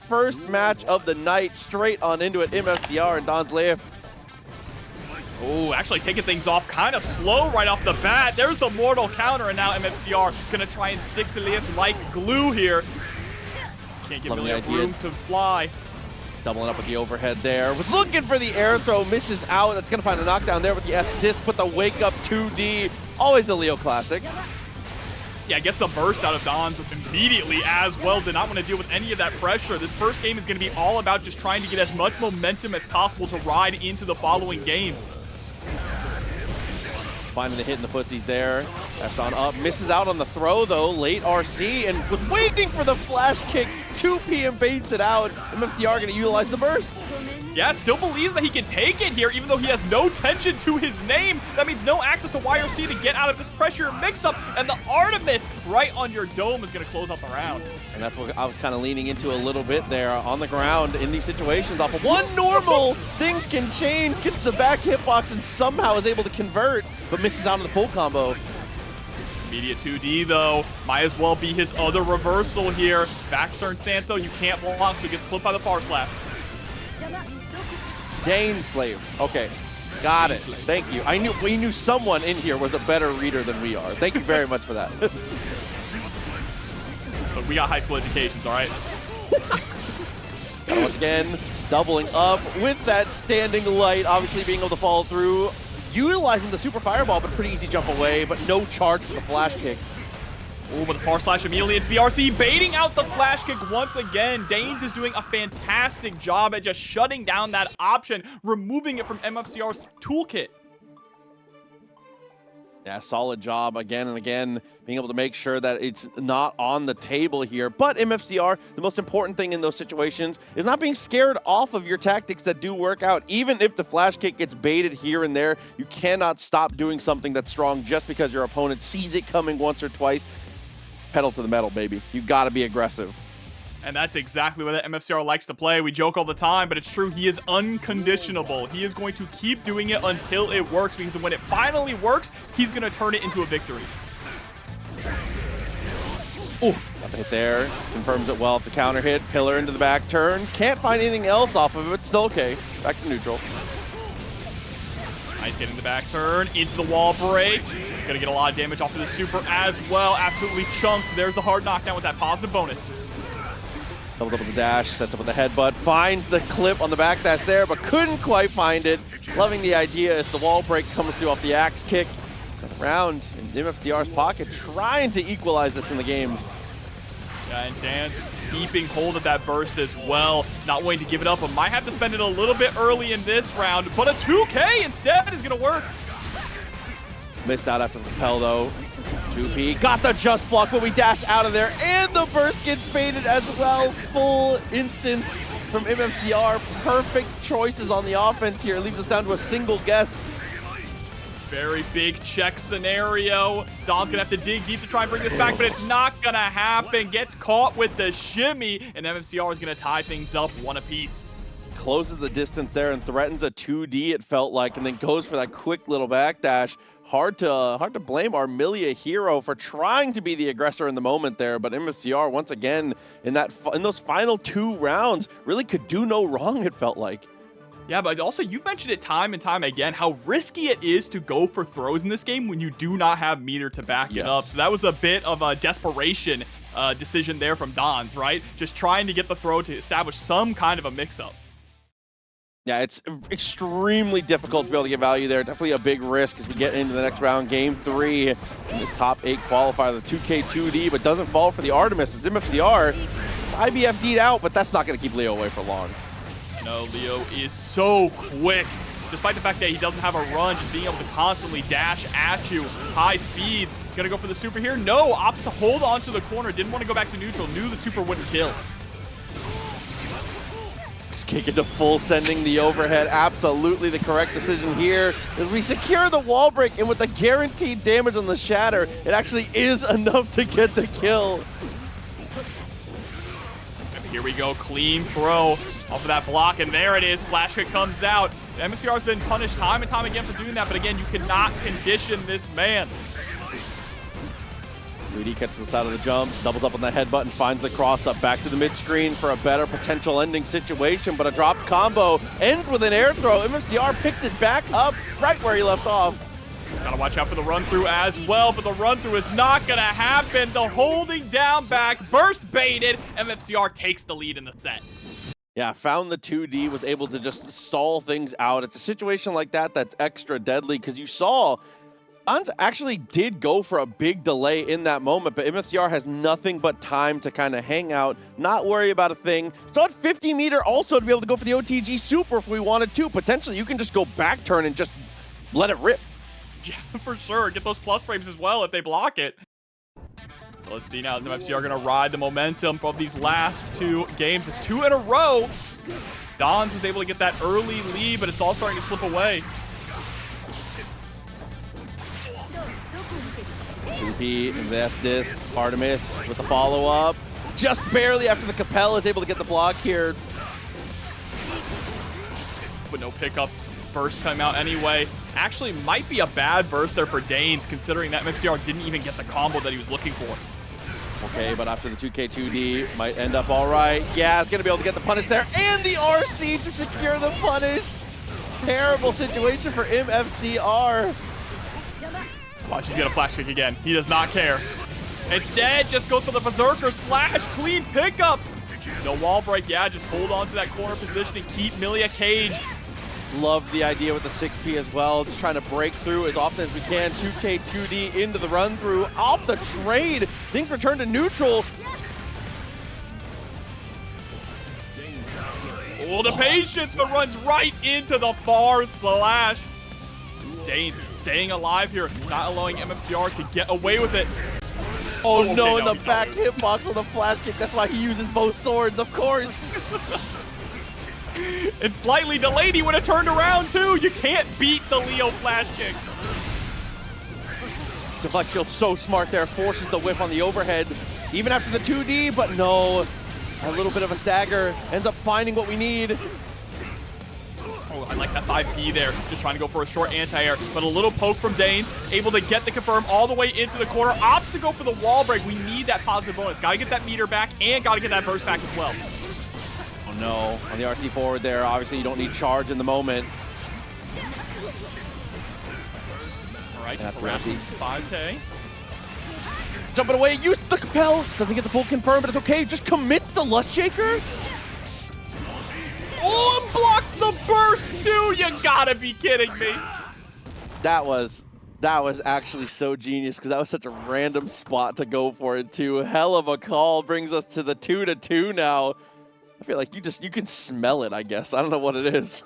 first match of the night. Straight on into it, MFCR and DáinsLeif. Oh, actually taking things off kind of slow right off the bat. There's the mortal counter, and now MFCR gonna try and stick to Leif like glue here. Can't give Millia room to fly. Doubling up with the overhead there. Was looking for the air throw, misses out. That's gonna find a knockdown there with the S disc, but the wake up 2D. Always the Leo classic. Yeah, gets the burst out of Dons immediately as well. Did not want to deal with any of that pressure. This first game is going to be all about just trying to get as much momentum as possible to ride into the following games. Finding the hit in the footsies there. Dashed on up, misses out on the throw though. Late RC and was waiting for the flash kick. 2P and baits it out. MFCR going to utilize the burst. Yeah, still believes that he can take it here, even though he has no tension to his name. That means no access to YRC to get out of this pressure mix-up, and the Artemis right on your dome is going to close out the round. And that's what I was kind of leaning into a little bit there on the ground in these situations. Off of one normal, things can change. Gets the back hitbox and somehow is able to convert, but misses out on the full combo. Immediate 2D though, might as well be his other reversal here. Back stern stance though, you can't block, so he gets clipped by the far slap. DáinsLeif. Okay, got it. Thank you. We knew someone in here was a better reader than we are. Thank you very much for that. But we got high school educations, all right? Once again, doubling up with that standing light, obviously being able to follow through, utilizing the super fireball, but pretty easy jump away, but no charge for the flash kick. Oh, but the far slash immediately into VRC, baiting out the flash kick once again. Dains is doing a fantastic job at just shutting down that option, removing it from MFCR's toolkit. Yeah, solid job again and again, being able to make sure that it's not on the table here. But MFCR, the most important thing in those situations is not being scared off of your tactics that do work out. Even if the flash kick gets baited here and there, you cannot stop doing something that's strong just because your opponent sees it coming once or twice. Pedal to the metal, baby. You gotta be aggressive. And that's exactly what MFCR likes to play. We joke all the time, but it's true. He is unconditionable. He is going to keep doing it until it works, because when it finally works, he's going to turn it into a victory. Oh, got the hit there. Confirms it well with the counter hit. Pillar into the back turn. Can't find anything else off of it. Still okay. Back to neutral. Nice hit in the back turn. Into the wall break. Gonna get a lot of damage off of the super as well. Absolutely chunked. There's the hard knockdown with that positive bonus. Doubles up with the dash, sets up with the headbutt, finds the clip on the back dash there, but couldn't quite find it. Loving the idea as the wall break comes through off the axe kick. Around in MFCR's pocket, trying to equalize this in the games. Yeah, and Dan's keeping hold of that burst as well. Not wanting to give it up, but might have to spend it a little bit early in this round. But a 2K instead is going to work. Missed out after the repel though. 2P got the just block, but we dash out of there, and the burst gets baited as well. Full instance from MFCR. Perfect choices on the offense here. It leaves us down to a single guess. Very big check scenario. Don's gonna have to dig deep to try and bring this back, but it's not gonna happen. Gets caught with the shimmy, and MFCR is gonna tie things up one apiece. Closes the distance there and threatens a 2D, it felt like, and then goes for that quick little backdash. Hard to blame our Millia hero for trying to be the aggressor in the moment there, but MFCR once again in those final 2 rounds really could do no wrong, it felt like. Yeah, but also you've mentioned it time and time again how risky it is to go for throws in this game when you do not have meter to back it up. So that was a bit of a desperation decision there from Dons, right? Just trying to get the throw to establish some kind of a mix-up. Yeah, it's extremely difficult to be able to get value there. Definitely a big risk as we get into the next round. Game 3 in this top 8 qualifier, the 2K2D, but doesn't fall for the Artemis as MFCR. It's IBFD'd out, but that's not going to keep Leo away for long. No, Leo is so quick. Despite the fact that he doesn't have a run, just being able to constantly dash at you. High speeds. Gonna go for the super here. No, opts to hold onto the corner. Didn't want to go back to neutral. Knew the super wouldn't kill. Kick into full, sending the overhead. Absolutely the correct decision here as we secure the wall break, and with the guaranteed damage on the shatter, it actually is enough to get the kill. And here we go, clean throw off of that block, and there it is. Flash hit comes out. MFCR has been punished time and time again for doing that, but again, you cannot condition this man. 2D catches the side of the jump, doubles up on the headbutt and finds the cross up back to the mid screen for a better potential ending situation, but a dropped combo ends with an air throw. MFCR picks it back up right where he left off. Gotta watch out for the run through as well, but the run through is not gonna happen. The holding down back, burst baited. MFCR takes the lead in the set. Yeah, found the 2D, was able to just stall things out. It's a situation like that that's extra deadly because you saw Dans actually did go for a big delay in that moment, but MFCR has nothing but time to kind of hang out, not worry about a thing. Still at 50 meter also to be able to go for the OTG super if we wanted to. Potentially, you can just go back turn and just let it rip. Yeah, for sure. Get those plus frames as well if they block it. So let's see now, is MFCR going to ride the momentum from these last 2 games? It's 2 in a row. Dans was able to get that early lead, but it's all starting to slip away. 2P, invest disc, Artemis with the follow-up. Just barely after the Capella is able to get the block here. But no pickup. Burst coming out anyway. Actually might be a bad burst there for Dains, considering that MFCR didn't even get the combo that he was looking for. Okay, but after the 2K2D, might end up all right. Yeah, it's going to be able to get the punish there, and the RC to secure the punish. Terrible situation for MFCR. Watch, he's gonna flash kick again. He does not care. Instead, just goes for the Berserker slash, clean pickup. No wall break, yeah, just hold on to that corner position and keep Millia caged. Loved the idea with the 6P as well, just trying to break through as often as we can. 2K2D into the run through, off the trade. Things return to neutral. Oh, the patience, but runs right into the far slash. Dains staying alive here, not allowing MFCR to get away with it. Oh okay, no, in the back hitbox on the flash kick. That's why he uses both swords, of course. It's slightly delayed. He would have turned around too. You can't beat the Leo flash kick. Deflect shield so smart there, forces the whiff on the overhead, even after the 2D, but no. A little bit of a stagger, ends up finding what we need. Oh, I like that 5P there. Just trying to go for a short anti-air, but a little poke from Dains, able to get the confirm all the way into the corner. Opts to go for the wall break. We need that positive bonus. Got to get that meter back and got to get that burst back as well. Oh no, on the RC forward there, obviously you don't need charge in the moment. All right, just around 5K. Jumping away, uses the Capel. Doesn't get the full confirm, but it's okay. Just commits to Lust Shaker. Oh, and blocks the burst too. You gotta be kidding me. That was actually so genius because that was such a random spot to go for it too. Hell of a call. Brings us to the 2-2 now. I feel like you can smell it, I guess. I don't know what it is.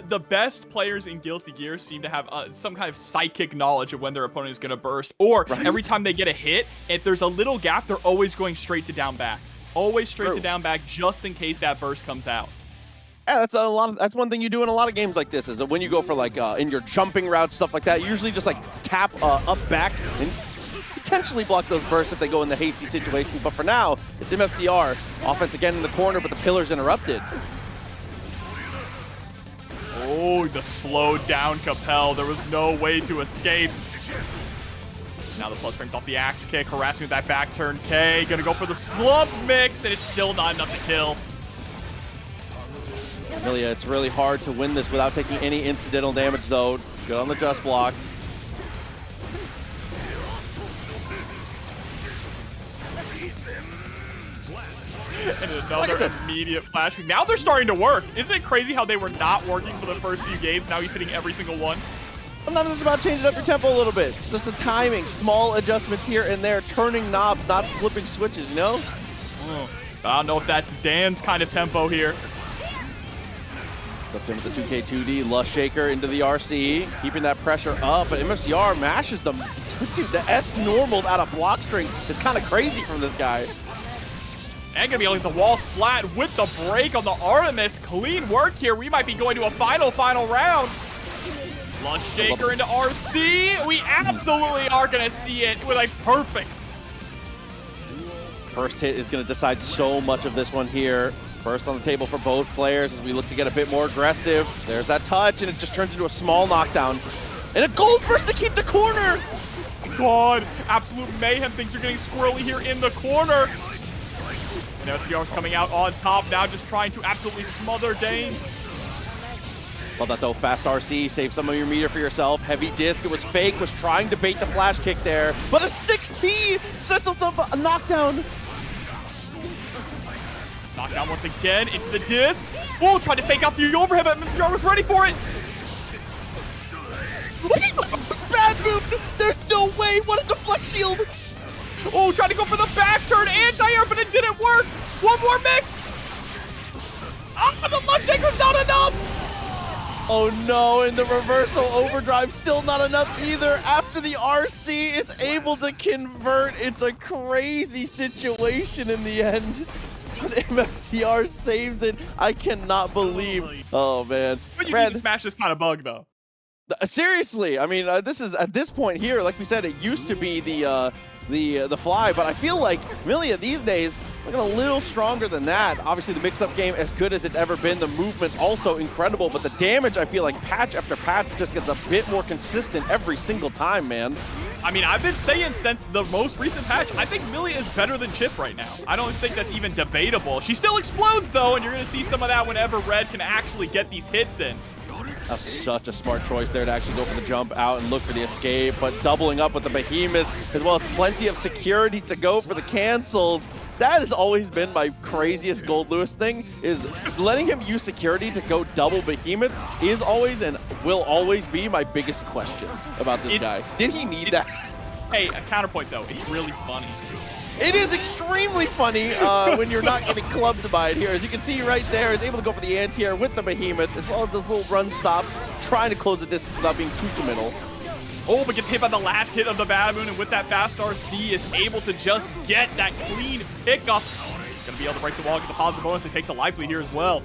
The best players in Guilty Gear seem to have some kind of psychic knowledge of when their opponent is going to burst, or every time they get a hit, if there's a little gap, they're always going straight to down back. Always straight to down back, just in case that burst comes out. Yeah, that's one thing you do in a lot of games like this, is that when you go for like in your jumping routes, stuff like that, you usually just like tap up back and potentially block those bursts if they go in the hasty situations. But for now, it's MFCR. Offense again in the corner, but the pillar's interrupted. Oh, the slowed down Capel. There was no way to escape. Now the plus frames off the axe kick, harassing with that back turn K. Gonna go for the slump mix, and it's still not enough to kill. Millia, it's really hard to win this without taking any incidental damage, though. Good on the just block. And another immediate flash. Now they're starting to work. Isn't it crazy how they were not working for the first few games? Now he's hitting every single one. Sometimes it's about changing up your tempo a little bit. It's just the timing, small adjustments here and there, turning knobs, not flipping switches, you know? I don't know if that's Dan's kind of tempo here. Flips in with the 2K2D, Lust Shaker into the RC, keeping that pressure up, but MFCR mashes them. Dude, the S normaled out of block string is kind of crazy from this guy. And gonna be able to get the wall splat with the break on the Artemis. Clean work here. We might be going to a final round. Lust Shaker into RC. We absolutely are gonna see it with a perfect. First hit is gonna decide so much of this one here. First on the table for both players as we look to get a bit more aggressive. There's that touch, and it just turns into a small knockdown. And a gold burst to keep the corner! god. Absolute mayhem. Things are getting squirrely here in the corner. And MFCR's coming out on top now, just trying to absolutely smother Dains. Love that though, fast RC, save some of your meter for yourself. Heavy disc, it was fake, was trying to bait the flash kick there. But a 6P sets us up a knockdown. Knockdown once again into the disc. Oh, tried to fake out the overhead, but MFCR was ready for it. Bad move, there's no way, what a deflect shield. Oh, tried to go for the back turn, anti-air, but it didn't work. One more mix. Oh, the left shaker's not enough. Oh no, and the reversal overdrive still not enough either. After the RC is able to convert, it's a crazy situation in the end. But MFCR saves it. I cannot believe. Oh man. But you need to smash this kind of bug though. Seriously, I mean, this is at this point here, like we said, it used to be the fly, but I feel like Millia these days looking a little stronger than that. Obviously, the mix-up game as good as it's ever been. The movement also incredible, but the damage, I feel like patch after patch just gets a bit more consistent every single time, man. I mean, I've been saying since the most recent patch, I think Millia is better than Chip right now. I don't think that's even debatable. She still explodes, though, and you're going to see some of that whenever Red can actually get these hits in. That's such a smart choice there to actually go for the jump out and look for the escape, but doubling up with the behemoth, as well as plenty of security to go for the cancels. That has always been my craziest Goldlewis thing, is letting him use security to go double behemoth is always and will always be my biggest question about this guy. Did he need that? Hey, a counterpoint though, it's really funny. It is extremely funny when you're not getting clubbed by it here. As you can see right there, is able to go for the anti-air with the behemoth, as well as those little run stops, trying to close the distance without being too committal. Oh, but gets hit by the last hit of the Bad Moon, and with that fast RC is able to just get that clean pickup. He's going to be able to break the wall, get the positive bonus, and take the life lead here as well.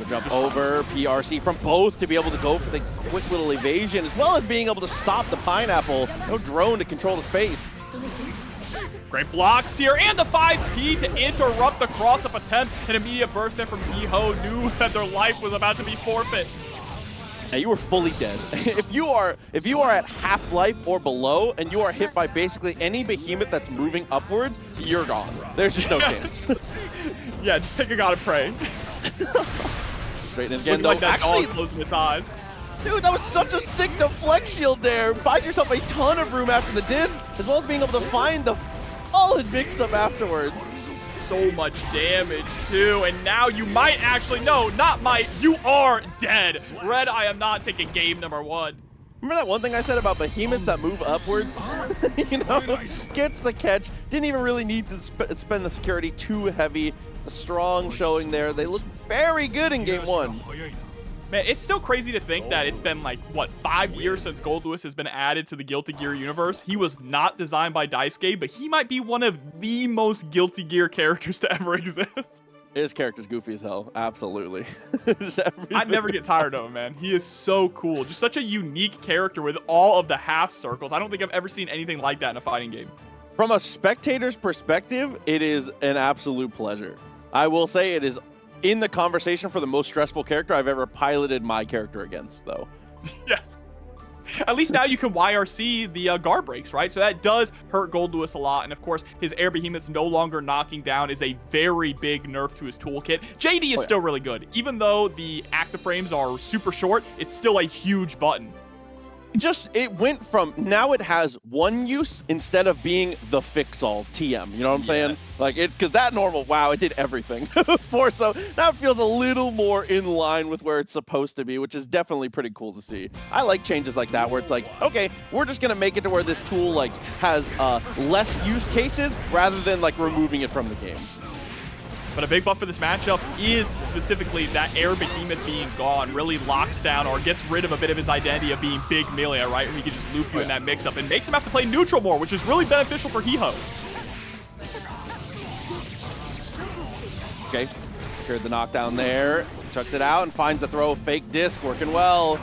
Jump over, PRC from both to be able to go for the quick little evasion, as well as being able to stop the pineapple. No drone to control the space. Great blocks here, and the 5P to interrupt the cross-up attempt. An immediate burst there from Miho, knew that their life was about to be forfeit. And you were fully dead. If you are at half life or below, and you are hit by basically any behemoth that's moving upwards, you're gone. There's just no chance. Yeah, just pick a god and pray. Straight in again, though. Like that dog closing its eyes. Dude, that was such a sick deflect shield there. Buys yourself a ton of room after the disc, as well as being able to find the solid mix-up afterwards. So much damage, too. And now you might actually, no, not might, you are dead. RedIAmNot taking game number 1. Remember that one thing I said about behemoths that move upwards? You know, gets the catch. Didn't even really need to spend the security too heavy. It's a strong showing there. They look very good in game 1. Man, it's still crazy to think that it's been like, what, 5 years since Goldlewis has been added to the Guilty Gear universe. He was not designed by Daisuke, but he might be one of the most Guilty Gear characters to ever exist. His character's goofy as hell, absolutely. I never get tired of him, man. He is so cool. Just such a unique character with all of the half circles. I don't think I've ever seen anything like that in a fighting game. From a spectator's perspective, it is an absolute pleasure. I will say it is in the conversation for the most stressful character I've ever piloted my character against, though. Yes. At least now you can YRC the guard breaks, right? So that does hurt Goldlewis a lot. And of course, his air behemoths no longer knocking down is a very big nerf to his toolkit. JD is still really good. Even though the active frames are super short, it's still a huge button. It went from, now it has one use instead of being the fix-all TM, you know what I'm saying? Like, it's because that normal WoW, it did everything before, so now it feels a little more in line with where it's supposed to be, which is definitely pretty cool to see. I like changes like that, where it's like, okay, we're just gonna make it to where this tool, like, has less use cases rather than, like, removing it from the game. But a big buff for this matchup is specifically that air behemoth being gone. Really locks down or gets rid of a bit of his identity of being big Millia, right? Where he can just loop you in that mix-up and makes him have to play neutral more, which is really beneficial for Hiho. Okay, secured the knockdown there. Chucks it out and finds the throw. Fake disc, working well.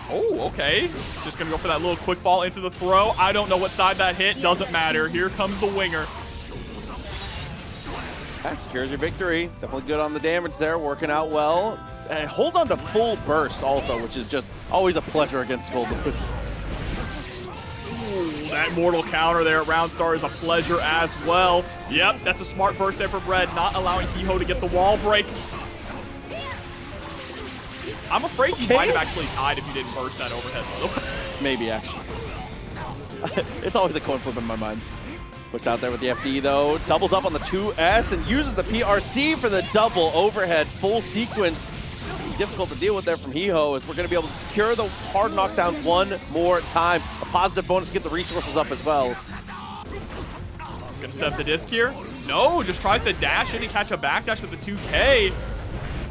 Oh, okay. Just gonna go for that little quick ball into the throw. I don't know what side that hit. Doesn't matter. Here comes the winger. That secures your victory. Definitely good on the damage there, working out well. And hold on to full burst also, which is just always a pleasure against Goldlewis. That mortal counter there at round start is a pleasure as well. Yep, that's a smart burst there for Red, not allowing Hiho to get the wall break. I'm afraid you might have actually died if you didn't burst that overhead, though. Maybe, actually. It's always a coin flip in my mind. Pushed out there with the FD, though. Doubles up on the 2S and uses the PRC for the double overhead. Full sequence. Difficult to deal with there from Hiho, as we're going to be able to secure the hard knockdown one more time. A positive bonus to get the resources up as well. Gonna set up the disc here. No, just tries to dash in and catch a backdash with the 2K.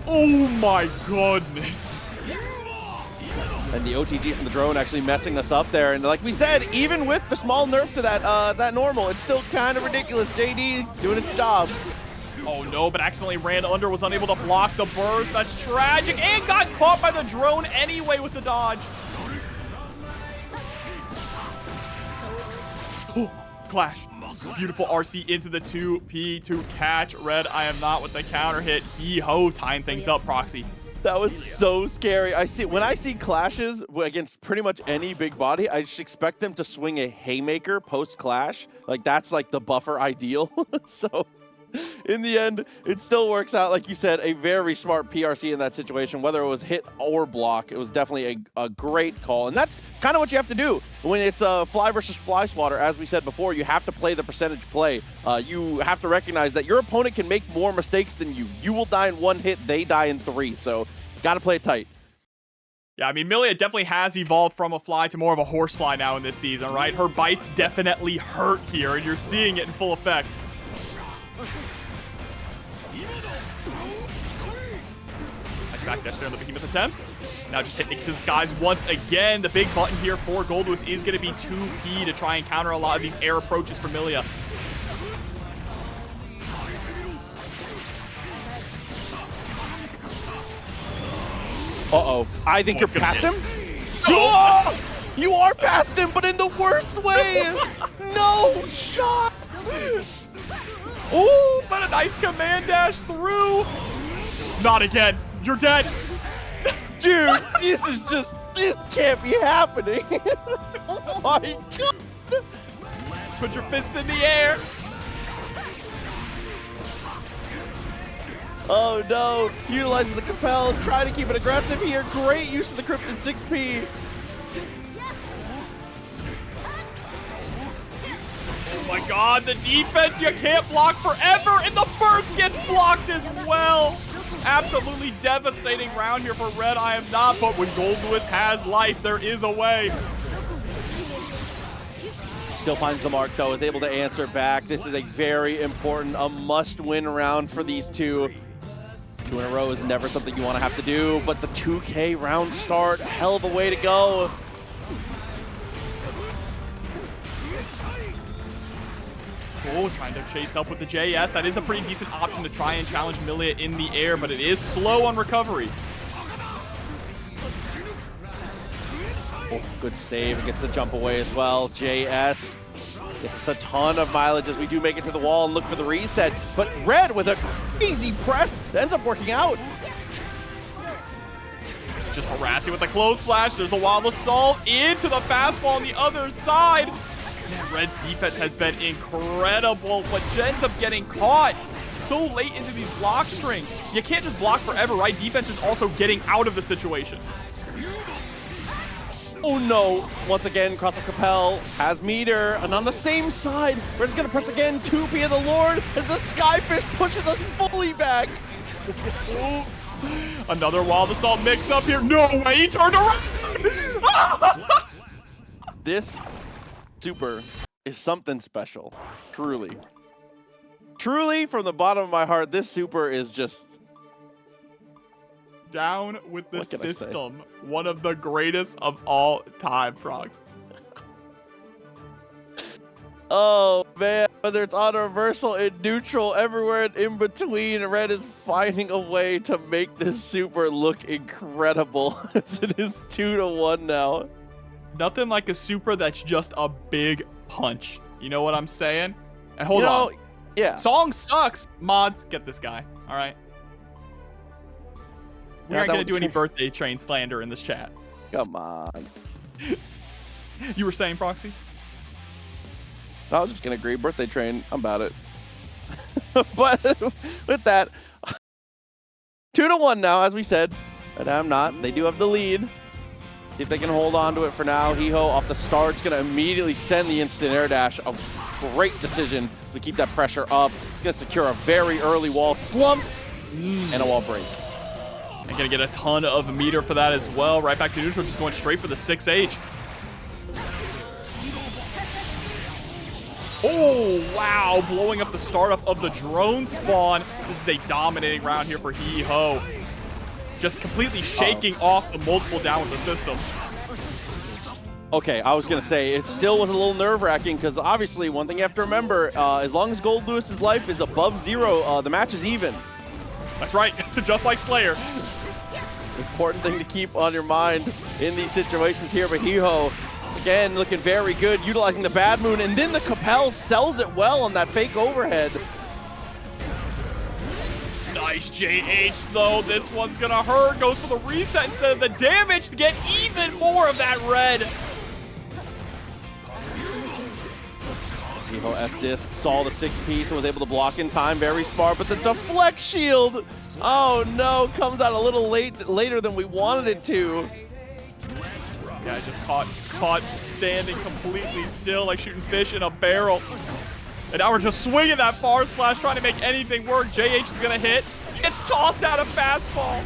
Oh my goodness. And the OTG from the drone actually messing us up there. And like we said, even with the small nerf to that normal, it's still kind of ridiculous. JD doing its job. Oh no, but accidentally ran under, was unable to block the burst. That's tragic, and got caught by the drone anyway with the dodge. Oh, clash. Beautiful RC into the 2P to catch RedIAmNot with the counter hit. Hiho tying things up, Proxy. That was so scary. When I see clashes against pretty much any big body, I just expect them to swing a haymaker post-clash. Like, that's like the buffer ideal. So in the end, it still works out, like you said, a very smart PRC in that situation. Whether it was hit or block, it was definitely a great call. And that's kind of what you have to do when it's a fly versus fly swatter. As we said before, you have to play the percentage play. You have to recognize that your opponent can make more mistakes than you. You will die in one hit, they die in three. So got to play it tight. Yeah, I mean, Millia definitely has evolved from a fly to more of a horsefly now in this season, right? Her bites definitely hurt here, and you're seeing it in full effect. Nice back dash there on the behemoth attempt. Now just hitting to the skies once again. The big button here for Goldlewis is going to be 2P to try and counter a lot of these air approaches for Millia. Uh-oh. I think you're past him. Oh! You are past him, but in the worst way. No shot. Oh, but a nice command dash through. Not again. You're dead. Dude, this can't be happening. Oh my God. Put your fists in the air. Oh no, utilizing the compel, trying to keep it aggressive here. Great use of the Cryptid 6P. Oh my God, the defense, you can't block forever, and the burst gets blocked as well. Absolutely devastating round here for RedIAmNot, but when Goldlewis has life, there is a way. Still finds the mark though, is able to answer back. This is a very important, a must-win round for these two. 2 in a row is never something you want to have to do, but the 2K round start, hell of a way to go. Oh, trying to chase up with the JS. That is a pretty decent option to try and challenge Millia in the air, but it is slow on recovery. Oh, good save. It gets the jump away as well. JS gets a ton of mileage as we do make it to the wall and look for the reset. But Red with a crazy press ends up working out. Just harassing with the close slash. There's the wild assault into the fastball on the other side. Man, Red's defense has been incredible, but ends up getting caught so late into these block strings. You can't just block forever, right? Defense is also getting out of the situation. Oh no, once again, cross of Capel has meter, and on the same side, Red's gonna press again, 2P of the Lord, as the Skyfish pushes us fully back. Another wild assault mix up here. No way, he turned around. This super is something special, truly. Truly, from the bottom of my heart, this super is just... Down with the system. One of the greatest of all time, Frogs. Oh man, whether it's auto reversal, in neutral, everywhere in between, Red is finding a way to make this super look incredible. As it is 2-1 now. Nothing like a super that's just a big punch. You know what I'm saying? And hold on. Yeah. Song sucks. Mods, get this guy. All right. We aren't going to do any birthday train slander in this chat. Come on. You were saying, Proxy? I was just going to agree. Birthday train. I'm about it. But with that, 2-1 now, as we said. RedIAmNot. They do have the lead. See if they can hold on to it for now. Hiho off the start is going to immediately send the instant air dash. A great decision to keep that pressure up. He's going to secure a very early wall slump and a wall break. And going to get a ton of meter for that as well. Right back to neutral, just going straight for the 6H. Oh, wow. Blowing up the startup of the drone spawn. This is a dominating round here for Hiho. Just completely shaking off the multiple down with the systems. Okay, I was going to say, it still was a little nerve-wracking because obviously one thing you have to remember, as long as Goldlewis's life is above 0, the match is even. That's right, just like Slayer. Important thing to keep on your mind in these situations here, but Hiho, again, looking very good, utilizing the Bad Moon, and then the Capel sells it well on that fake overhead. Nice JH, though. This one's gonna hurt. Goes for the reset instead of the damage to get even more of that red. Hiho S-Disc saw the 6-piece and was able to block in time. Very smart, but the deflect shield, oh no, comes out a little later than we wanted it to. Yeah, just caught standing completely still, like shooting fish in a barrel. And now we're just swinging that far slash, trying to make anything work. JH is gonna hit. He gets tossed out of fastball.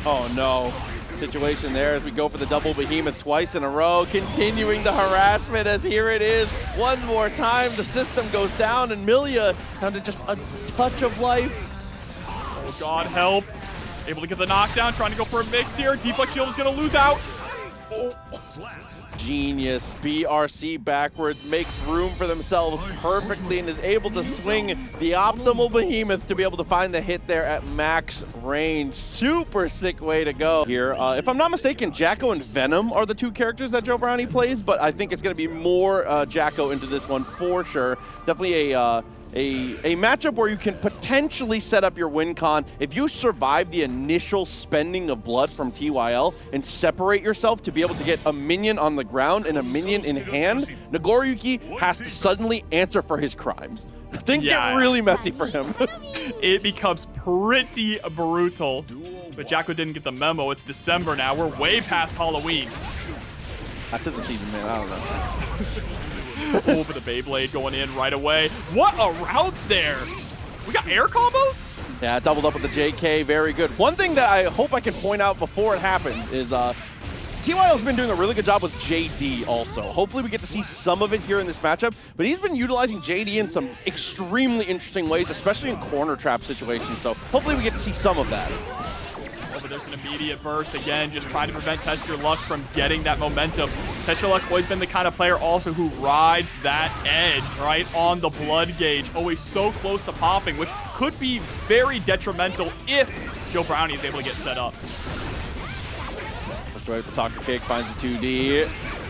Oh no. Situation there as we go for the double behemoth twice in a row, continuing the harassment as here it is. One more time, the system goes down and Millia down to just a touch of life. Oh God, help. Able to get the knockdown, trying to go for a mix here. Deflect shield is gonna lose out. Oh. Genius. BRC backwards makes room for themselves perfectly and is able to swing the optimal behemoth to be able to find the hit there at max range. Super sick way to go here. If I'm not mistaken, Jacko and Venom are the two characters that Joe Brownie plays, but I think it's going to be more Jacko into this one for sure. Definitely a matchup where you can potentially set up your win con. If you survive the initial spending of blood from TYL and separate yourself to be able to get a minion on the ground and a minion in hand, Nagoriyuki has to suddenly answer for his crimes. Things get really messy for him. It becomes pretty brutal. But Jacko didn't get the memo. It's December now. We're way past Halloween. That's just the season, man. I don't know. Oh, but the Beyblade going in right away. What a route there. We got air combos? Yeah, doubled up with the JK. Very good. One thing that I hope I can point out before it happens is TYL's been doing a really good job with JD also. Hopefully we get to see some of it here in this matchup, but he's been utilizing JD in some extremely interesting ways, especially in corner trap situations. So hopefully we get to see some of that. But there's an immediate burst again, just trying to prevent TestYourLuck from getting that momentum. TestYourLuck always been the kind of player also who rides that edge, right, on the blood gauge, always so close to popping, which could be very detrimental if Joe Brownie is able to get set up. Pushed away with the soccer kick, finds the 2D.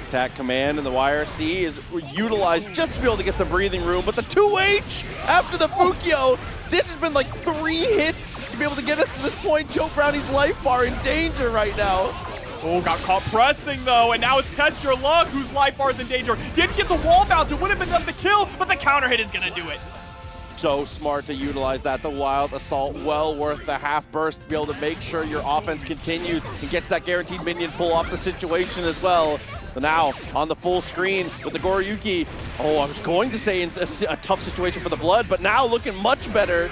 Attack command and the YRC is utilized just to be able to get some breathing room, but the 2H after the Fukio, this has been like 3 hits to be able to get us to this point. Joe Brownie's life bar in danger right now. Oh, got caught pressing though, and now it's TestYourLuck whose life bar is in danger. Didn't get the wall bounce, it would have been enough to kill, but the counter hit is gonna do it. So smart to utilize that. The wild assault, well worth the half burst to be able to make sure your offense continues and gets that guaranteed minion pull off the situation as well. So now on the full screen with the Nagoriyuki. Oh, I was going to say it's a tough situation for the blood, but now looking much better.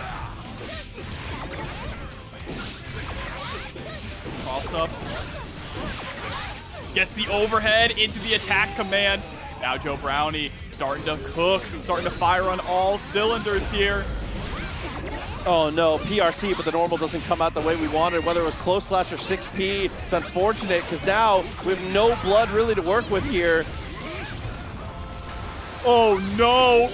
Cross up. Gets the overhead into the attack command. Now Joe Brownie starting to cook, starting to fire on all cylinders here. Oh no, PRC, but the normal doesn't come out the way we wanted, whether it was close flash or 6P. It's unfortunate because now we have no blood really to work with here. Oh no,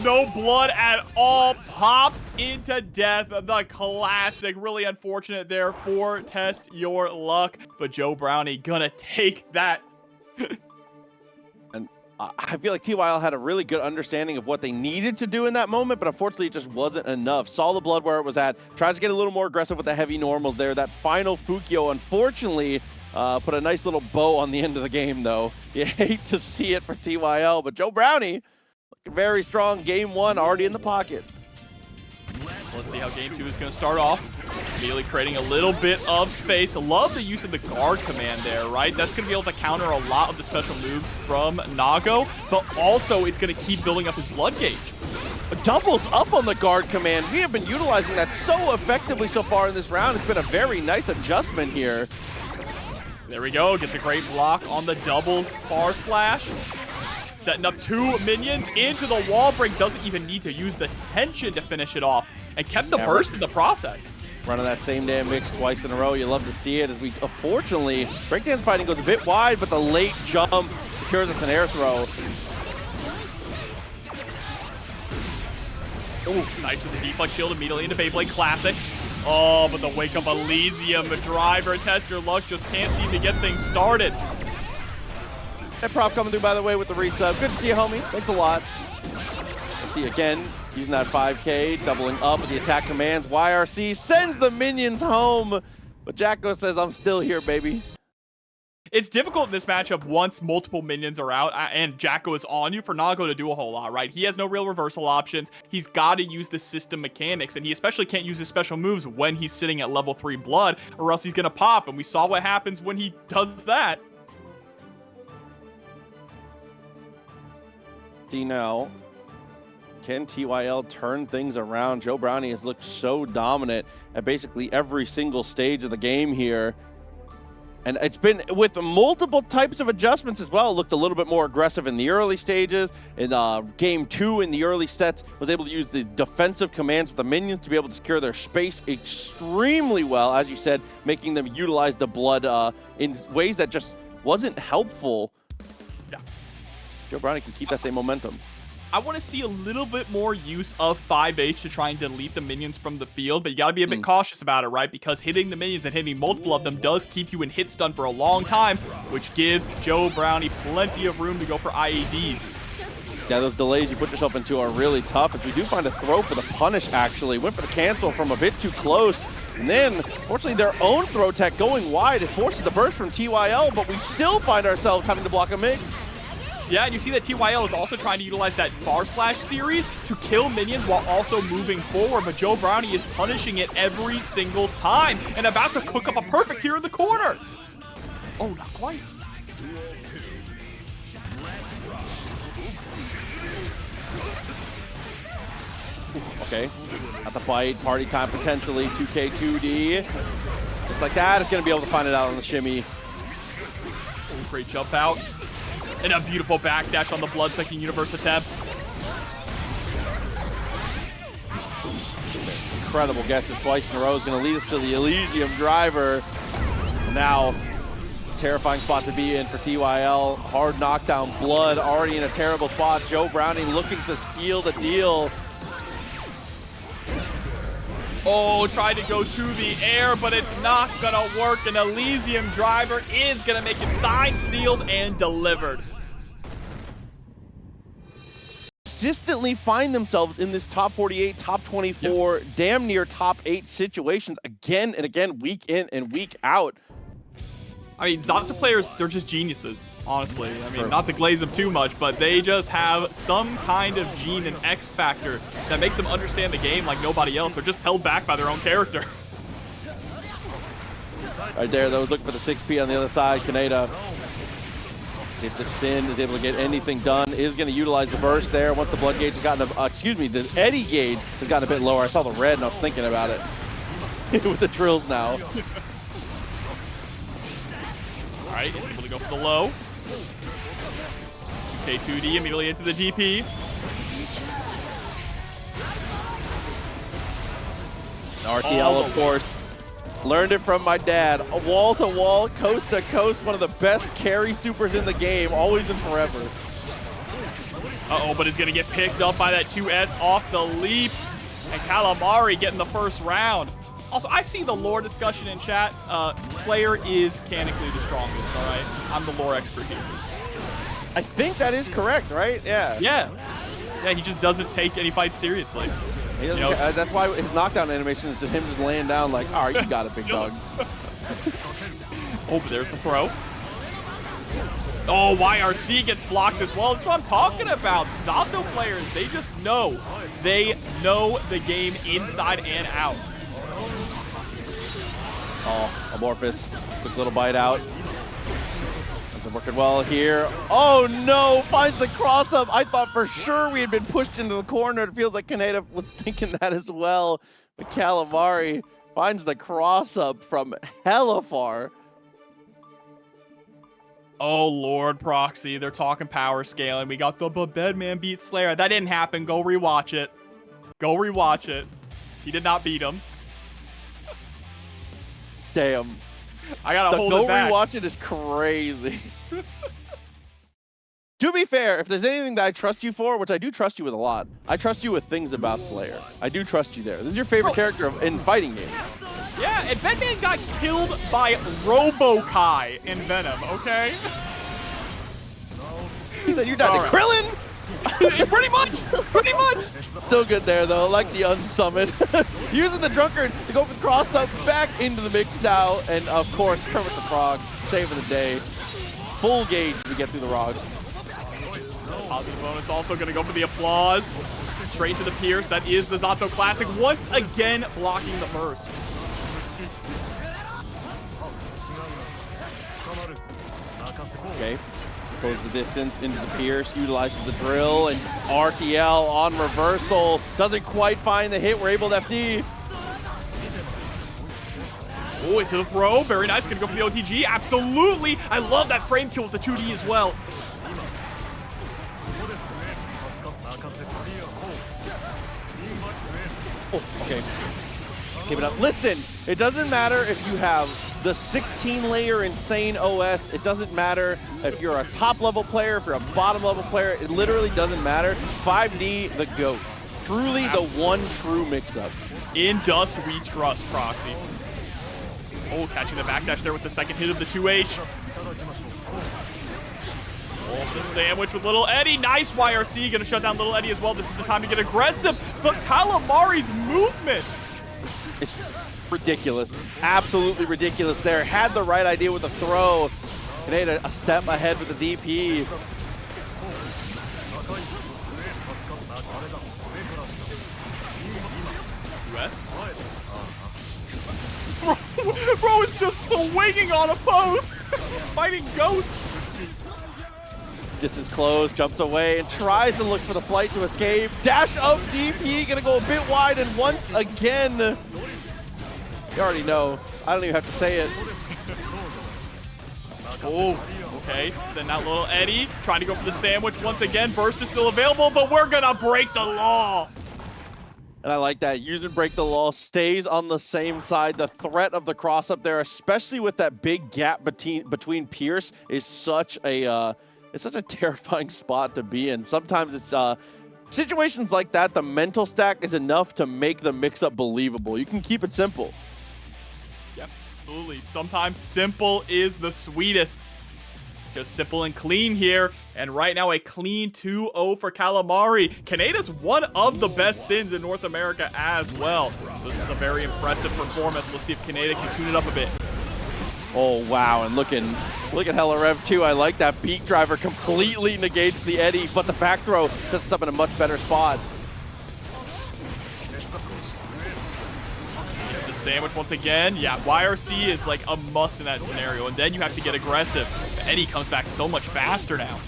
no blood at all. Pops into death, the classic. Really unfortunate there for TestYourLuck, but Joe Brownie gonna take that. And I feel like TYL had a really good understanding of what they needed to do in that moment, but unfortunately it just wasn't enough. Saw the blood where it was at, tries to get a little more aggressive with the heavy normals there. That final Fukyo, unfortunately, put a nice little bow on the end of the game, though. You hate to see it for TYL, but Joe Brownie, looking very strong. Game 1 already in the pocket. Let's see how game 2 is going to start off. Immediately creating a little bit of space. Love the use of the guard command there, right? That's going to be able to counter a lot of the special moves from Nago, but also it's going to keep building up his blood gauge. Doubles up on the guard command. We have been utilizing that so effectively so far in this round. It's been a very nice adjustment here. There we go. Gets a great block on the double bar slash. Setting up 2 minions into the wall break. Doesn't even need to use the tension to finish it off. And kept the burst in the process. Running that same damn mix twice in a row. You love to see it as we, unfortunately, breakdance fighting goes a bit wide, but the late jump secures us an air throw. Oh, nice with the deflect shield immediately into Beyblade Classic. Oh, but the Wake Up Elysium driver, Test Your Luck, just can't seem to get things started. That prop coming through, by the way, with the resub. Good to see you, homie. Thanks a lot. Let's see again, using that 5K, doubling up with the attack commands. YRC sends the minions home, but Jacko says, I'm still here, baby. It's difficult in this matchup once multiple minions are out and Jacko is on you for Nago to do a whole lot, right? He has no real reversal options. He's got to use the system mechanics, and he especially can't use his special moves when he's sitting at level 3 blood, or else he's going to pop, and we saw what happens when he does that. See now, can TYL turn things around? Joe Brownie has looked so dominant at basically every single stage of the game here. And it's been with multiple types of adjustments as well. Looked a little bit more aggressive in the early stages. In game 2 in the early sets, was able to use the defensive commands with the minions to be able to secure their space extremely well, as you said, making them utilize the blood in ways that just wasn't helpful. Yeah. Joe Brownie can keep that same momentum. I want to see a little bit more use of 5H to try and delete the minions from the field, but you got to be a bit cautious about it, right? Because hitting the minions and hitting multiple of them does keep you in hit stun for a long time, which gives Joe Brownie plenty of room to go for IEDs. Yeah, those delays you put yourself into are really tough. As we do find a throw for the punish, actually. Went for the cancel from a bit too close. And then, fortunately, their own throw tech going wide. It forces the burst from TYL, but we still find ourselves having to block a mix. Yeah, and you see that TYL is also trying to utilize that bar slash series to kill minions while also moving forward, but Joe Brownie is punishing it every single time and about to cook up a perfect here in the corner. Oh, not quite. Okay, at the fight, party time potentially, 2K, 2D. Just like that, it's going to be able to find it out on the shimmy. Oh, great jump out. And a beautiful backdash on the blood-sucking universe attempt. Incredible guesses twice in a row is going to lead us to the Elysium driver. Now, terrifying spot to be in for TYL. Hard knockdown, blood already in a terrible spot. Joe Brownie looking to seal the deal. Oh, tried to go to the air, but it's not gonna work. An Elysium driver is gonna make it signed, sealed, and delivered. Consistently find themselves in this top 48, top 24, damn near top 8 situations again and again, week in and week out. I mean, Zonta players, they're just geniuses, honestly. I mean, not to glaze them too much, but they just have some kind of gene and X factor that makes them understand the game like nobody else. They're just held back by their own character. Right there, those looking for the 6P on the other side. Kaneda, see if the Sin is able to get anything done, is going to utilize the burst there. Once the blood gauge has gotten, the Eddie gauge has gotten a bit lower. I saw the red and I was thinking about it with the trills now. All right, he's able to go for the low. K2D immediately into the DP. RTL, of course, learned it from my dad. A wall-to-wall, coast-to-coast, one of the best carry supers in the game, always and forever. Uh-oh, but he's going to get picked up by that 2S off the leap. And Calamari getting the first round. Also, I see the lore discussion in chat. Slayer is mechanically the strongest, all right? I'm the lore expert here. I think that is correct, right? Yeah. Yeah. Yeah, he just doesn't take any fights seriously. He doesn't that's why his knockdown animation is just him just laying down like, all right, you got it, big dog. Oh, but there's the throw. Oh, YRC gets blocked as well. That's what I'm talking about. Zato players, they just know. They know the game inside and out. Oh, Amorphous. Quick little bite out. That's working well here. Oh no, finds the cross up. I thought for sure we had been pushed into the corner. It feels like Kaneda was thinking that as well. But Calamari finds the cross up from hella far. Oh, Lord Proxy, they're talking power scaling. We got the Bedman beat Slayer. That didn't happen. Go rewatch it. Go rewatch it. He did not beat him. Damn. I gotta hold it back. Go rewatch it is crazy. To be fair, if there's anything that I trust you for, which I do trust you with a lot, I trust you with things about Slayer. I do trust you there. This is your favorite character in fighting games. Yeah, and Bedman got killed by Robo-Kai in Venom, okay? He said you died to Krillin? Pretty much. Still good there though, like the unsummon. Using the Drunkard to go for the cross up, back into the mix now, and of course Kermit the Frog, saving the day. Full gauge to get through the Rog. Positive bonus also gonna go for the applause. Straight to the Pierce, that is the Zato Classic, once again blocking the burst. Okay. Goes the distance into the Pierce, utilizes the drill, and RTL on reversal. Doesn't quite find the hit. We're able to FD. Oh, into the throw. Very nice. Gonna go for the OTG. Absolutely. I love that frame kill with the 2D as well. Oh, okay. Keep it up. Listen, it doesn't matter if you have the 16-layer insane OS. It doesn't matter if you're a top-level player, if you're a bottom-level player. It literally doesn't matter. 5D, the GOAT. Truly the one true mix-up. In Dust, we trust, Proxy. Oh, catching the backdash there with the second hit of the 2H. Oh, the sandwich with Little Eddie. Nice YRC. Gonna shut down Little Eddie as well. This is the time to get aggressive. But Calamari's movement. It's ridiculous. Absolutely ridiculous there. Had the right idea with the throw. Kaneda a step ahead with the DP. Bro is just swinging on a pose. Fighting ghosts. Distance closed, jumps away, and tries to look for the flight to escape. Dash up DP, gonna go a bit wide, and once again, you already know. I don't even have to say it. Oh, okay. Send out Little Eddie, trying to go for the sandwich once again. Burst is still available, but we're gonna break the law. And I like that. Using break the law, stays on the same side. The threat of the cross up there, especially with that big gap between Pierce, is such a it's such a terrifying spot to be in. Sometimes it's situations like that, the mental stack is enough to make the mix-up believable. You can keep it simple. Yep, absolutely. Sometimes simple is the sweetest. Just simple and clean here. And right now, a clean 2-0 for Calamari. Kaneda's one of the best Sins in North America as well. So this is a very impressive performance. Let's see if Kaneda can tune it up a bit. Oh, wow. And look at Hella Rev, too. I like that beat driver completely negates the Eddie, but the back throw sets us up in a much better spot. The sandwich once again. Yeah, YRC is like a must in that scenario, and then you have to get aggressive. Eddie comes back so much faster now.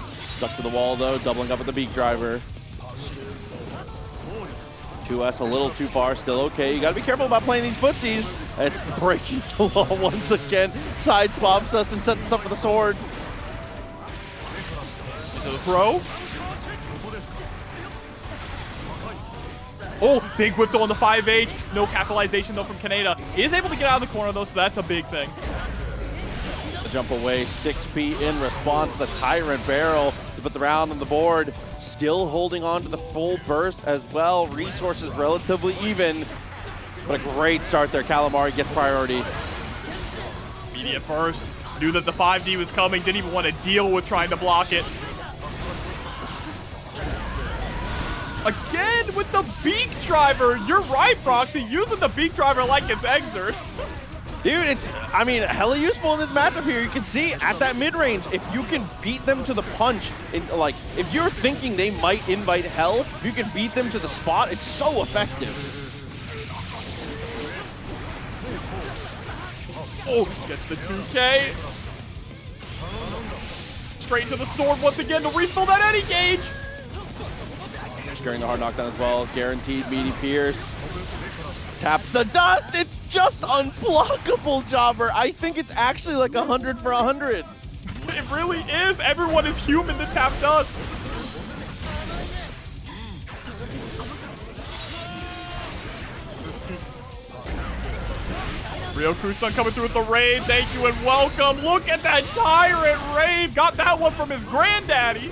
Stuck to the wall, though, doubling up with the beak driver. 2S a little too far, still okay. You gotta be careful about playing these footsies. It's breaking the law once again. Side swaps us and sets us up with a sword. Into the throw. Oh, big whip though on the 5H. No capitalization though from Kaneda. He is able to get out of the corner though, so that's a big thing. The jump away, 6P in response. The Tyrant Barrel to put the round on the board. Still holding on to the full burst as well. Resources relatively even. But a great start there. Calamari gets priority. Immediate burst. Knew that the 5D was coming, didn't even want to deal with trying to block it. Again with the beak driver. You're right, Proxy. Using the beak driver like it's Exert. Dude, it's, I mean, hella useful in this matchup here. You can see at that mid-range, if you can beat them to the punch, like, if you're thinking they might invite hell, if you can beat them to the spot, it's so effective. Oh, gets the 2K. Straight to the sword once again to refill that Eddie gauge. Securing the hard knockdown as well. Guaranteed meaty pierce. Taps the dust. It's just unblockable, Jobber. I think it's actually like 100 for 100. It really is. Everyone is human to tap dust. Ryoku-san coming through with the raid. Thank you and welcome. Look at that Tyrant raid. Got that one from his granddaddy.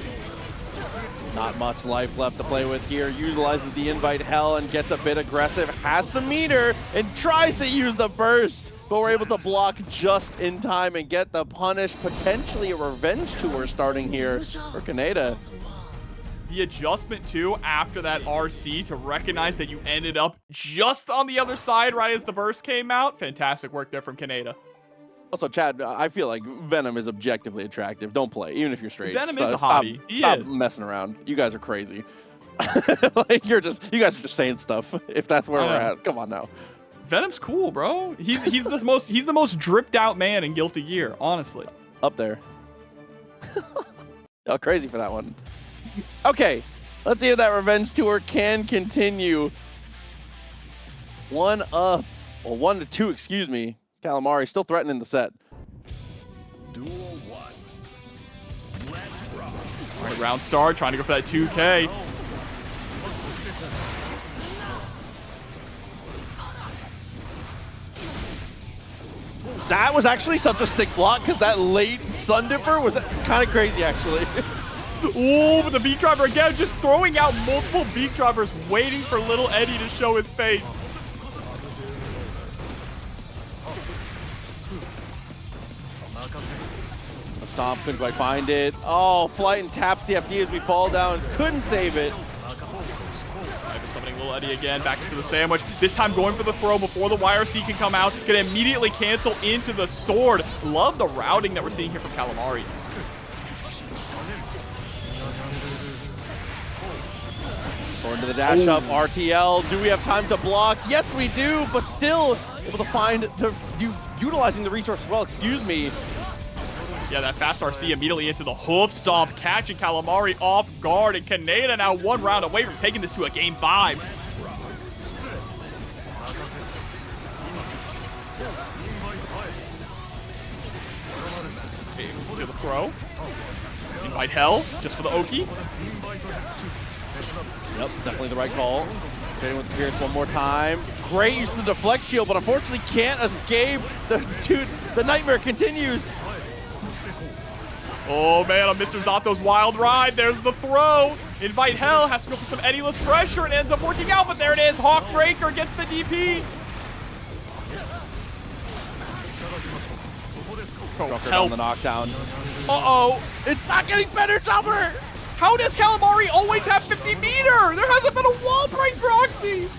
Not much life left to play with here. Utilizes the invite hell and gets a bit aggressive. Has some meter and tries to use the burst, but we're able to block just in time and get the punish. Potentially a revenge tour starting here for Kaneda. The adjustment too after that RC to recognize that you ended up just on the other side right as the burst came out. Fantastic work there from Kaneda. Also, Chad, I feel like Venom is objectively attractive. Don't play, even if you're straight. Venom is a hottie. Stop messing around. You guys are crazy. Like you guys are just saying stuff. If that's where we're at, come on now. Venom's cool, bro. He's the most dripped out man in Guilty Gear, honestly. Up there. Oh, crazy for that one. Okay, let's see if that revenge tour can continue. 1-2, excuse me. Calamari still threatening the set. Duel 1. Let's rock. All right, round start, trying to go for that 2K. That was actually such a sick block because that late Sun Dipper was kind of crazy, actually. Ooh, but the beak driver again, just throwing out multiple beak drivers, waiting for little Eddie to show his face. A stomp, couldn't quite find it. Oh, flight and taps the FD as we fall down. Couldn't save it. Summoning little Eddie again, back into the sandwich. This time going for the throw before the YRC can come out. Gonna immediately cancel into the sword. Love the routing that we're seeing here from Calamari. Going to the dash up, RTL. Do we have time to block? Yes, we do, but still able to find utilizing the resource as well, excuse me. Yeah, that fast RC immediately into the hoof stomp, catching Calamari off guard, and Kaneda now 1 round away from taking this to a game 5. Okay, the throw. Invite hell, just for the Oki. Yep, definitely the right call. Hitting with the Pierce one more time. Great use of the deflect shield, but unfortunately can't escape. The nightmare continues. Oh man, on Mr. Zato's wild ride, there's the throw. Invite hell, has to go for some Eddie-less pressure and ends up working out, but there it is. Hawk Breaker gets the DP. Oh, help. On the knockdown. Uh-oh. It's not getting better, Jumper. How does Calamari always have 50 meter? There hasn't been a wall break proxy.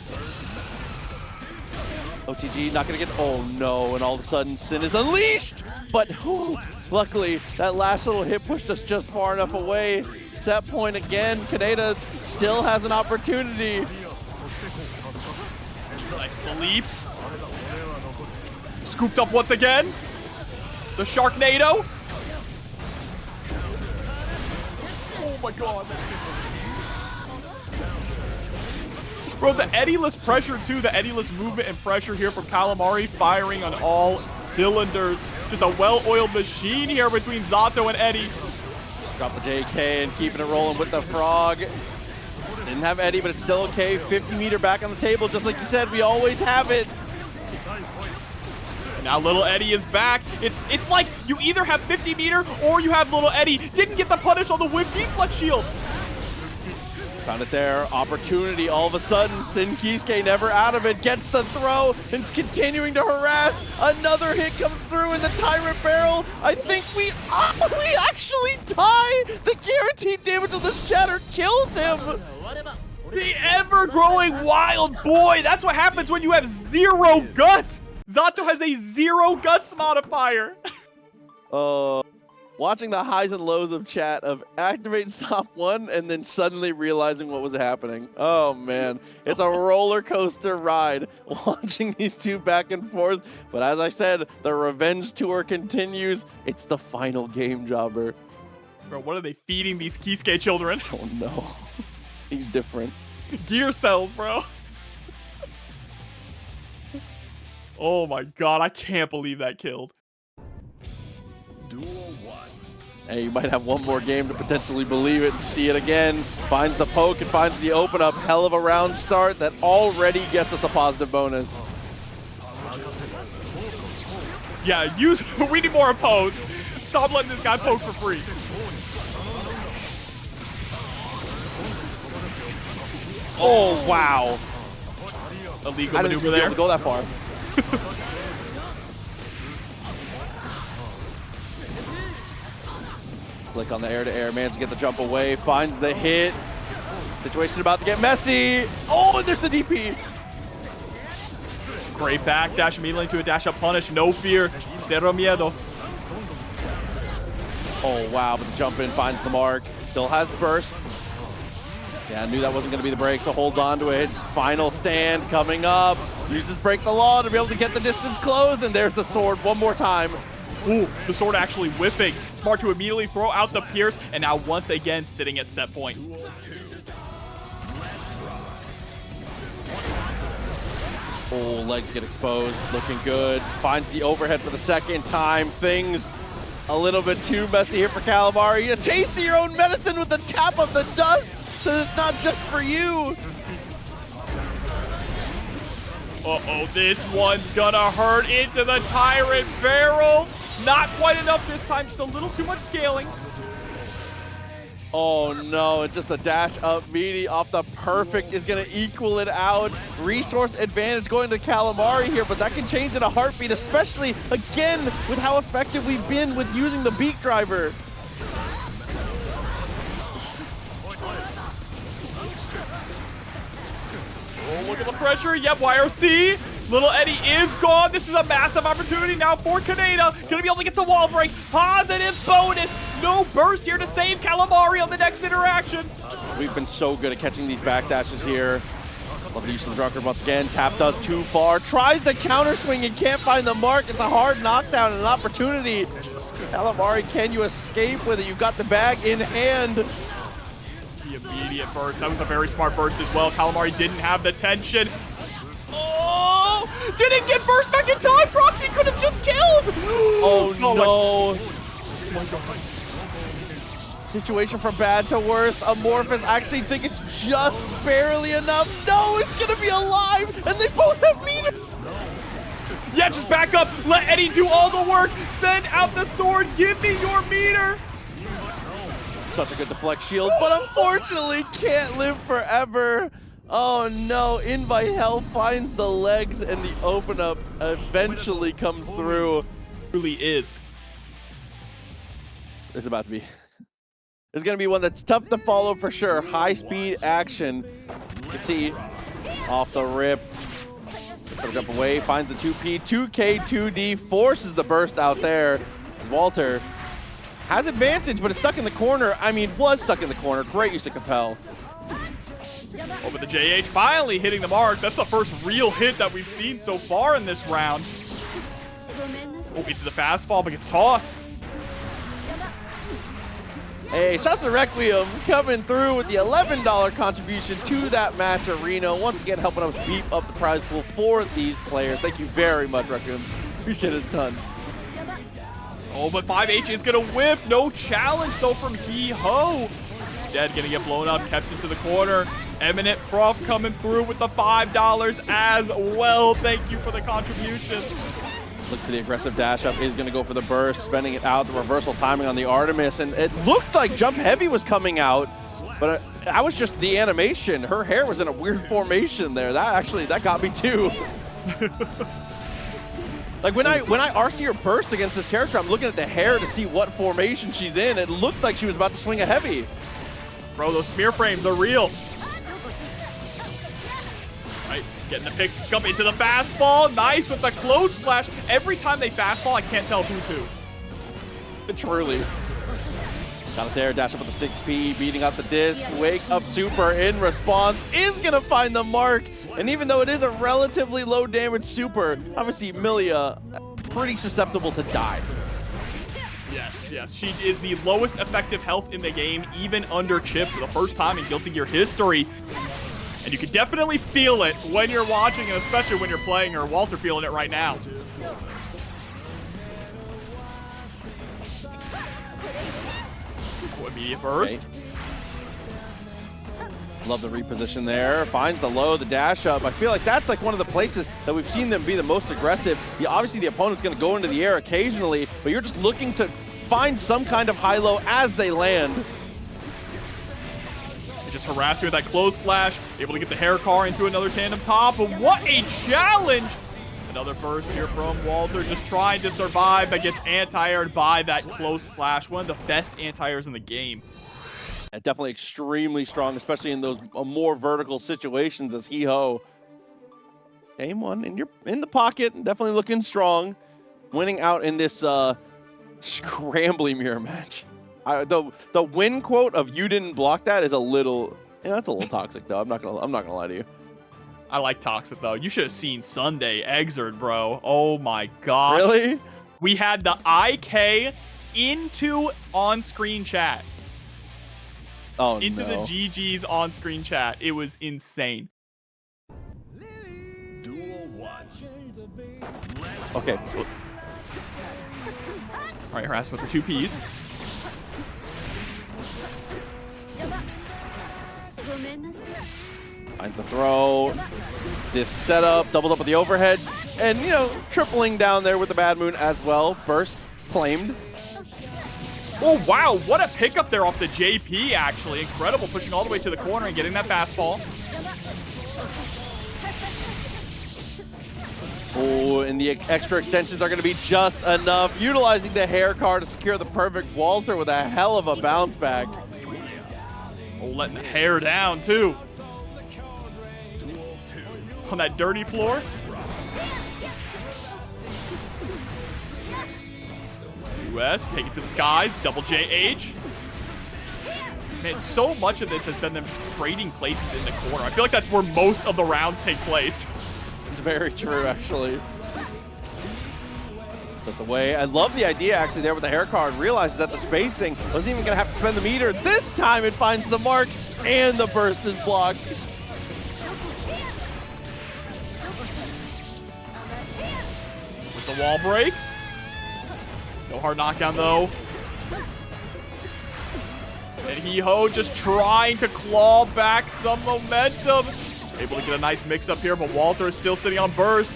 OTG not gonna get, oh no, and all of a sudden Sin is unleashed. But luckily, that last little hit pushed us just far enough away. Set point again, Kaneda still has an opportunity. Nice Philippe. Scooped up once again. The Sharknado. Oh my god. Bro, the Eddie-less pressure too, the Eddie-less movement and pressure here from Calamari, firing on all cylinders. Just a well-oiled machine here between Zato and Eddie. Drop the JK and keeping it rolling with the frog. Didn't have Eddie, but it's still okay. 50 meter back on the table, just like you said, we always have it. And now little Eddie is back. It's like you either have 50 meter or you have little Eddie. Didn't get the punish on the whip deflect shield. Found it there. Opportunity all of a sudden. Kiske never out of it. Gets the throw and is continuing to harass. Another hit comes through in the Tyrant Barrel. I think we actually tie. The guaranteed damage of the Shatter kills him. The ever-growing wild boy. That's what happens when you have 0 guts. Zato has a 0 guts modifier. Watching the highs and lows of chat of activate stop 1 and then suddenly realizing what was happening. Oh man, it's a roller coaster ride watching these two back and forth. But as I said, the revenge tour continues. It's the final game, Jobber. Bro, what are they feeding these Kiske children? Oh no, he's different. Gear cells, bro. Oh my god, I can't believe that killed. Duel 1. Hey, you might have one more game to potentially believe it and see it again. Finds the poke and finds the open up. Hell of a round start that already gets us a positive bonus. Yeah, we need more oppose. Stop letting this guy poke for free. Oh, wow. Illegal I didn't maneuver be able there. to go that far. Click on the air-to-air, managed to get the jump away, finds the hit. Situation about to get messy. Oh, and there's the DP. Great backdash immediately into a dash-up punish. No fear. Cero miedo. Oh, wow, but the jump in finds the mark. Still has burst. Yeah, I knew that wasn't going to be the break, so holds on to it. Final stand coming up. Uses break the law to be able to get the distance closed, and there's the sword one more time. Ooh, the sword actually whipping. Smart to immediately throw out the pierce, and now once again sitting at set point. Duel 2. Let's rock. Oh, legs get exposed, looking good. Finds the overhead for the second time. Things a little bit too messy here for Calamari. A taste of your own medicine with the tap of the dust, so it's not just for you. Uh-oh, this one's gonna hurt into the Tyrant Barrel. Not quite enough this time, just a little too much scaling. Oh no, and just the dash up meaty off the perfect is gonna equal it out. Resource advantage going to Calamari here, but that can change in a heartbeat, especially again with how effective we've been with using the beak driver. Oh, look at the pressure. Yep, YOC. Little Eddie is gone. This is a massive opportunity now for Kaneda. Gonna be able to get the wall break. Positive bonus. No burst here to save Calamari on the next interaction. We've been so good at catching these backdashes here. Love the use of the drunkard once again. Tap does too far. Tries the counter swing and can't find the mark. It's a hard knockdown and an opportunity. Calamari, can you escape with it? You've got the bag in hand. The immediate burst. That was a very smart burst as well. Calamari didn't have the tension. Oh! Didn't get burst back in time. Proxy could have just killed. Oh no. Oh my God. Situation from bad to worse. Amorphous actually think it's just barely enough. No, it's gonna be alive, and they both have meter. Yeah, just back up. Let Eddie do all the work. Send out the sword. Give me your meter. Such a good deflect shield, but unfortunately can't live forever. Oh no, Invite Hell finds the legs and the open up eventually comes through. It really is. It's about to be. It's going to be one that's tough to follow for sure. High speed action. You can see off the rip. Put a jump away, finds the 2P, 2K, 2D, forces the burst out there. Walter has advantage, but it's stuck in the corner. I mean, was stuck in the corner. Great use of Compel. Over the JH, finally hitting the mark. That's the first real hit that we've seen so far in this round. Oh, into the fast fall, but gets tossed. Hey, shouts to Requiem coming through with the $11 contribution to that match arena. Once again, helping us beef up the prize pool for these players. Thank you very much, Requiem. Appreciate it a ton. Oh, but 5H is going to whip. No challenge, though, from He-Ho. Instead, going to get blown up, kept into the corner. Eminent Prof coming through with the $5 as well. Thank you for the contribution. Look for the aggressive dash up, is going to go for the burst, spending it out, the reversal timing on the Artemis, and it looked like Jump Heavy was coming out, but that was just the animation. Her hair was in a weird formation there. That got me too. Like when I RC her burst against this character, I'm looking at the hair to see what formation she's in. It looked like she was about to swing a heavy. Bro, those smear frames are real. Right, getting the pick up into the fastball. Nice with the close slash. Every time they fastball, I can't tell who's who. Truly. Got it there, dash up with the 6P, beating out the disc. Wake up super in response, is gonna find the mark. And even though it is a relatively low damage super, obviously Millia pretty susceptible to die. Yes, she is the lowest effective health in the game, even under chip for the first time in Guilty Gear history. And you can definitely feel it when you're watching, and especially when you're playing her. Walter feeling it right now. Immediate burst. Okay. Love the reposition there. Finds the low, the dash up. I feel like that's like one of the places that we've seen them be the most aggressive. Yeah, obviously the opponent's going to go into the air occasionally, but you're just looking to find some kind of high-low as they land. Just harassing with that close slash, able to get the hair car into another tandem top. But what a challenge! Another burst here from Walter, just trying to survive, but gets anti-aired by that close slash. One of the best anti-airs in the game. And definitely extremely strong, especially in those more vertical situations as He-Ho. Game one, and you're in the pocket, definitely looking strong. Winning out in this scrambly mirror match. The win quote of "you didn't block that" is a little, that's a little toxic though. I'm not gonna lie to you. I like toxic though. You should have seen Sunday Exert, bro. Oh my gosh. Really? We had the IK into on-screen chat. Oh into no. the GG's on-screen chat. It was insane. Duel 1. Okay. All right, harass with the 2 Ps. Finds the throw. Disc setup, doubled up with the overhead, and tripling down there with the bad moon as well. Burst claimed. Oh, wow. What a pickup there off the JP, actually. Incredible, pushing all the way to the corner and getting that fastball. Oh, and the extra extensions are going to be just enough. Utilizing the hair car to secure the perfect Walter with a hell of a bounce back. Oh, letting the hair down, too. On that dirty floor. US, take it to the skies, double JH. Man, so much of this has been them just trading places in the corner. I feel like that's where most of the rounds take place. It's very true, actually. That's away. I love the idea, actually, there with the hair card. Realizes that the spacing wasn't even going to have to spend the meter. This time it finds the mark, and the burst is blocked. With the wall break. No hard knockdown, though. And He-Ho just trying to claw back some momentum. Able to get a nice mix-up here, but Walter is still sitting on burst.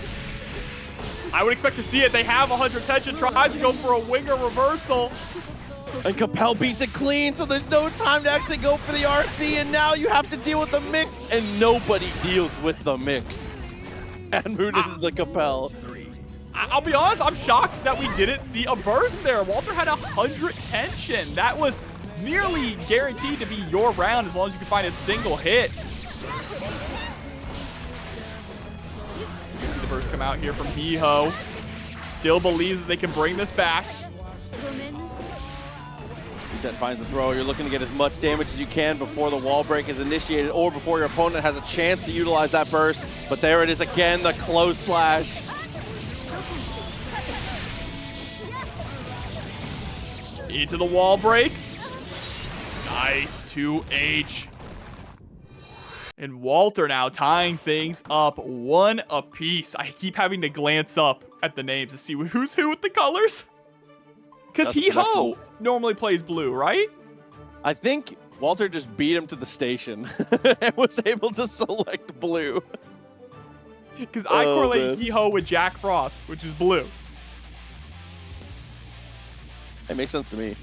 I would expect to see it. They have 100 tension, tries to go for a winger reversal. And Capel beats it clean, so there's no time to actually go for the RC, and now you have to deal with the mix, and nobody deals with the mix. And moved into the Capel. I'll be honest, I'm shocked that we didn't see a burst there. Walter had 100 tension. That was nearly guaranteed to be your round as long as you can find a single hit. You see the burst come out here from He-Ho. Still believes that they can bring this back. Reset finds the throw. You're looking to get as much damage as you can before the wall break is initiated or before your opponent has a chance to utilize that burst. But there it is again, the close slash. Into the wall break. Nice 2H. And Walter now tying things up 1 apiece. I keep having to glance up at the names to see who's who with the colors. Because He-Ho normally plays blue, right? I think Walter just beat him to the station and was able to select blue. Because I correlate He-Ho with Jack Frost, which is blue. It makes sense to me.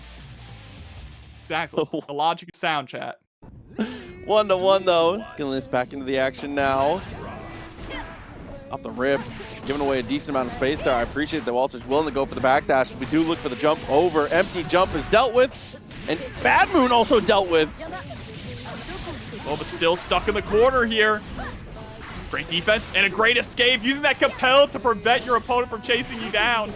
Exactly. The logic of sound chat. 1-1 though. Getting this back into the action now. Off the rip, giving away a decent amount of space there. I appreciate that Walter's willing to go for the backdash. We do look for the jump over. Empty jump is dealt with, and Bad Moon also dealt with. Oh, but still stuck in the corner here. Great defense and a great escape, using that compel to prevent your opponent from chasing you down.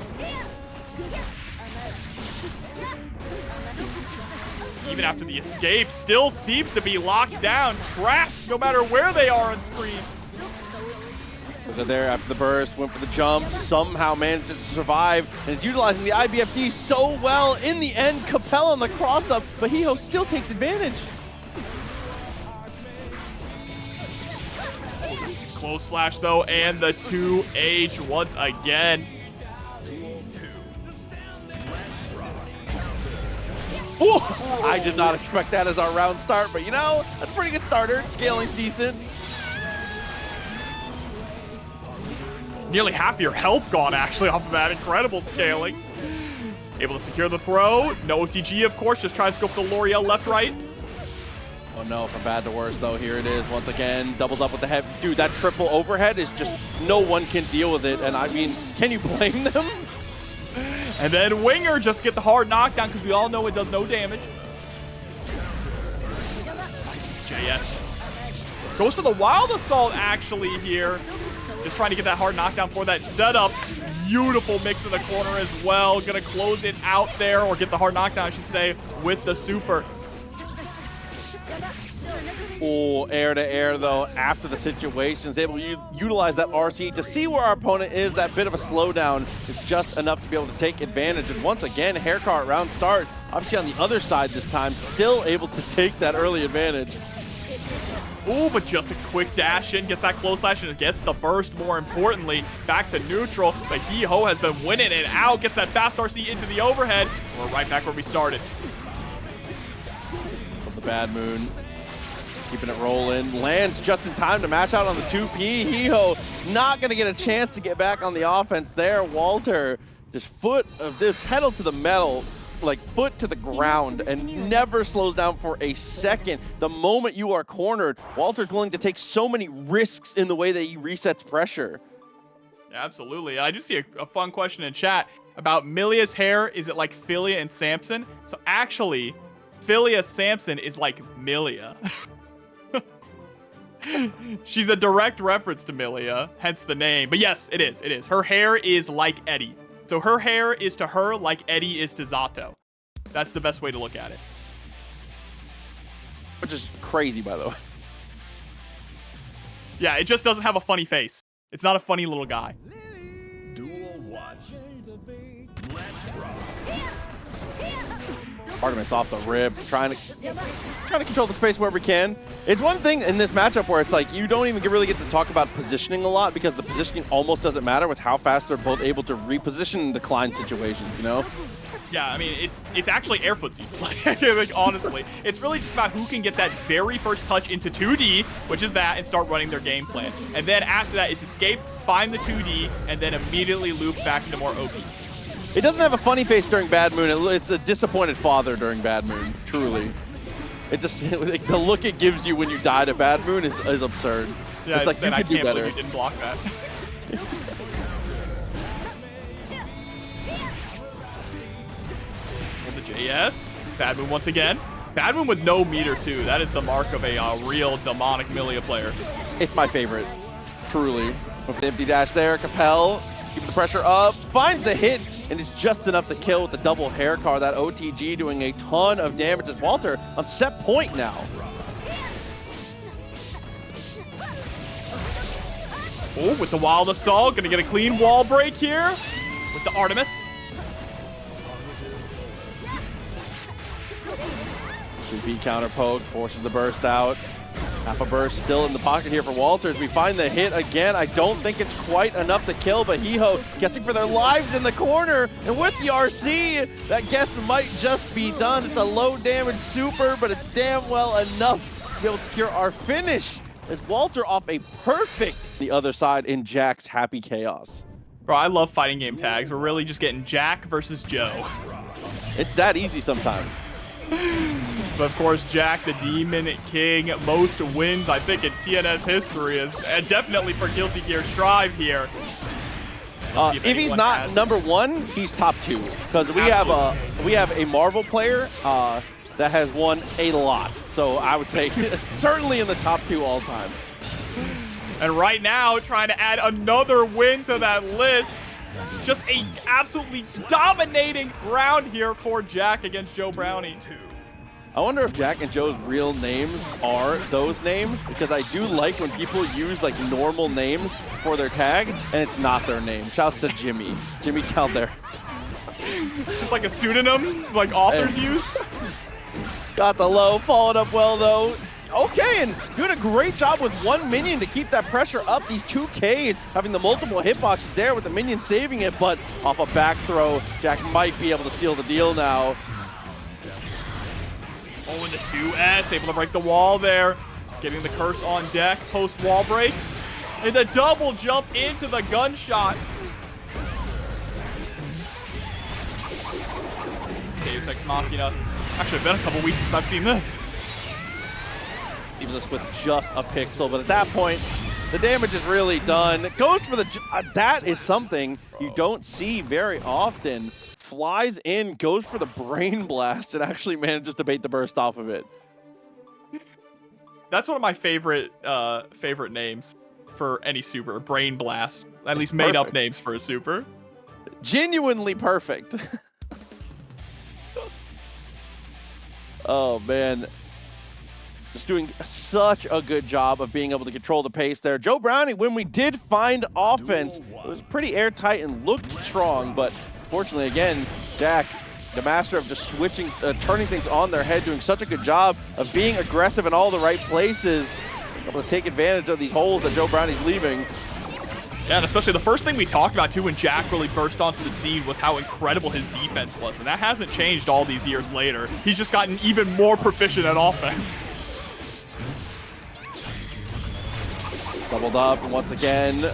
Even after the escape, still seems to be locked down, trapped, no matter where they are on screen. Look at there after the burst, went for the jump, somehow manages to survive, and is utilizing the IBFD so well. In the end, Capella on the cross-up, but Hiho still takes advantage. Close slash though, and the 2H once again. Ooh, I did not expect that as our round start, but you know, that's a pretty good starter. Scaling's decent. Nearly half your health gone actually off of that incredible scaling. Able to secure the throw. No OTG, of course, just tries to go for the L'Oreal left, right. Oh no, from bad to worse though, here it is once again. Doubles up with the head. Dude, that triple overhead is just, no one can deal with it. And I mean, can you blame them? And then Winger just get the hard knockdown because we all know it does no damage. Nice JS. Goes for the Wild Assault actually here. Just trying to get that hard knockdown for that setup. Beautiful mix in the corner as well. Gonna close it out there, or get the hard knockdown, I should say, with the super. Oh, air to air though, after the situation, is able to utilize that RC to see where our opponent is. That bit of a slowdown is just enough to be able to take advantage. And once again, haircut round start, obviously on the other side this time, still able to take that early advantage. Ooh, but just a quick dash in, gets that close slash and gets the burst, more importantly, back to neutral. But Hiho has been winning it out, gets that fast RC into the overhead. We're right back where we started. The Bad Moon, keeping it rolling, lands just in time to match out on the 2P. Hiho not gonna get a chance to get back on the offense there. Walter, just foot of this, pedal to the metal, like foot to the ground, and never slows down for a second. The moment you are cornered, Walter's willing to take so many risks in the way that he resets pressure. Absolutely. I just see a fun question in chat about Millia's hair. Is it like Philia and Samson? So actually, Philia Samson is like Millia. She's a direct reference to Millia, hence the name. But yes, it is. It is. Her hair is like Eddie. So her hair is to her like Eddie is to Zato. That's the best way to look at it. Which is crazy, by the way. Yeah, it just doesn't have a funny face. It's not a funny little guy. Duel 1. Let's rock. Artemis off the rip, trying to control the space where we can. It's one thing in this matchup where it's like you don't even really get to talk about positioning a lot, because the positioning almost doesn't matter with how fast they're both able to reposition in decline situations, you know? Yeah, I mean, it's actually air footsies. Like, honestly, it's really just about who can get that very first touch into 2D, which is that, and start running their game plan. And then after that, it's escape, find the 2D, and then immediately loop back into more OP. It doesn't have a funny face during Bad Moon. It's a disappointed father during Bad Moon, truly. It just, like, the look it gives you when you die to Bad Moon is absurd. Yeah, it's like, you I could do can't better. believe you didn't block that. And the JS. Bad Moon once again. Bad Moon with no meter, too. That is the mark of a real demonic Millia player. It's my favorite, truly. With the empty dash there, Capel keeping the pressure up, finds the hit, and it's just enough to kill with the double hair car. That OTG doing a ton of damage as Walter on set point now. Oh, with the Wild Assault, gonna get a clean wall break here with the Artemis. 2P counter poke, forces the burst out. Half a burst still in the pocket here for Walter as we find the hit again. I don't think it's quite enough to kill, but Hiho guessing for their lives in the corner. And with the RC, that guess might just be done. It's a low damage super, but it's damn well enough to be able to secure our finish as Walter off a perfect the other side in Jack's Happy Chaos. Bro, I love fighting game tags. We're really just getting Jack versus Joe. It's that easy sometimes. But of course, Jack, the Demon King, most wins, I think, in TNS history, is definitely for Guilty Gear Strive here. If he's not number 1, he's top 2. Because we have a Marvel player that has won a lot. So I would say certainly in the top 2 all time. And right now, trying to add another win to that list. Just a absolutely dominating round here for Jack against Joe Brownie. I wonder if Jack and Joe's real names are those names, because I do like when people use like normal names for their tag and it's not their name. Shouts to Jimmy Calder. Just like a pseudonym like authors use. Got the low, followed up well though. Okay, and doing a great job with one minion to keep that pressure up. These 2Ks having the multiple hitboxes there with the minion saving it, but off a back throw, Jack might be able to seal the deal now. Oh, into 2S, able to break the wall there. Getting the curse on deck post wall break. And the double jump into the gunshot. Deus Ex Machina. Actually, it's been a couple weeks since I've seen this. Leaves us with just a pixel, but at that point, the damage is really done. Goes for the... that is something you don't see very often. Flies in, goes for the Brain Blast, and actually manages to bait the burst off of it. That's one of my favorite names for any super. Brain Blast. At least made up names for a super. Genuinely perfect. Oh, man. Just doing such a good job of being able to control the pace there. Joe Brownie, when we did find offense, it was pretty airtight and looked strong, but fortunately, again, Jack, the master of just switching, turning things on their head, doing such a good job of being aggressive in all the right places, able to take advantage of these holes that Joe Brownie's leaving. Yeah, and especially the first thing we talked about, too, when Jack really burst onto the scene was how incredible his defense was, and that hasn't changed all these years later. He's just gotten even more proficient at offense. Doubled up, and once again,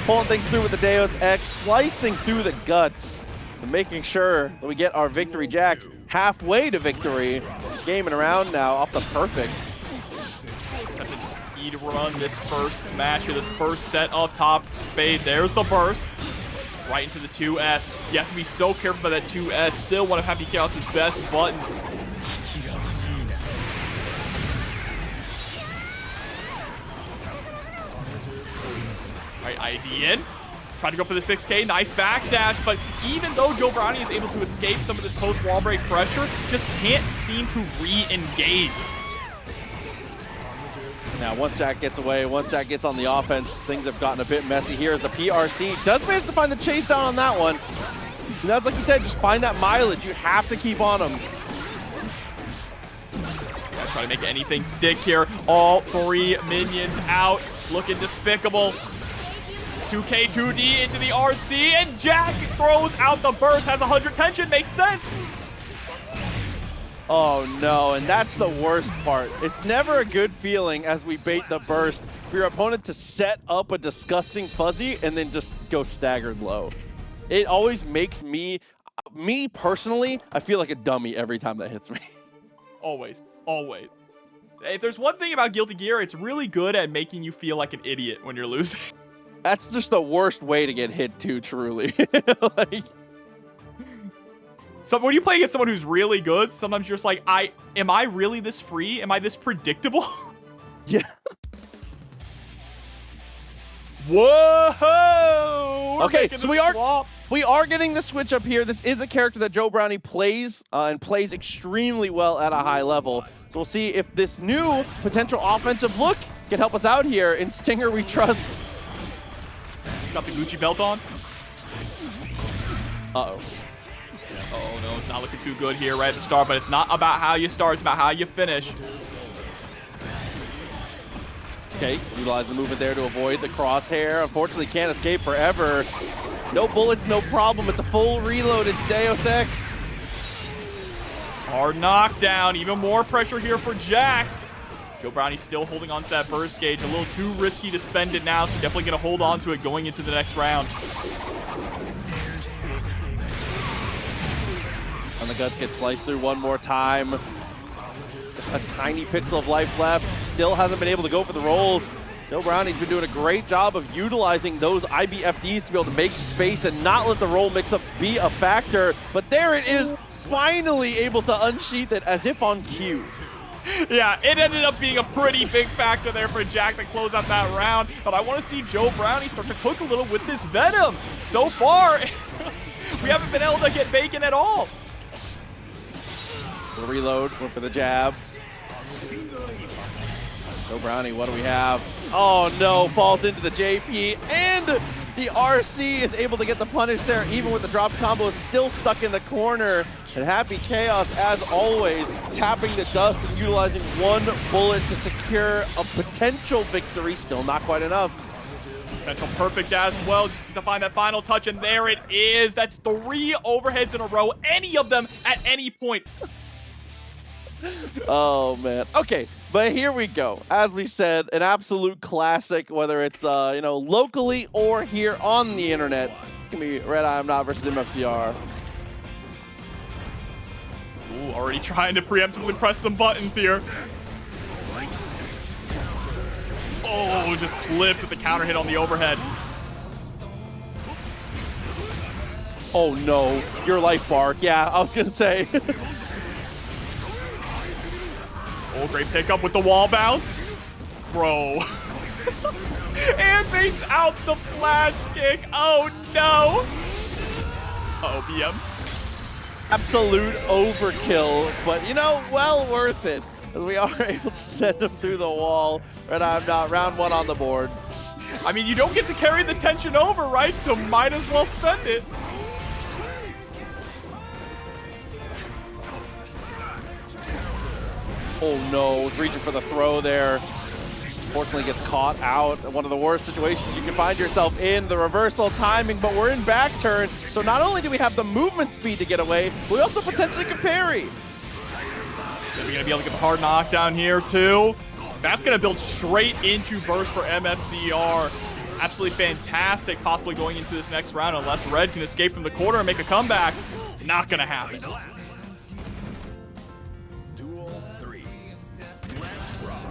pulling things through with the Deus Ex, slicing through the guts, and making sure that we get our victory. Jack halfway to victory, gaming around now off the perfect. To run this first match or this first set of top fade. There's the burst. Right into the 2S. You have to be so careful about that 2S. Still one of Happy Chaos's best buttons. Alright, ID in. Trying to go for the 6K. Nice backdash, but even though Joe Brownie is able to escape some of this post-wall break pressure, just can't seem to re-engage. Now, once Jack gets away, once Jack gets on the offense, things have gotten a bit messy here as the PRC does manage to find the chase down on that one. And that's like you said, just find that mileage. You have to keep on him. Gotta try to make anything stick here. All 3 minions out, looking despicable. 2K, 2D into the RC, and Jack throws out the burst, has 100 tension, makes sense. Oh no, and that's the worst part. It's never a good feeling as we bait the burst for your opponent to set up a disgusting fuzzy and then just go staggered low. It always makes me personally, I feel like a dummy every time that hits me. Always, always. If there's one thing about Guilty Gear, it's really good at making you feel like an idiot when you're losing. That's just the worst way to get hit too, truly. Like, so when you play against someone who's really good, sometimes you're just like, am I really this free? Am I this predictable? yeah. Whoa! Okay, so we are getting the switch up here. This is a character that Joe Brownie plays and plays extremely well at a high level. So we'll see if this new potential offensive look can help us out here. In Stinger, we trust. Got the Gucci belt on. Uh-oh. Oh no, it's not looking too good here right at the start, but it's not about how you start, it's about how you finish. Okay, utilize the movement there to avoid the crosshair. Unfortunately, can't escape forever. No bullets, no problem. It's a full reload. It's Deus Ex. Hard knockdown. Even more pressure here for Jack. Joe Brownie still holding on to that burst gauge. A little too risky to spend it now, so definitely going to hold on to it going into the next round. And the guts get sliced through one more time. a tiny pixel of life left. Still hasn't been able to go for the rolls. Joe Brownie's been doing a great job of utilizing those IBFDs to be able to make space and not let the roll mix-ups be a factor. But there it is, finally able to unsheath it as if on cue. Yeah, it ended up being a pretty big factor there for Jack to close out that round. But I want to see Joe Brownie start to cook a little with this Venom. So far, we haven't been able to get bacon at all. The reload, went for the jab. Joe Brownie, what do we have? Oh no, falls into the JP, and the RC is able to get the punish there, even with the drop combo, is still stuck in the corner. And Happy Chaos, as always, tapping the dust and utilizing one bullet to secure a potential victory. Still not quite enough. Potential perfect as well, just needs to find that final touch, and there it is. That's 3 overheads in a row, any of them at any point. Oh man. Okay, but here we go. As we said, an absolute classic, whether it's you know, locally or here on the internet. It's gonna be RedIAmNot versus MFCR. Ooh, already trying to preemptively press some buttons here. Oh, just clipped with the counter hit on the overhead. Oh no, your life bar. Yeah, I was gonna say. Oh, great pickup with the wall bounce. Bro. And baits out the flash kick. Oh no. Uh-oh, BM. Absolute overkill, but you know, well worth it. As we are able to send him through the wall. RedIAmNot, round 1 on the board. I mean, you don't get to carry the tension over, right? So might as well spend it. Oh no, reaching for the throw there. Fortunately gets caught out. One of the worst situations you can find yourself in, the reversal timing, but we're in back turn. So not only do we have the movement speed to get away, we also potentially can parry. Are we gonna be able to get the hard knockdown here too? That's gonna build straight into burst for MFCR. Absolutely fantastic, possibly going into this next round unless Red can escape from the corner and make a comeback. Not gonna happen. Duel 3. Let's rock.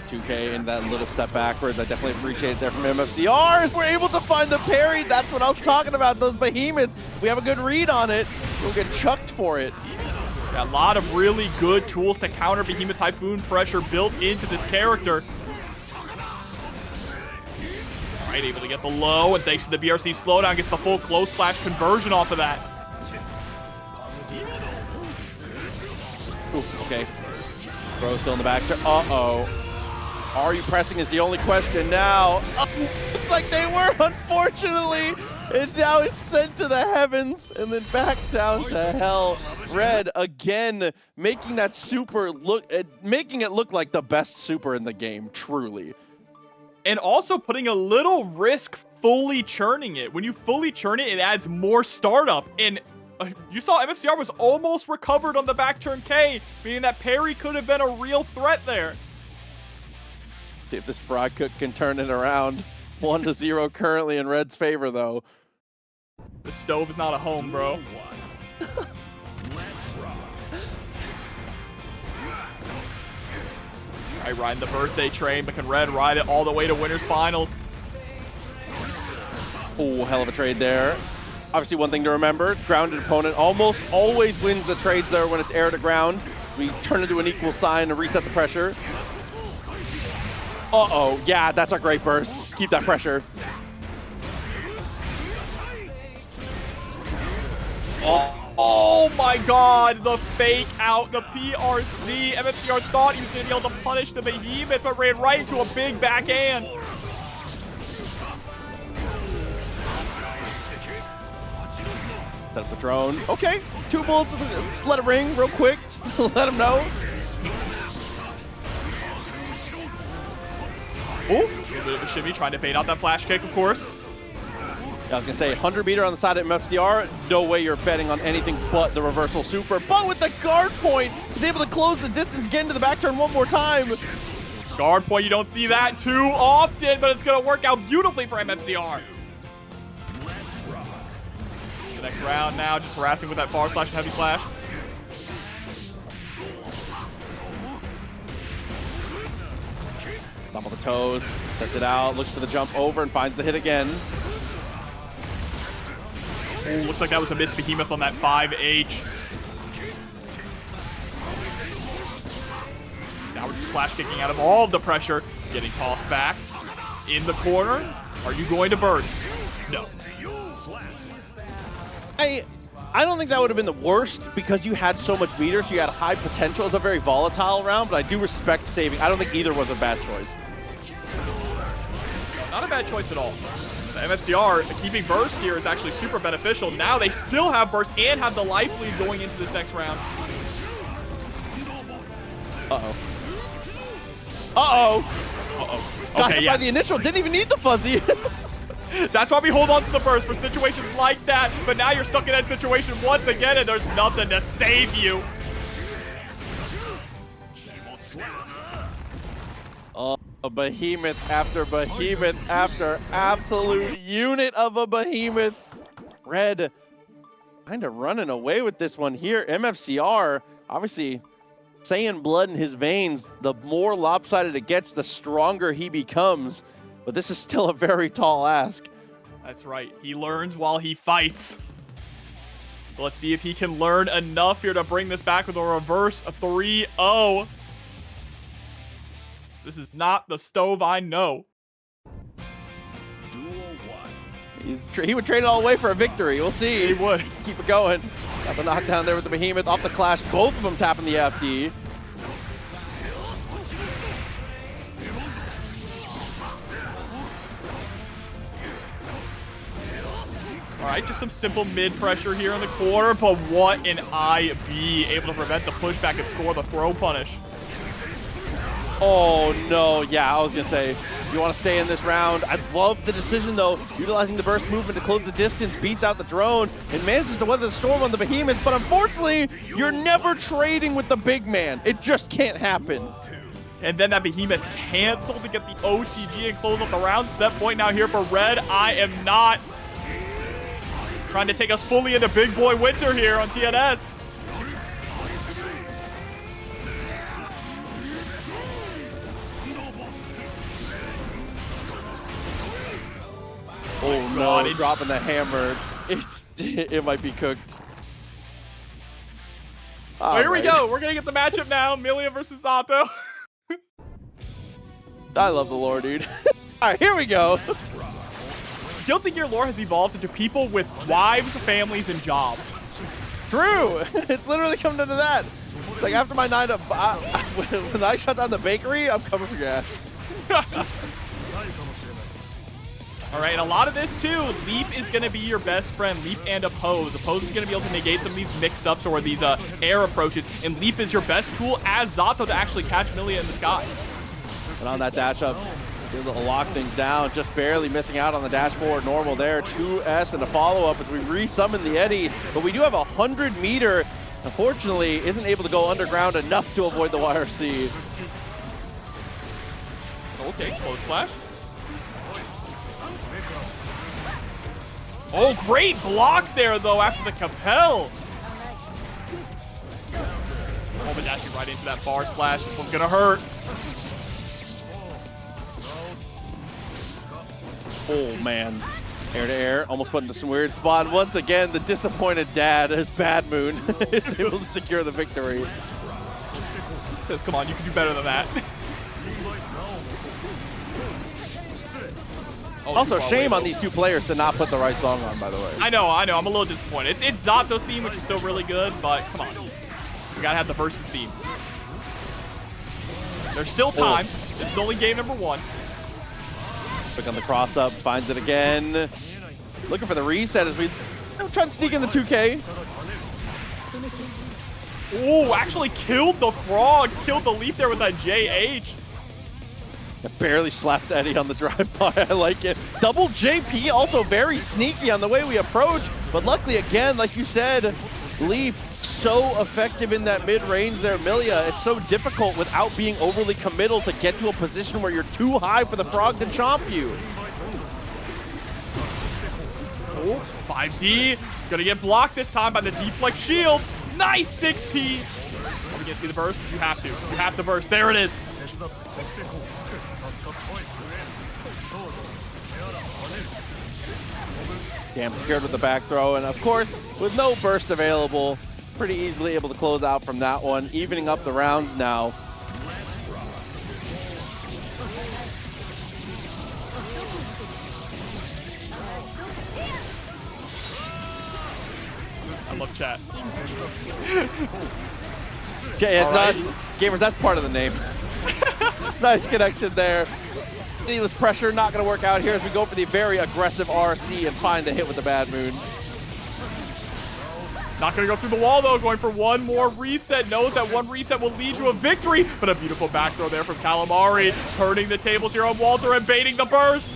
2K in that little step backwards. I definitely appreciate it there from MFCR. If we're able to find the parry, that's what I was talking about, those behemoths. If we have a good read on it, we'll get chucked for it. A lot of really good tools to counter Behemoth Typhoon pressure built into this character. All right, able to get the low, and thanks to the BRC slowdown, gets the full close slash conversion off of that. Ooh, okay. Bro still in the back. Uh-oh. Are you pressing is the only question now. Looks like they were, unfortunately. It now is sent to the heavens and then back down to hell. Red again making that super look, making it look like the best super in the game, truly. And also putting a little risk fully churning it. When you fully churn it, it adds more startup. And you saw MFCR was almost recovered on the back turn K, meaning that parry could have been a real threat there. See if this fry cook can turn it around. 1-0 currently in Red's favor, though. The stove is not a home, bro. Let's rock. All right, riding the birthday train, but can Red ride it all the way to winners finals? Oh, hell of a trade there. Obviously, one thing to remember, grounded opponent almost always wins the trades there when it's air to ground. We turn into an equal sign to reset the pressure. Uh-oh, yeah, that's a great burst. Keep that pressure. Oh my god, the fake out, the PRC. MFCR thought he was going to be able to punish the Behemoth, but ran right into a big backhand. Set up the drone. Okay, 2 bullets. Just let it ring real quick. Just let him know. Ooh, a little bit of a shimmy, trying to bait out that flash kick, of course. I was going to say, 100 meter on the side of MFCR, no way you're betting on anything but the reversal super. But with the guard point, he's able to close the distance, get into the back turn one more time. Guard point, you don't see that too often, but it's going to work out beautifully for MFCR. The next round now, just harassing with that far slash and heavy slash. Top of the toes, sets it out, looks for the jump over and finds the hit again. Ooh, looks like that was a missed Behemoth on that 5H. Now we're just flash kicking out of all of the pressure. Getting tossed back. In the corner. Are you going to burst? No. I don't think that would have been the worst because you had so much meter, so you had high potential. It's a very volatile round, but I do respect saving. I don't think either was a bad choice. Not a bad choice at all. The MFCR keeping burst here is actually super beneficial. Now they still have burst and have the life lead going into this next round. Uh-oh. Uh-oh. Uh-oh. Got Okay, hit yeah. by the initial, didn't even need the fuzzy. That's why we hold on to the burst for situations like that. But now you're stuck in that situation once again, and there's nothing to save you. Oh, a behemoth after behemoth after absolute unit of a behemoth. Red kind of running away with this one here. MFCR, obviously, saying blood in his veins. The more lopsided it gets, the stronger he becomes. But this is still a very tall ask. That's right. He learns while he fights. Let's see if he can learn enough here to bring this back with a reverse 3-0. This is not the stove I know. He would trade it all away for a victory. We'll see. He would. Keep it going. Got the knockdown there with the behemoth off the clash. Both of them tapping the FD. All right, just some simple mid pressure here in the corner, but what an IB, able to prevent the pushback and score the throw punish. Oh, no. Yeah, I was going to say, you want to stay in this round. I love the decision, though. Utilizing the burst movement to close the distance, beats out the drone, and manages to weather the storm on the behemoth. But unfortunately, you're never trading with the big man. It just can't happen. And then that behemoth canceled to get the OTG and close up the round. Set point now here for RedIAmNot. Trying to take us fully into Big Boy Winter here on TNS. Oh God, no, dropping the hammer. It might be cooked. Oh, here we go. We're going to get the matchup now. Millia versus Zato. I love the lore, dude. All right, here we go. Guilty Gear lore has evolved into people with wives, families, and jobs. True. It's literally come down to that. It's like after my 9 to when I shut down the bakery, I'm coming for your ass. All right, and a lot of this too, Leap is going to be your best friend. Leap and Oppose. Oppose is going to be able to negate some of these mix-ups or these air approaches, and Leap is your best tool as Zato to actually catch Millia in the sky. And on that dash up, able to lock things down, just barely missing out on the dash forward normal there. 2S and a follow-up as we resummon the Eddy, but we do have 100 meter. Unfortunately, isn't able to go underground enough to avoid the YRC. Okay, close slash. Oh, great block there, though, after the Capel. Oh, but dashing right into that bar slash. This one's going to hurt. Oh, man. Air to air, almost put into some weird spot. And once again, the disappointed dad, his bad moon, is able to secure the victory. Says, come on, you can do better than that. Oh, also, shame on these two players to not put the right song on, by the way. I know. I'm a little disappointed. It's Zato's theme, which is still really good, but come on. We gotta have the versus theme. There's still time. Oh. This is only game number 1. Quick on the cross up, finds it again. Looking for the reset as we try to sneak in the 2K. Oh, actually killed the frog. Killed the leap there with that JH. It barely slaps Eddie on the drive-by. I like it. Double JP, also very sneaky on the way we approach. But luckily, again, like you said, Leap so effective in that mid-range there. Millia, it's so difficult without being overly committal to get to a position where you're too high for the frog to chomp you. Oh, 5D. Gonna get blocked this time by the deflect shield. Nice 6P. Are we gonna see the burst? You have to. You have to burst. There it is. Damn, secured with the back throw, and of course, with no burst available, pretty easily able to close out from that one, evening up the rounds now. I love chat. Gamers, that's part of the name. Nice connection there. Needless pressure, not going to work out here as we go for the very aggressive RC and find the hit with the bad moon. Not going to go through the wall, though. Going for one more reset. Knows that one reset will lead to a victory. But a beautiful back throw there from Calamari. Turning the tables here on Walter and baiting the burst.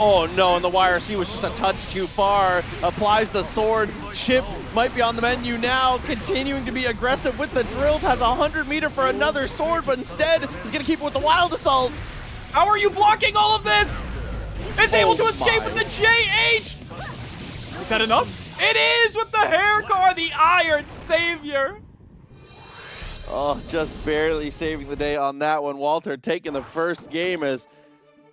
Oh no, and the YRC was just a touch too far. Applies the sword. Chip might be on the menu now, continuing to be aggressive with the drills. Has 100 meter for another sword, but instead he's gonna keep it with the wild assault. How are you blocking all of this? It's able to escape with the JH. Is that enough? It is with the hair car, the Iron Savior. Oh, just barely saving the day on that one. Walter taking the first game as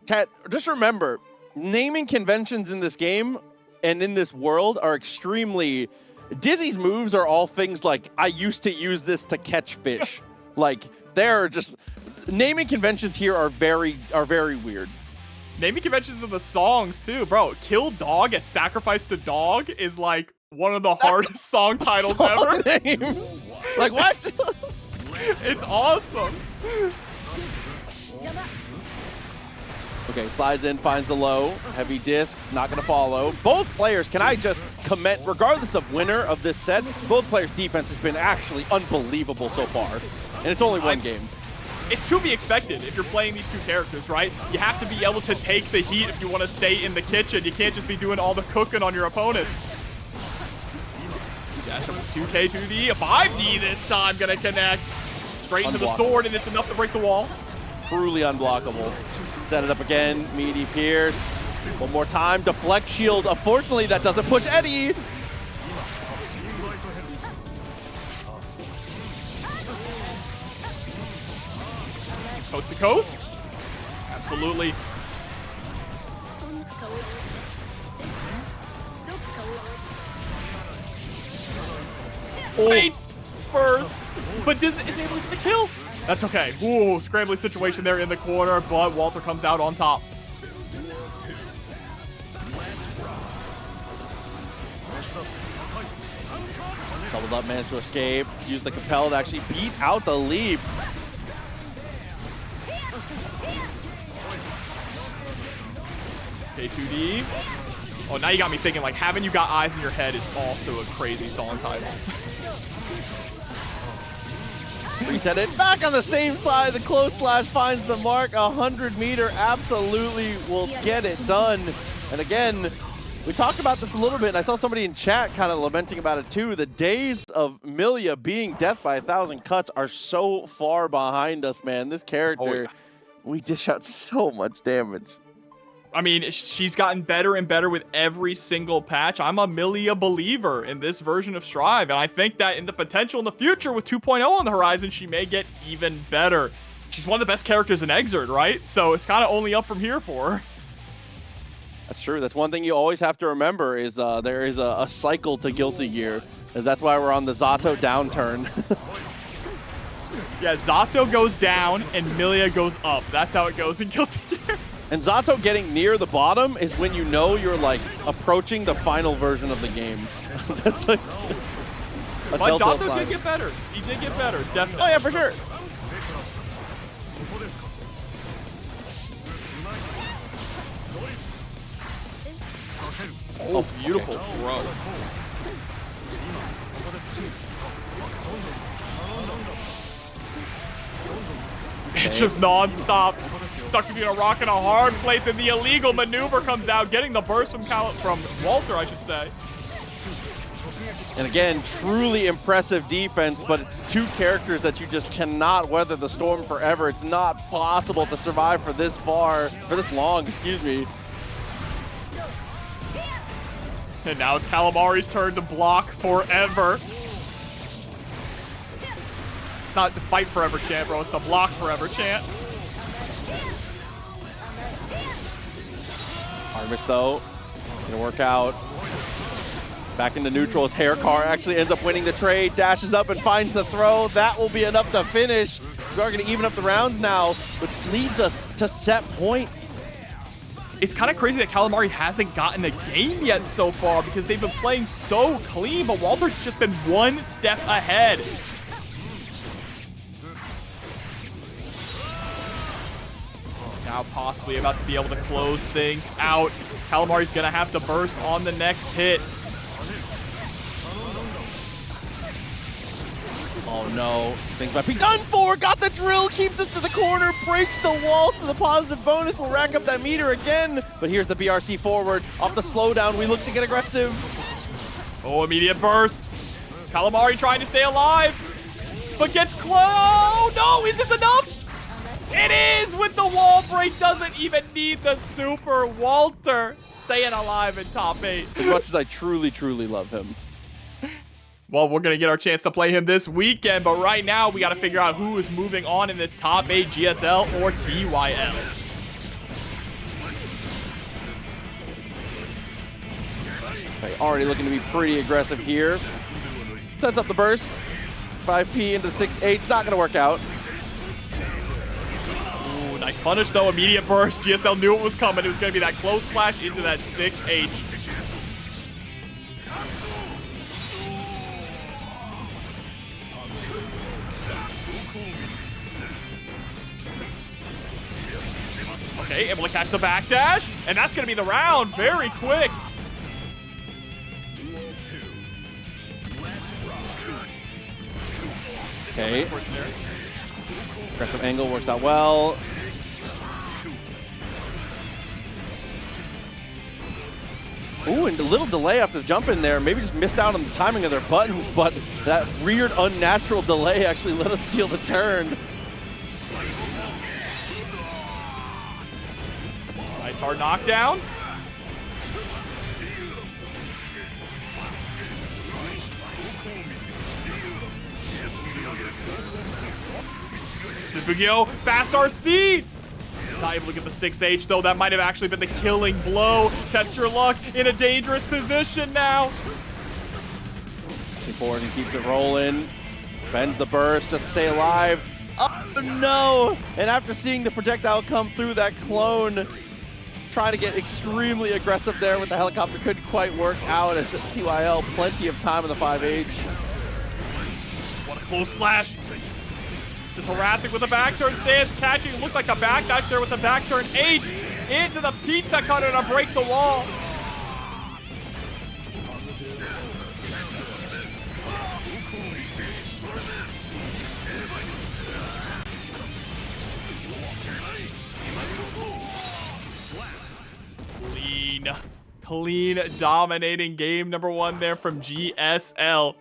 Cat. Just remember, naming conventions in this game and in this world are extremely... Dizzy's moves are all things like, I used to use this to catch fish. Like, they're just... Naming conventions here are very weird. Naming conventions of the songs, too. Bro, Kill Dog as Sacrifice to Dog is, like, one of the hardest song titles ever. Name. Like, what? It's awesome. Okay, slides in, finds the low. Heavy disc, not going to follow. Both players, can I just comment, regardless of winner of this set, both players' defense has been actually unbelievable so far. And it's only one game. It's to be expected if you're playing these two characters, right? You have to be able to take the heat if you want to stay in the kitchen. You can't just be doing all the cooking on your opponents. Dash up 2K, 2D, a 5D this time, gonna connect. Straight into the sword, and it's enough to break the wall. Truly unblockable. Set it up again, Meaty Pierce. One more time, deflect shield. Unfortunately, that doesn't push Eddie. Coast to coast? Absolutely. Bates first, but is able to get the kill. That's okay. Ooh, scrambling situation there in the corner, but Walter comes out on top. Doubled up, managed to escape. Used the compel to actually beat out the leap. J2D. Oh, now you got me thinking, like, Haven't You Got Eyes in Your Head is also a crazy song title. Reset it. Back on the same side. The close slash finds the mark. 100 meter absolutely will get it done. And again, we talked about this a little bit, and I saw somebody in chat kind of lamenting about it too. The days of Millia being death by 1,000 cuts are so far behind us, man. This character, we dish out so much damage. I mean, she's gotten better and better with every single patch. I'm a Millia believer in this version of Strive, and I think that in the potential in the future with 2.0 on the horizon, she may get even better. She's one of the best characters in Exert, right? So it's kind of only up from here for her. That's true. That's one thing you always have to remember is there is a cycle to Guilty Gear, and that's why we're on the Zato downturn. Yeah, Zato goes down and Millia goes up. That's how it goes in Guilty Gear. And Zato getting near the bottom is when you know you're like approaching the final version of the game. That's like a but telltale Zato sign. did get better. He did get better, definitely. Oh yeah, for sure. Oh, beautiful throw. It's just non-stop. Stuck between a rock and a hard place, and the illegal maneuver comes out, getting the burst from Walter, I should say. And again, truly impressive defense, but it's two characters that you just cannot weather the storm forever. It's not possible to survive for this long, excuse me. And now it's Calamari's turn to block forever. It's not the fight forever chant, bro. It's the block forever chant. Artemis, though, gonna work out. Back into neutral as Hair Car actually ends up winning the trade, dashes up and finds the throw. That will be enough to finish. We are gonna even up the rounds now, which leads us to set point. It's kind of crazy that Calamari hasn't gotten a game yet so far because they've been playing so clean, but Walter's just been one step ahead. Now possibly about to be able to close things out. Calamari's gonna have to burst on the next hit. Oh no, things might be done for. Got the drill, keeps us to the corner, breaks the wall, so the positive bonus will rack up that meter again. But here's the BRC forward. Off the slowdown, we look to get aggressive. Oh, immediate burst. Calamari trying to stay alive, but gets close. Oh no, is this enough? It is with the wall break. Doesn't even need the super. Walter staying alive in top 8. As much as I truly, truly love him. Well, we're going to get our chance to play him this weekend, but right now we got to figure out who is moving on in this top 8, GSL or TYL. Okay, already looking to be pretty aggressive here. Sets up the burst. 5P into the 6H. It's not going to work out. Ooh, nice punish though. Immediate burst. GSL knew it was coming. It was going to be that close slash into that 6H. Okay, able to catch the backdash, and that's going to be the round very quick. Okay. Aggressive angle works out well. Ooh, and a little delay after the jump in there. Maybe just missed out on the timing of their buttons, but that weird, unnatural delay actually let us steal the turn. Nice hard knockdown. Fugio, fast RC! Not able to get the 6H though. That might have actually been the killing blow. Test your luck in a dangerous position now. Forward and keeps it rolling. Bends the burst, just stay alive. Oh no! And after seeing the projectile come through that clone, trying to get extremely aggressive there with the helicopter, couldn't quite work out as TYL plenty of time in the 5H. What a close slash. Just harassing with the back turn stance, catching, looked like a backdash there with the back turn H into the pizza cutter to break the wall. Clean, dominating game number 1 there from GSL.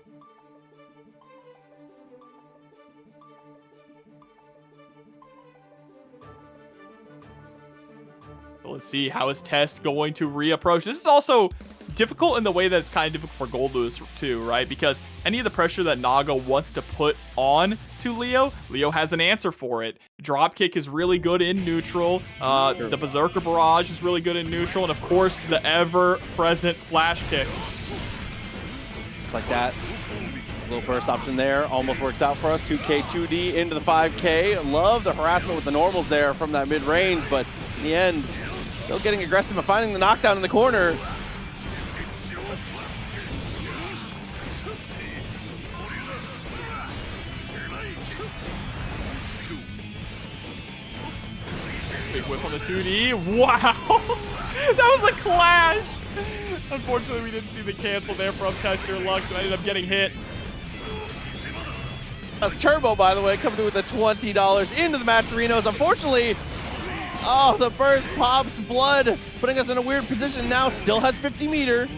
Let's see, how is Test going to reapproach? This is also difficult in the way that it's kind of difficult for Goldlewis too, right? Because any of the pressure that Naga wants to put on to Leo has an answer for it. Dropkick is really good in neutral. The Berserker Barrage is really good in neutral. And of course, the ever-present Flash Kick. Just like that. A little burst option there. Almost works out for us. 2K, 2D into the 5K. Love the harassment with the normals there from that mid-range, but in the end, still getting aggressive and finding the knockdown in the corner. Big whip on the 2D. Wow! That was a clash! Unfortunately, we didn't see the cancel there from Test Your Luck, so I ended up getting hit. That's Turbo, by the way, coming through with the $20 into the Matcherinos. Unfortunately, oh, the burst pops blood, putting us in a weird position now. Still has 50 meter.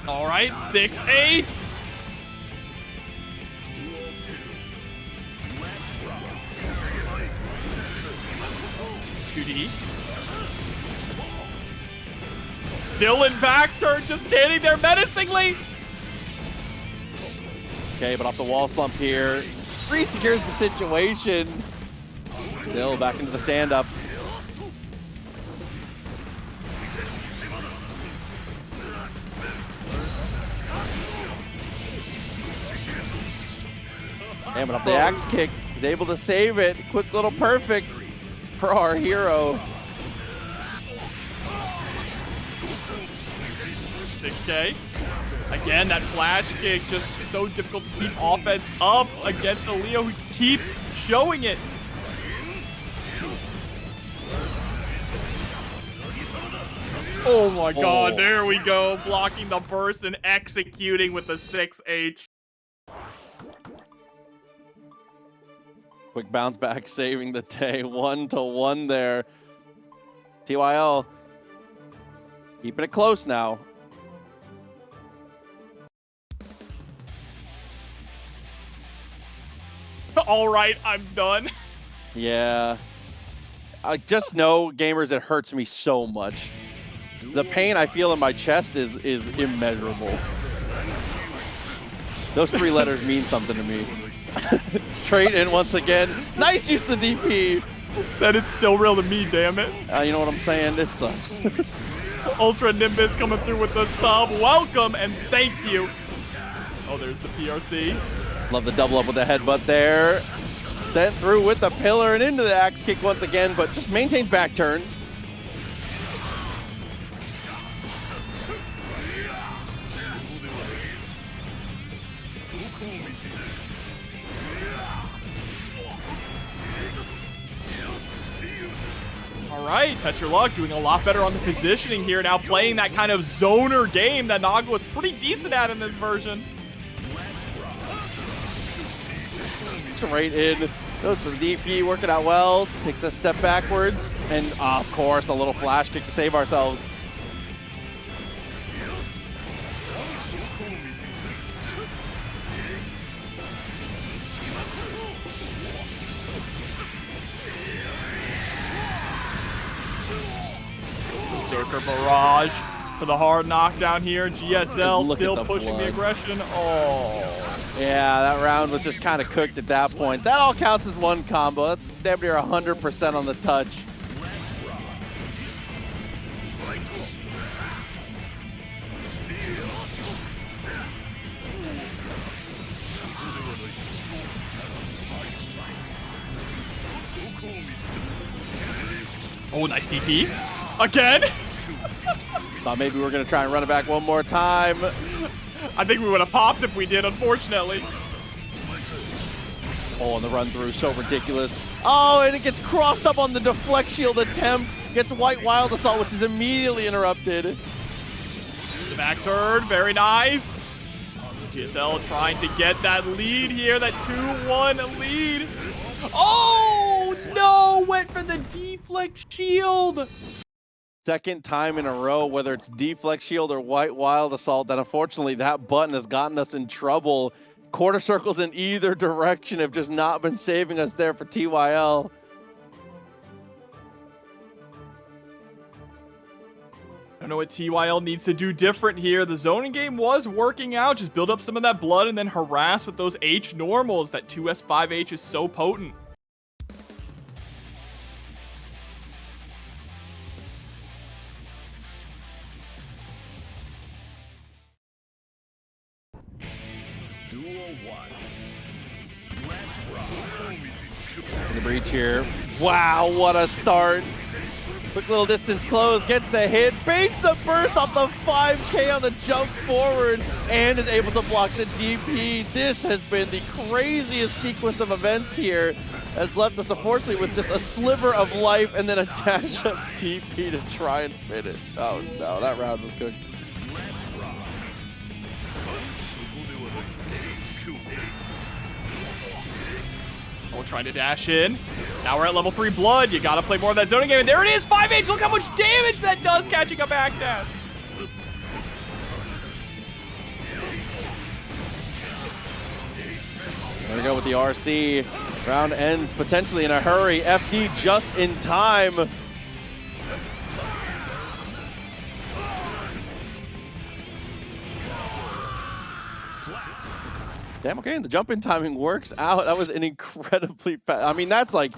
All right, 6-8. 2D. Still in back turn, just standing there menacingly. Okay, but off the wall slump here. Resecures the situation. Still back into the stand-up. And but off the axe kick, he's able to save it. Quick little perfect for our hero. 6K. Again, that flash kick just so difficult to keep offense up against a Leo who keeps showing it. Oh my god, there we go. Blocking the burst and executing with the 6H. Quick bounce back, saving the day. 1-1 there. TYL keeping it close now. All right, I'm done. Yeah. I just know, gamers, it hurts me so much. The pain I feel in my chest is immeasurable. Those 3 letters mean something to me. Straight in once again. Nice use of the DP. Said it's still real to me, damn it. You know what I'm saying? This sucks. Ultra Nimbus coming through with the sub. Welcome and thank you. Oh, there's the PRC. Love the double up with the headbutt there. Sent through with the pillar and into the axe kick once again, but just maintains back turn. All right, Test Your Luck doing a lot better on the positioning here, now playing that kind of zoner game that Naga was pretty decent at in this version. Right in, goes for the DP, working out well, takes a step backwards, and of course a little flash kick to save ourselves. Berserker barrage for the hard knockdown here. GSL Look still at the pushing blood. the aggression. Oh. Yeah, that round was just kind of cooked at that point. That all counts as one combo. That's damn near 100% on the touch. Oh, nice DP. Again? Thought maybe we were going to try and run it back one more time. I think we would have popped if we did, unfortunately. Oh, and the run through, so ridiculous. Oh, and it gets crossed up on the deflect shield attempt. Gets White Wild Assault, which is immediately interrupted. The back turn, very nice. GSL trying to get that lead here, that 2-1 lead. Oh, no, went for the deflect shield. Second time in a row, whether it's deflect shield or White Wild Assault, that unfortunately that button has gotten us in trouble. Quarter circles in either direction have just not been saving us there for TYL. I don't know what TYL needs to do different here. The zoning game was working out. Just build up some of that blood and then harass with those H normals. That 2S5H is so potent. In the breach here. Wow, what a start. Quick little distance close, gets the hit, baits the burst off the 5K on the jump forward, and is able to block the DP. This has been the craziest sequence of events here. Has left us, unfortunately, with just a sliver of life and then a dash of TP to try and finish. Oh no, that round was cooked. Oh, trying to dash in. Now we're at level 3 blood. You gotta play more of that zoning game. And there it is, 5H. Look how much damage that does catching a backdash. There we go with the RC. Round ends potentially in a hurry. FD just in time. Damn, okay, and the jump-in timing works out. That was an incredibly fast. I mean, that's like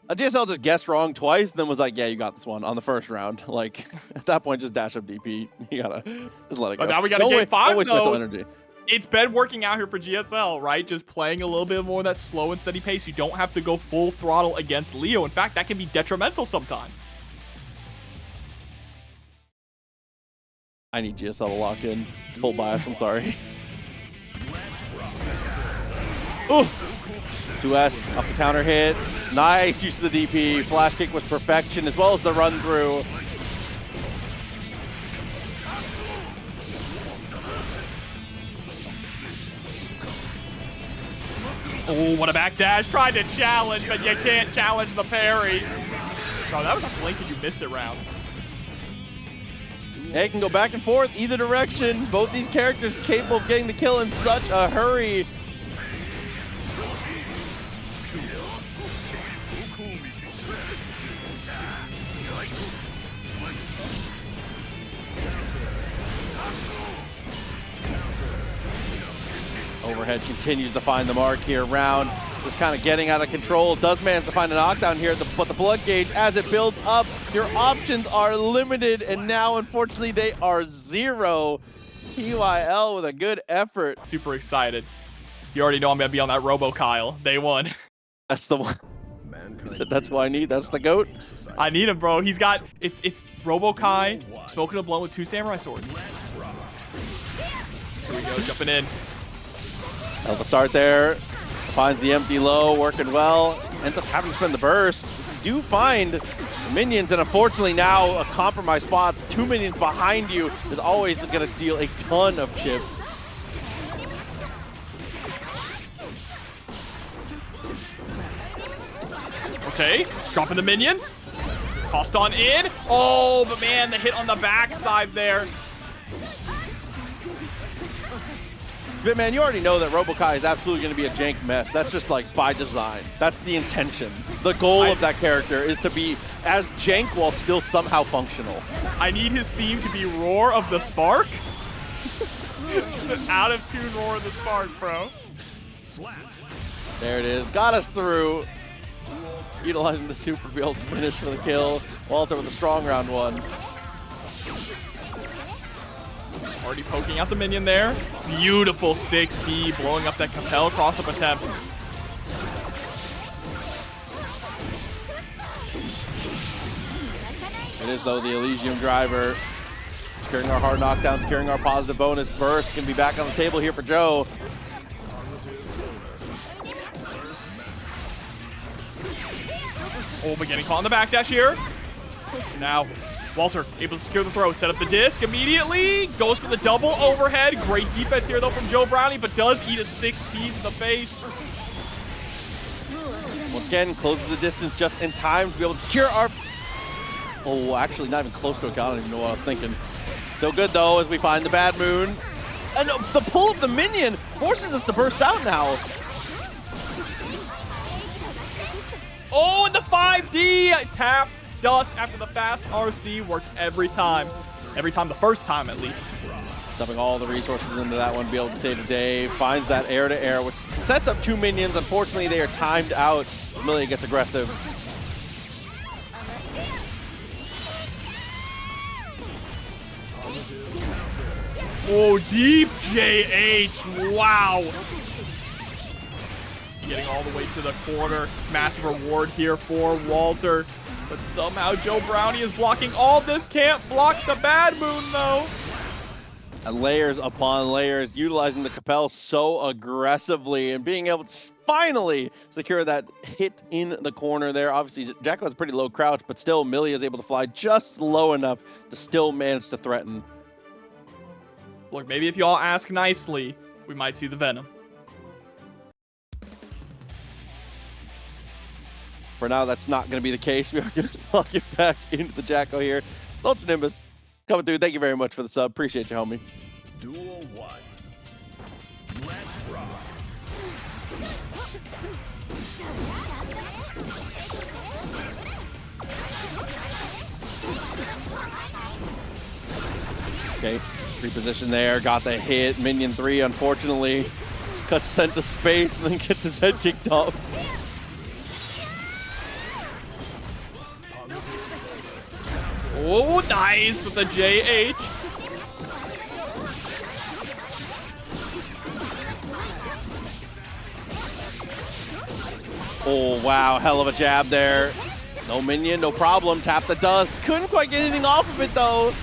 a GSL just guessed wrong twice, and then was like, "Yeah, you got this one on the first round." Like at that point, just dash up DP. You gotta just let it go. But now we got to game 5 waste though. mental energy. It's been working out here for GSL, right? Just playing a little bit more of that slow and steady pace. You don't have to go full throttle against Leo. In fact, that can be detrimental sometimes. I need GSL to lock in. Full bias, I'm sorry. Ooh! 2S off the counter hit. Nice use of the DP. Flash kick was perfection, as well as the run through. Oh, what a backdash. Tried to challenge, but you can't challenge the parry. Bro, that was a blink and you miss it round. It can go back and forth either direction. Both these characters capable of getting the kill in such a hurry. Overhead continues to find the mark here. Round just kind of getting out of control. Does manage to find a knockdown here, but the blood gauge, as it builds up, your options are limited, and now, unfortunately, they are 0. TYL with a good effort. Super excited. You already know I'm going to be on that Robo Kyle day one. That's the one. That's what I need. That's the GOAT. I need him, bro. He's got, it's Robo Kai, smoking a blunt with 2 samurai swords. Here we go, jumping in. Hell of a start there. Finds the empty low, working well. Ends up having to spend the burst. You do find the minions, and unfortunately now a compromised spot. 2 minions behind you is always going to deal a ton of chip. Okay, dropping the minions. Tossed on in. Oh, but man, the hit on the backside there. Man, you already know that RoboKai is absolutely going to be a jank mess. That's just like by design. That's the intention. The goal of that character is to be as jank while still somehow functional. I need his theme to be Roar of the Spark. Just an out of tune Roar of the Spark, bro. There it is. Got us through. Utilizing the super field to finish for the kill. Walter with a strong round 1. Already poking out the minion there. Beautiful 6B, blowing up that Compel cross-up attempt. It is, though, the Elysium driver. Securing our hard knockdown, securing our positive bonus. Burst can be back on the table here for Joe. Oh, but getting caught on the backdash here. Now, Walter able to secure the throw, set up the disc immediately, goes for the double overhead. Great defense here though from Joe Brownie, but does eat a 6P to the face. Once again, closes the distance just in time to be able to secure our... Oh, actually not even close to it. I don't even know what I was thinking. Still good though as we find the Bad Moon. And the pull of the minion forces us to burst out now. Oh, and the 5D tap dust after the fast RC works every time. Every time, the first time at least. Dumping all the resources into that one to be able to save the day. Finds that air-to-air, which sets up 2 minions. Unfortunately, they are timed out. Millia gets aggressive. Oh, deep JH. Wow. Getting all the way to the corner. Massive reward here for Walter. But somehow Joe Brownie is blocking all this. Can't block the Bad Moon, though. And layers upon layers, utilizing the Compel so aggressively and being able to finally secure that hit in the corner there. Obviously, Jacko has a pretty low crouch, but still Millia is able to fly just low enough to still manage to threaten. Look, maybe if you all ask nicely, we might see the Venom. For now, that's not going to be the case. We are going to lock it back into the Jacko here. Ultra Nimbus coming through. Thank you very much for the sub. Appreciate you, homie. Duel 1. Let's rock. Okay, reposition there, got the hit. Minion 3, unfortunately, got sent to space and then gets his head kicked off. Oh, nice with the JH. Oh, wow, hell of a jab there. No minion, no problem. Tap the dust. Couldn't quite get anything off of it, though.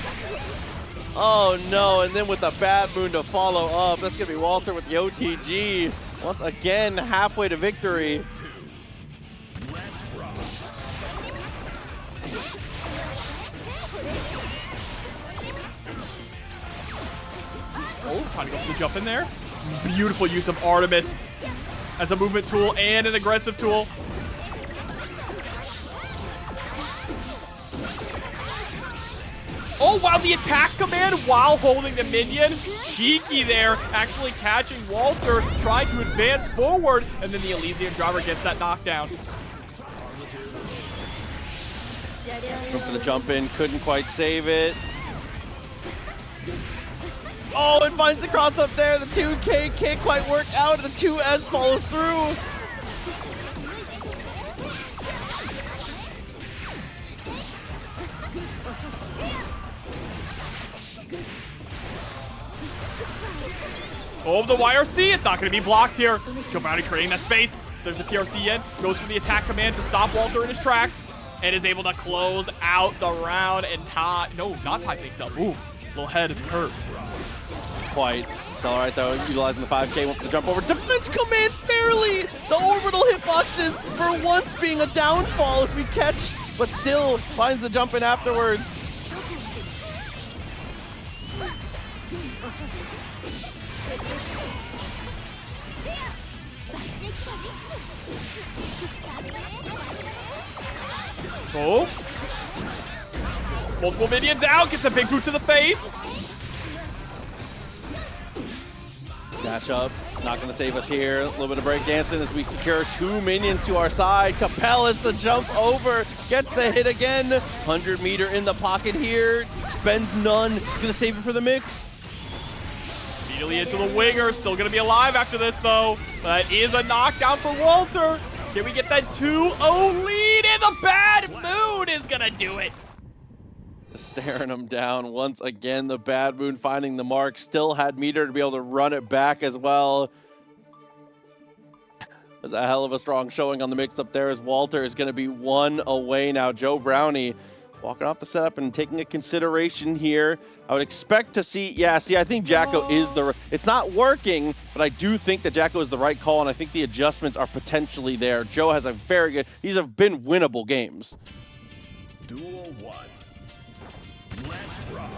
Oh, no, and then with the bad moon to follow up. That's going to be Walter with the OTG. Once again, halfway to victory. Oh, trying to go for the jump in there. Beautiful use of Artemis as a movement tool and an aggressive tool. Oh, wow, the attack command while holding the minion. Cheeky there, actually catching Walter, trying to advance forward, and then the Elysian driver gets that knockdown. Went for the jump in, couldn't quite save it. Oh, it finds the cross up there. The 2K can't quite work out, and the 2S follows through. Oh, the YRC, it's not going to be blocked here. Joe Brownie creating that space. There's the PRC in, goes for the attack command to stop Walter in his tracks, and is able to close out the round and tie, no, not tie things up. Ooh, little head of the curve. Quite. It's all right, though. Utilizing the 5K, went for the jump over. Defense command, barely! The orbital hitboxes, for once being a downfall as we catch, but still finds the jump in afterwards. Oh. Multiple minions out, gets a big boot to the face. Dash up, not gonna save us here. A little bit of breakdancing as we secure 2 minions to our side. Capella's the jump over, gets the hit again. 100 meter in the pocket here, spends none. He's gonna save it for the mix. Immediately into the winger, still gonna be alive after this though. That is a knockdown for Walter. Can we get that 2-0 lead? And the bad moon is gonna do it. Staring him down once again. The bad moon finding the mark. Still had meter to be able to run it back as well. There's a hell of a strong showing on the mix up there as Walter is going to be 1 away now. Joe Brownie walking off the setup and taking a consideration here. I would expect to see, I think Jacko is it's not working, but I do think that Jacko is the right call, and I think the adjustments are potentially there. Joe has a very good, these have been winnable games. Duel 1. Let's rock.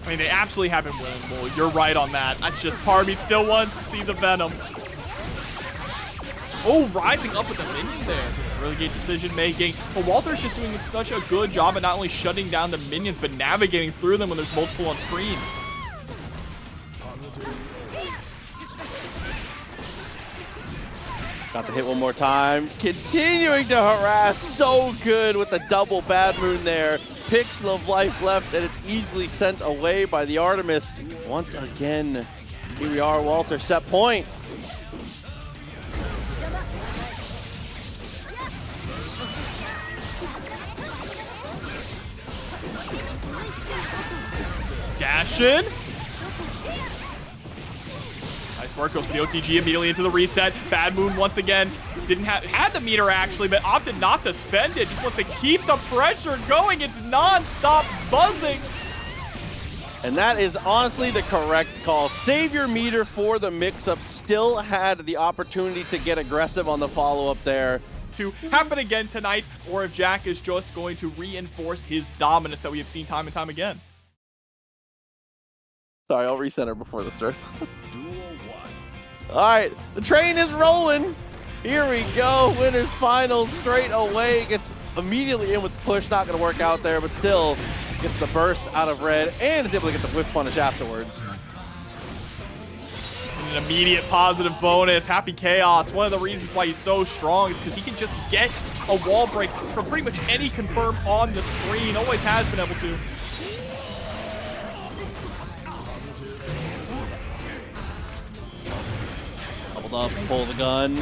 I mean, they absolutely have been winnable. You're right on that. That's just part of me still wants to see the Venom. Oh, rising up with the minion there. Really good decision making. But Walter's just doing such a good job at not only shutting down the minions, but navigating through them when there's multiple on screen. Got to hit one more time. Continuing to harass. So good with the double bad moon there. Pixel of life left, and it's easily sent away by the Artemis. Once again, here we are, Walter, set point. Dash in. Nice work, goes for the OTG immediately into the reset. Bad Moon once again had the meter actually, but opted not to spend it. Just wants to keep the pressure going. It's non-stop buzzing. And that is honestly the correct call. Save your meter for the mix-up. Still had the opportunity to get aggressive on the follow-up there. To happen again tonight, or if Jack is just going to reinforce his dominance that we have seen time and time again. Sorry, I'll recenter before this starts. Duel 1. All right, the train is rolling. Here we go, winners finals straight away. Gets immediately in with push, not gonna work out there, but still gets the burst out of Red and is able to get the whiff punish afterwards. And an immediate positive bonus. Happy Chaos. One of the reasons why he's so strong is because he can just get a wall break from pretty much any confirm on the screen. Always has been able to. Doubled up, pull the gun.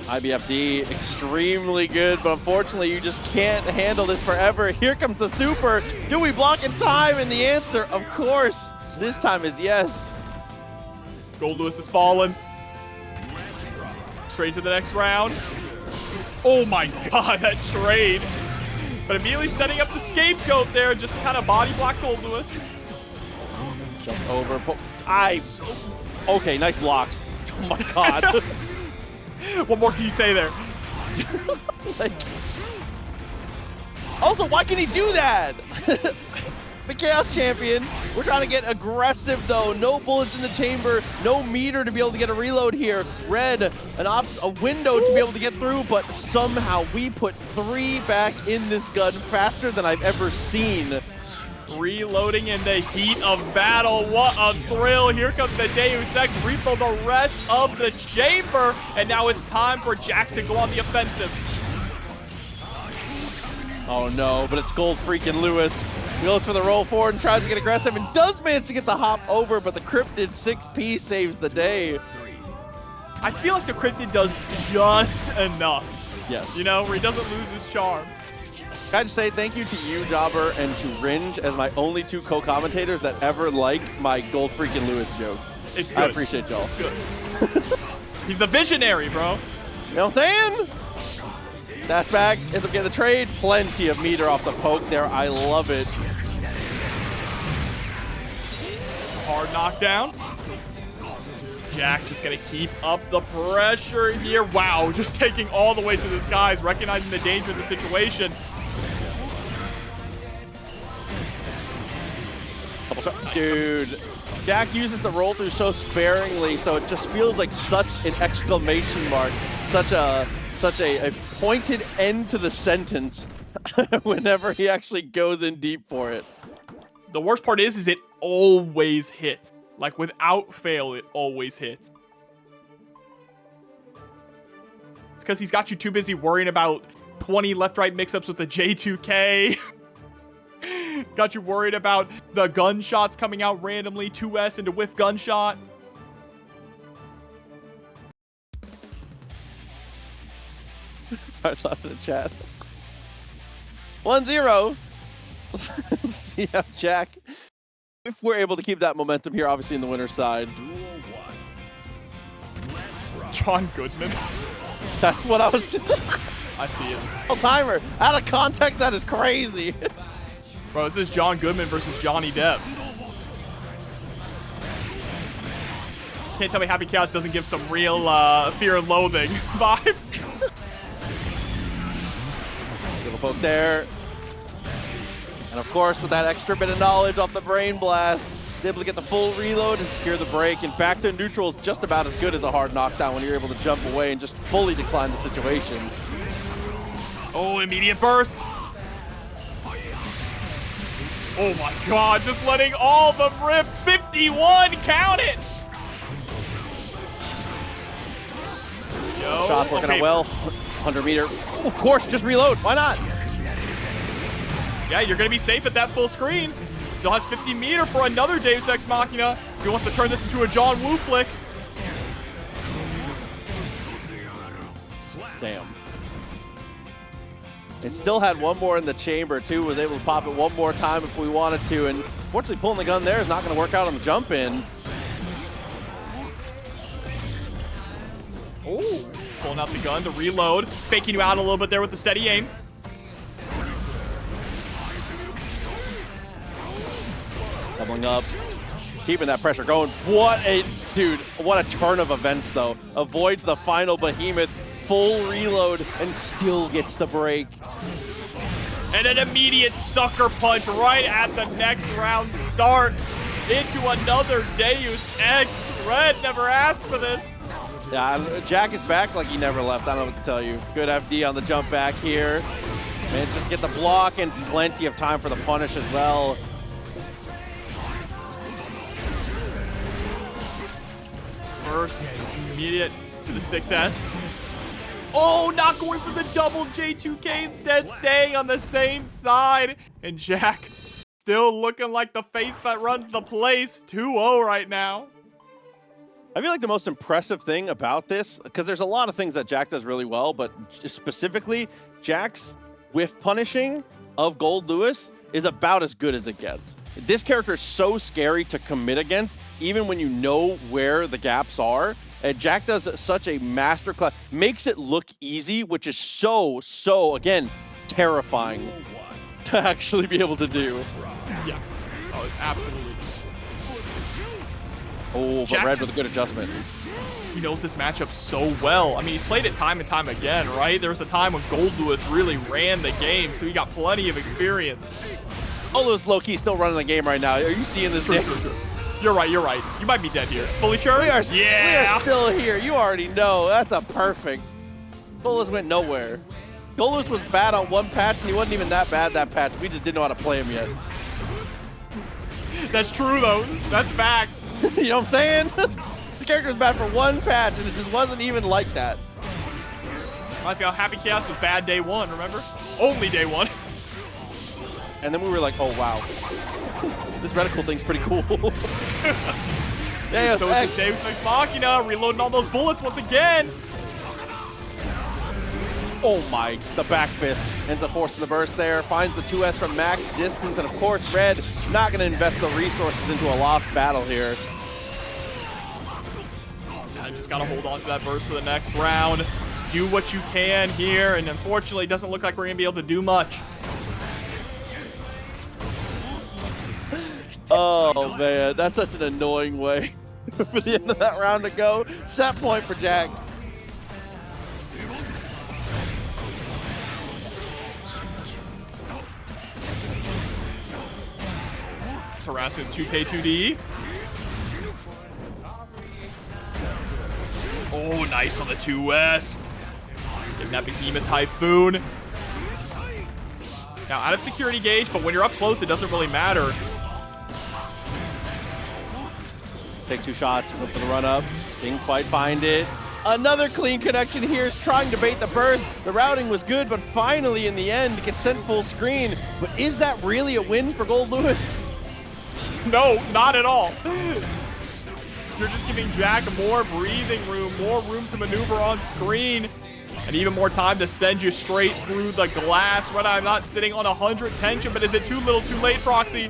IBFD, extremely good, but unfortunately you just can't handle this forever. Here comes the super. Do we block in time? And the answer, of course, this time is yes. Goldlewis has fallen. Straight to the next round. Oh my god, that trade. But immediately setting up the scapegoat there, just to kind of body block Goldlewis. Jump over. Okay, nice blocks. Oh my god. What more can you say there? Like, also, why can he do that? The Chaos Champion. We're trying to get aggressive, though. No bullets in the chamber. No meter to be able to get a reload here. Red, a window to be able to get through, but somehow we put 3 back in this gun faster than I've ever seen. Reloading in the heat of battle. What a thrill. Here comes the Deus Ex. Refill the rest of the chamber. And now it's time for Jack to go on the offensive. Oh no, but it's Gold freaking Lewis. He goes for the roll forward and tries to get aggressive and does manage to get the hop over, but the Cryptid 6P saves the day. I feel like the Cryptid does just enough. Yes. You know, where he doesn't lose his charm. Can I just say thank you to you, Jobber, and to Ringe as my only 2 co-commentators that ever liked my Gold freaking Lewis joke. It's good. I appreciate y'all. Good. He's the visionary, bro. You know what I'm saying? Dash back, ends up getting the trade. Plenty of meter off the poke there. I love it. Hard knockdown. Jack just gonna keep up the pressure here. Wow, just taking all the way to the skies, recognizing the danger of the situation. Dude, Jack uses the roll through so sparingly, so it just feels like such an exclamation mark, such a pointed end to the sentence whenever he actually goes in deep for it. The worst part is it always hits. Like, without fail, it always hits. It's because he's got you too busy worrying about 20 left-right mix-ups with the J2K. Got you worried about the gunshots coming out randomly, 2S into whiff gunshot. First off in the chat. 1-0. See how Jack, if we're able to keep that momentum here, obviously in the winner's side. John Goodman. That's what I was. I see it. Timer. Out of context, that is crazy. Bro, this is John Goodman versus Johnny Depp. Can't tell me Happy Chaos doesn't give some real Fear and Loathing vibes. Little poke there. And of course, with that extra bit of knowledge off the Brain Blast, he's able to get the full reload and secure the break. And back to neutral is just about as good as a hard knockdown when you're able to jump away and just fully decline the situation. Oh, immediate burst. Oh my god, just letting all of them rip. 51, count it. Yo, Shots working out well. 100 meter. Of course, just reload. Why not? Yeah, you're going to be safe at that full screen. Still has 50 meter for another Deus Ex Machina. He wants to turn this into a John Woo flick. Damn. It still had one more in the chamber, too. Was able to pop it one more time if we wanted to. And fortunately, pulling the gun there is not going to work out on the jump in. Oh, pulling out the gun to reload. Faking you out a little bit there with the steady aim. Doubling up, keeping that pressure going. What a turn of events, though. Avoids the final behemoth, full reload, and still gets the break. And an immediate sucker punch right at the next round start into another Deus Ex. Red never asked for this. Yeah, Jack is back like he never left. I don't know what to tell you. Good FD on the jump back here. Managed to get the block and plenty of time for the punish as well. burst. Immediate to the 6S. Oh, not going for the double J2K, instead staying on the same side. And Jack still looking like the face that runs the place. 2-0 right now. I feel like the most impressive thing about this, because there's a lot of things that Jack does really well, but specifically, Jack's whiff punishing of Goldlewis is about as good as it gets. This character is so scary to commit against, even when you know where the gaps are. And Jack does such a masterclass, makes it look easy, which is so, again, terrifying to actually be able to do. Yeah. Oh, it's absolutely. Oh, but Jack Red with a good adjustment. He knows this matchup so well. I mean, he's played it time and time again, right? There was a time when Goldlewis really ran the game, so he got plenty of experience. Goldlewis low-key still running the game right now. Are you seeing this, Nick? You're right. You might be dead here. Fully charged? We are still here. You already know. That's a perfect. Goldlewis went nowhere. Goldlewis was bad on one patch, and he wasn't even that bad that patch. We just didn't know how to play him yet. That's true, though. That's facts. You know what I'm saying? This character was bad for one patch, and it just wasn't even like that. Reminds me how Happy Chaos was bad day one, remember? Only day one. And then we were like, oh, wow. This reticle thing's pretty cool. Yeah, so it's James Machina reloading all those bullets once again. Oh my, the back fist ends up forcing the burst there, finds the 2S from max distance, and of course Red not going to invest the resources into a lost battle here. I just got to hold on to that burst for the next round. Do what you can here, and unfortunately it doesn't look like we're going to be able to do much. Oh man, that's such an annoying way for the end of that round to go. Set point for Jack. Harassing with 2K2D. Oh, nice on the 2S. Getting that Behemoth Typhoon. Now, out of security gauge, but when you're up close, it doesn't really matter. Take 2 shots for the run up. Didn't quite find it. Another clean connection here is trying to bait the burst. The routing was good, but finally in the end, gets sent full screen. But is that really a win for Goldlewis? No, not at all. You're just giving Jack more breathing room, more room to maneuver on screen, and even more time to send you straight through the glass. RedIAmNot sitting on 100 tension, but is it too little too late, Proxy?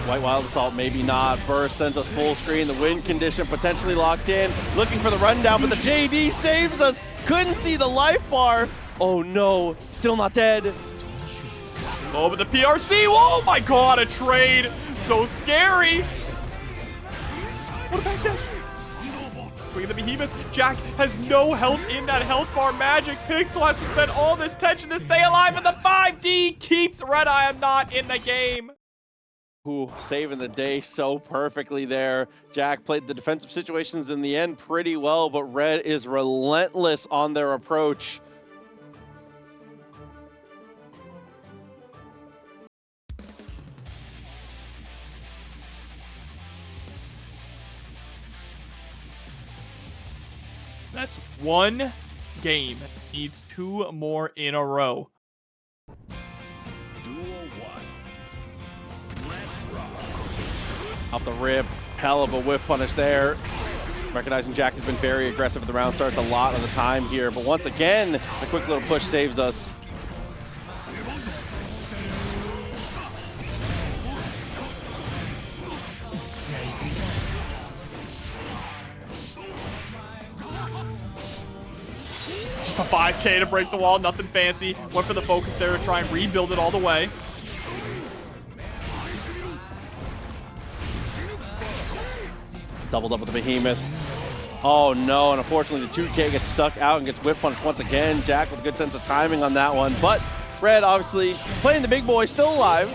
White Wild Assault, maybe not. Burst sends us full screen. The win condition potentially locked in. Looking for the rundown, but the JD saves us. Couldn't see the life bar. Oh no, still not dead. Oh, but the PRC, oh my god, a trade. So scary. What a backdash. Swing the Behemoth. Jack has no health in that health bar. Magic Pixel has to spend all this tension to stay alive, and the 5D keeps RedIAmNot in the game. Ooh, saving the day so perfectly there. Jack played the defensive situations in the end pretty well, but Red is relentless on their approach. That's one game. Needs 2 more in a row. Duel 1. Let's rock. Off the rip, hell of a whiff punish there. Recognizing Jack has been very aggressive at the round starts a lot of the time here, but once again, the quick little push saves us. Just a 5K to break the wall, nothing fancy. Went for the focus there to try and rebuild it all the way. Doubled up with the Behemoth. Oh no, and unfortunately the 2K gets stuck out and gets whiff punched once again. Jack with a good sense of timing on that one, but Red obviously playing the big boy, still alive.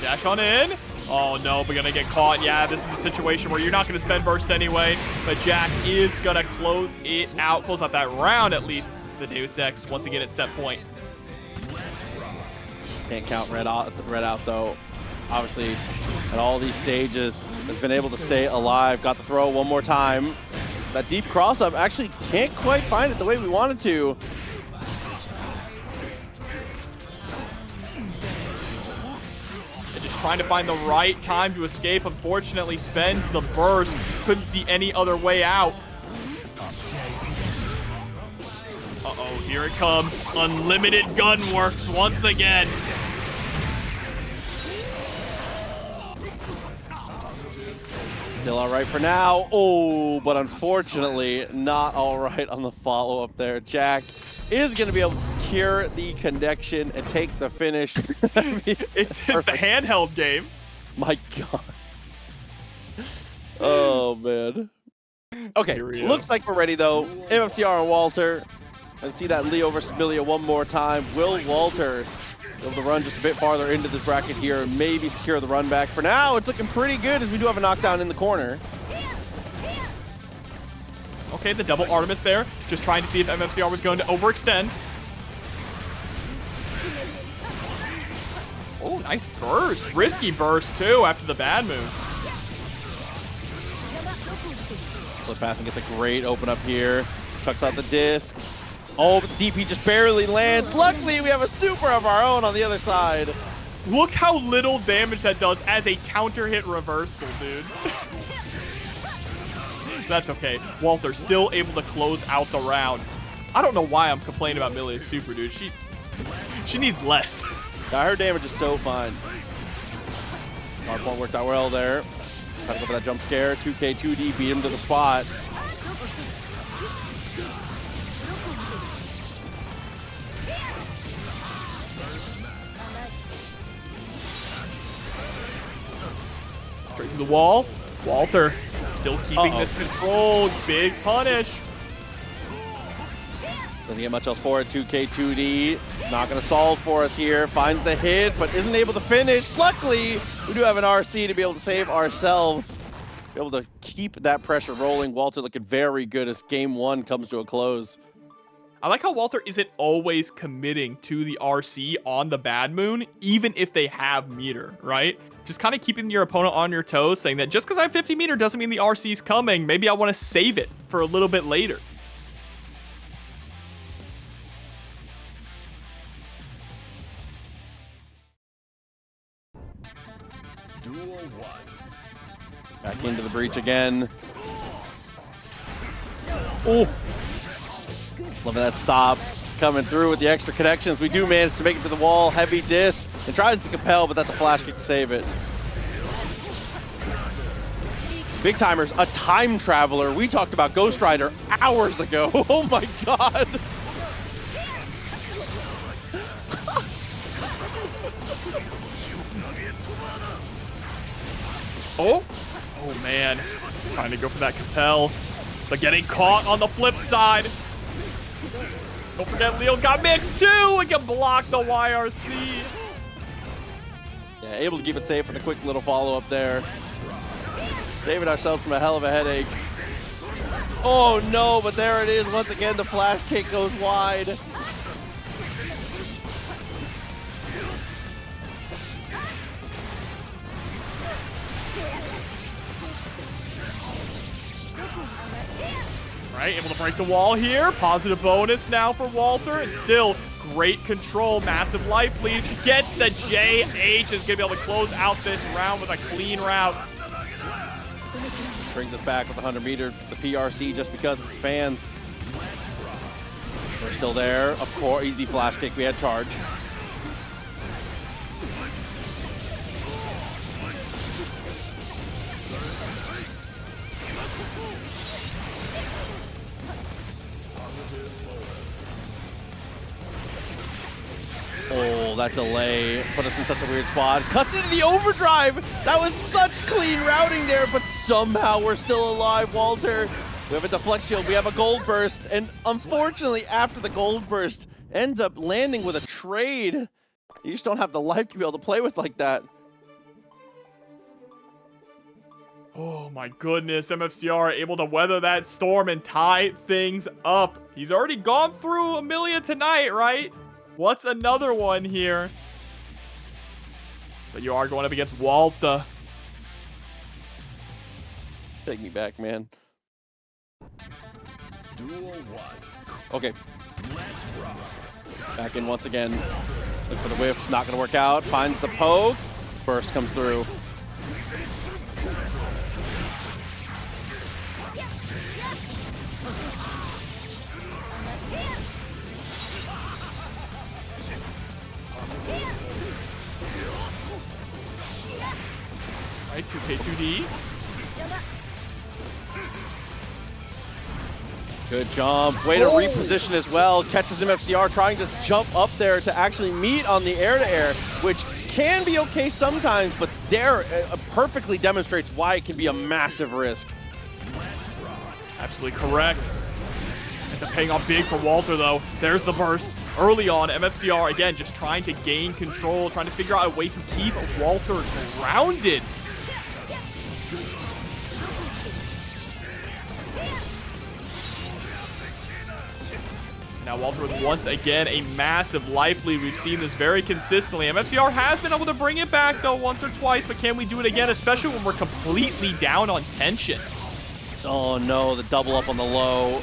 Dash on in. Oh no, we're gonna get caught. Yeah, this is a situation where you're not gonna spend burst anyway, but Jack is gonna close it out, close out that round at least. The Deus Ex once again at set point. Can't count Red out though. obviously at all these stages has been able to stay alive. Got the throw one more time. That deep cross-up actually can't quite find it the way we wanted to. Just trying to find the right time to escape. Unfortunately, spends the burst. Couldn't see any other way out. Uh-oh, here it comes. Unlimited gun works once again. Still all right for now. Oh, but unfortunately, not all right on the follow-up there. Jack is going to be able to secure the connection and take the finish. It's the handheld game. My God. Oh, man. Okay, looks like we're ready, though. MFCR and Walter. I see that Leo versus Millia one more time. Will Walter be able to run just a bit farther into this bracket here and maybe secure the run back? For now, it's looking pretty good as we do have a knockdown in the corner. Okay, the double Artemis there. Just trying to see if MFCR was going to overextend. Oh, nice burst. Risky burst, too, after the bad move. Flip passing gets a great open up here. Chucks out the disc. Oh, but the DP just barely lands. Luckily, we have a super of our own on the other side. Look how little damage that does as a counter hit reversal, dude. That's okay. Walter still able to close out the round. I don't know why I'm complaining about Millia's super, dude. She needs less. Yeah, her damage is so fine. Hard point worked out well there. Trying to go for that jump scare. 2K, 2D, beat him to the spot. Straight to the wall. Walter still keeping this control. Big punish. Doesn't get much else for it. 2K, 2D. Not going to solve for us here. Finds the hit, but isn't able to finish. Luckily, we do have an RC to be able to save ourselves. Be able to keep that pressure rolling. Walter looking very good as game one comes to a close. I like how Walter isn't always committing to the RC on the bad moon, even if they have meter, right? Just kind of keeping your opponent on your toes, saying that just because I have 50 meter doesn't mean the RC is coming. Maybe I want to save it for a little bit later. Duel 1. Back into the breach again. Oh, love that stop. Coming through with the extra connections. We do manage to make it to the wall. Heavy disc. And tries to compel, but that's a flash kick to save it. Big timers, a time traveler. We talked about Ghost Rider hours ago. Oh my God. Oh man. Trying to go for that compel, but getting caught on the flip side. Don't forget Leo's got mixed too and can block the YRC. Yeah, able to keep it safe with a quick little follow-up there. Saving ourselves from a hell of a headache. Oh no, but there it is. Once again, the flash kick goes wide. Right, able to break the wall here. Positive bonus now for Walter. It's still great control, massive life lead. Gets the JH, is gonna be able to close out this round with a clean route. Brings us back with 100 meter, the PRC just because of the fans. We're still there, of course. Easy flash kick, we had charge. Oh, that delay put us in such a weird spot. Cuts into the overdrive. That was such clean routing there, but somehow we're still alive, Walter. We have a deflect shield, we have a gold burst, and unfortunately after the gold burst, ends up landing with a trade. You just don't have the life to be able to play with like that. Oh my goodness, MFCR able to weather that storm and tie things up. He's already gone through a Millia tonight, right? What's another one here? But you are going up against Walter. Take me back, man. Duel 1. Okay. Let's rock. Back in once again. Look for the whiff. Not going to work out. Finds the poke. Burst comes through. Right, 2K2D. Good jump. Way to reposition as well. Catches MFCR trying to jump up there to actually meet on the air-to-air, which can be okay sometimes, but there perfectly demonstrates why it can be a massive risk. Absolutely correct. It's paying off big for Walter, though. There's the burst. Early on, MFCR, again, just trying to gain control, trying to figure out a way to keep Walter grounded. Now Walter with once again a massive life lead. We've seen this very consistently. MFCR has been able to bring it back though once or twice, but can we do it again, especially when we're completely down on tension? Oh no, the double up on the low.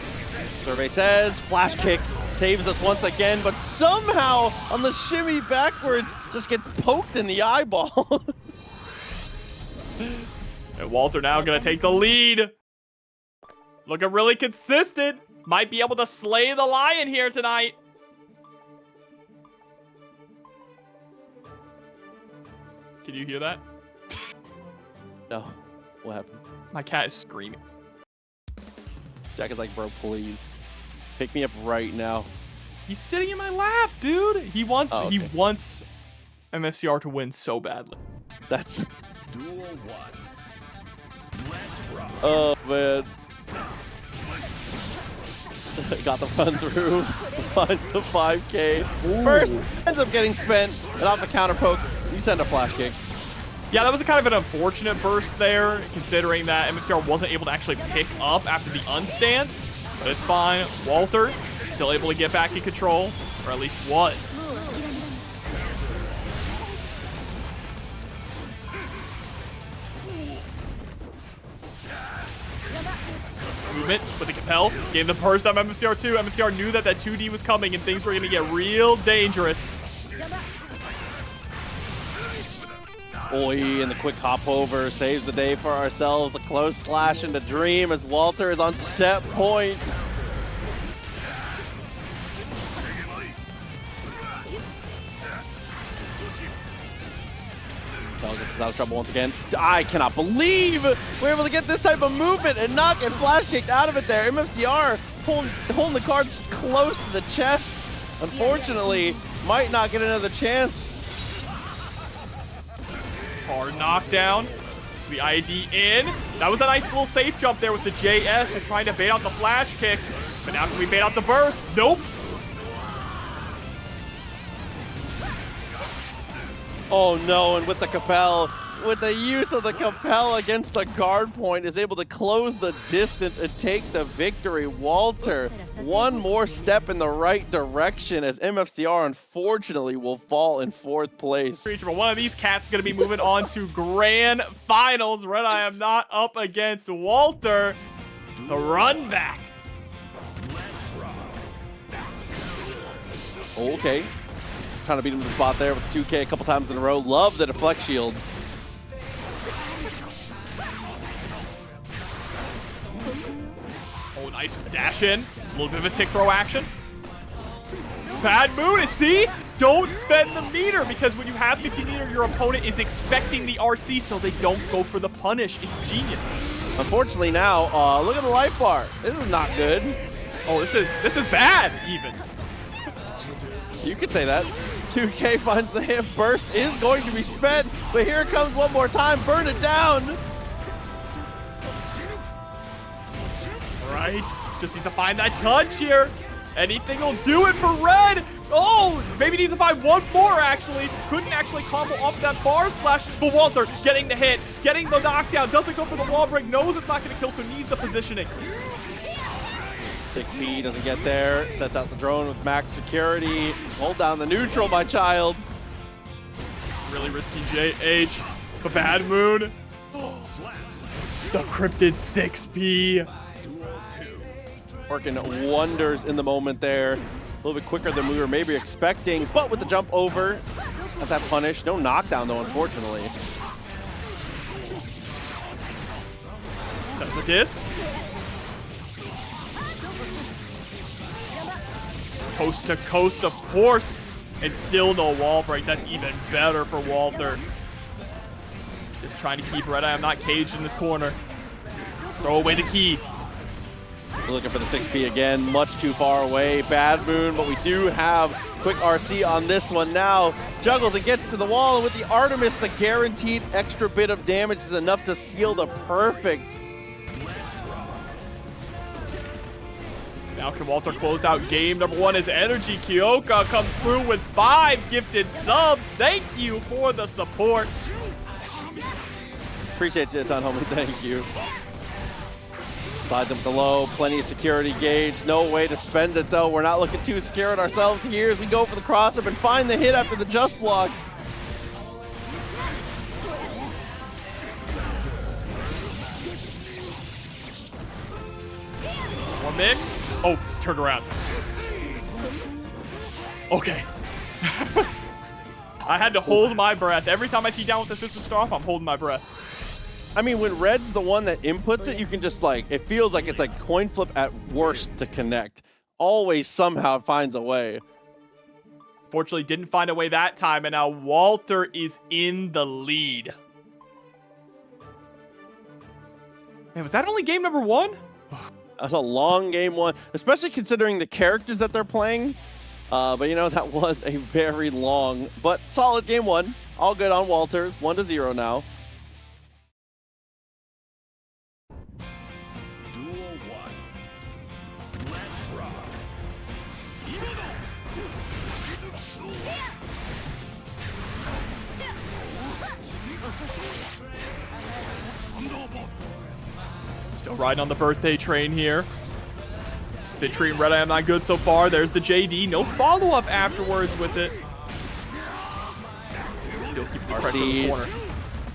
Survey says flash kick saves us once again, but somehow on the shimmy backwards just gets poked in the eyeball. And Walter now gonna take the lead. Looking really consistent. Might be able to slay the lion here tonight. Can you hear that? No. What happened? My cat is screaming. Jack is like, bro, please. Pick me up right now. He's sitting in my lap, dude. He wants Oh, okay. he wants MFCR to win so badly. That's... Duel 1. Let's rock. Oh, man. Got the run through. Finds the 5K. First, ends up getting spent. And off the counter poke, you send a flash kick. Yeah, that was a kind of an unfortunate burst there, considering that MFCR wasn't able to actually pick up after the unstance. But it's fine. Walter still able to get back in control, or at least was. Movement with the compel. Gave the burst on MFCR too. MFCR knew that that 2D was coming and things were going to get real dangerous. Oi, and the quick hop over saves the day for ourselves. The close slash into Dream as Walter is on set point. Bell gets us out of trouble once again. I cannot believe we're able to get this type of movement and not get flash kicked out of it there. MFCR holding the cards close to the chest. Unfortunately, might not get another chance. Hard knockdown. The ID in. That was a nice little safe jump there with the JS, just trying to bait out the flash kick. But now can we bait out the burst? Nope. Oh no, and with the Capel, with the use of the Capel against the guard point, is able to close the distance and take the victory. Walter, one more step in the right direction as MFCR unfortunately will fall in 4th place. But one of these cats is going to be moving on to grand finals. RedIAmNot up against Walter. The run back. Okay. Trying to beat him to the spot there with 2K a couple times in a row. Love the deflect shield. Oh, nice dash in. A little bit of a tick throw action. Bad moon, and see? Don't spend the meter, because when you have 50 meter, your opponent is expecting the RC, so they don't go for the punish. It's genius. Unfortunately now, look at the life bar. This is not good. Oh, this is bad, even. You could say that. 2K finds the hit. Burst is going to be spent, but here it comes one more time. Burn it down. Right. Just needs to find that touch here. Anything will do it for Red. Oh, maybe needs to find one more, actually. Couldn't actually combo off that bar slash. But Walter getting the hit, getting the knockdown. Doesn't go for the wall break. Knows it's not going to kill, so needs the positioning. 6P doesn't get there. Sets out the drone with max security. Hold down the neutral, my child. Really risky JH. The Bad Moon. The Cryptid 6P. Working wonders in the moment there. A little bit quicker than we were maybe expecting, but with the jump over, got that punish. No knockdown though, unfortunately. Set the disc. Coast to coast, of course. And still no wall break. That's even better for Walter. Just trying to keep RedIAmNot caged in this corner. Throw away the key. We're looking for the 6P again, much too far away. Bad Moon, but we do have quick RC on this one now. Juggles and gets to the wall, and with the Artemis, the guaranteed extra bit of damage is enough to seal the perfect. Now can Walter close out game number 1 as Energy Kyoka comes through with 5 gifted subs. Thank you for the support. Appreciate you a ton, homie. Thank you. Slides up the low, plenty of security gauge. No way to spend it though. We're not looking too secure on ourselves here as we go for the cross up and find the hit after the just block. One mix. Oh, turn around. Okay. I had to hold my breath. Every time I see down with the system star off, I'm holding my breath. I mean, when Red's the one that inputs it, you can just like, it feels like it's like coin flip at worst to connect. Always somehow finds a way. Fortunately, didn't find a way that time, and now Walter is in the lead. Man, was that only game number 1? That's a long game 1, especially considering the characters that they're playing. But you know, that was a very long, but solid game 1. All good on Walters, 1-0 now. Still riding on the birthday train here. Been treating RedIAmNot good so far. There's the JD. No follow-up afterwards with it. Still keeping the pressure in the corner.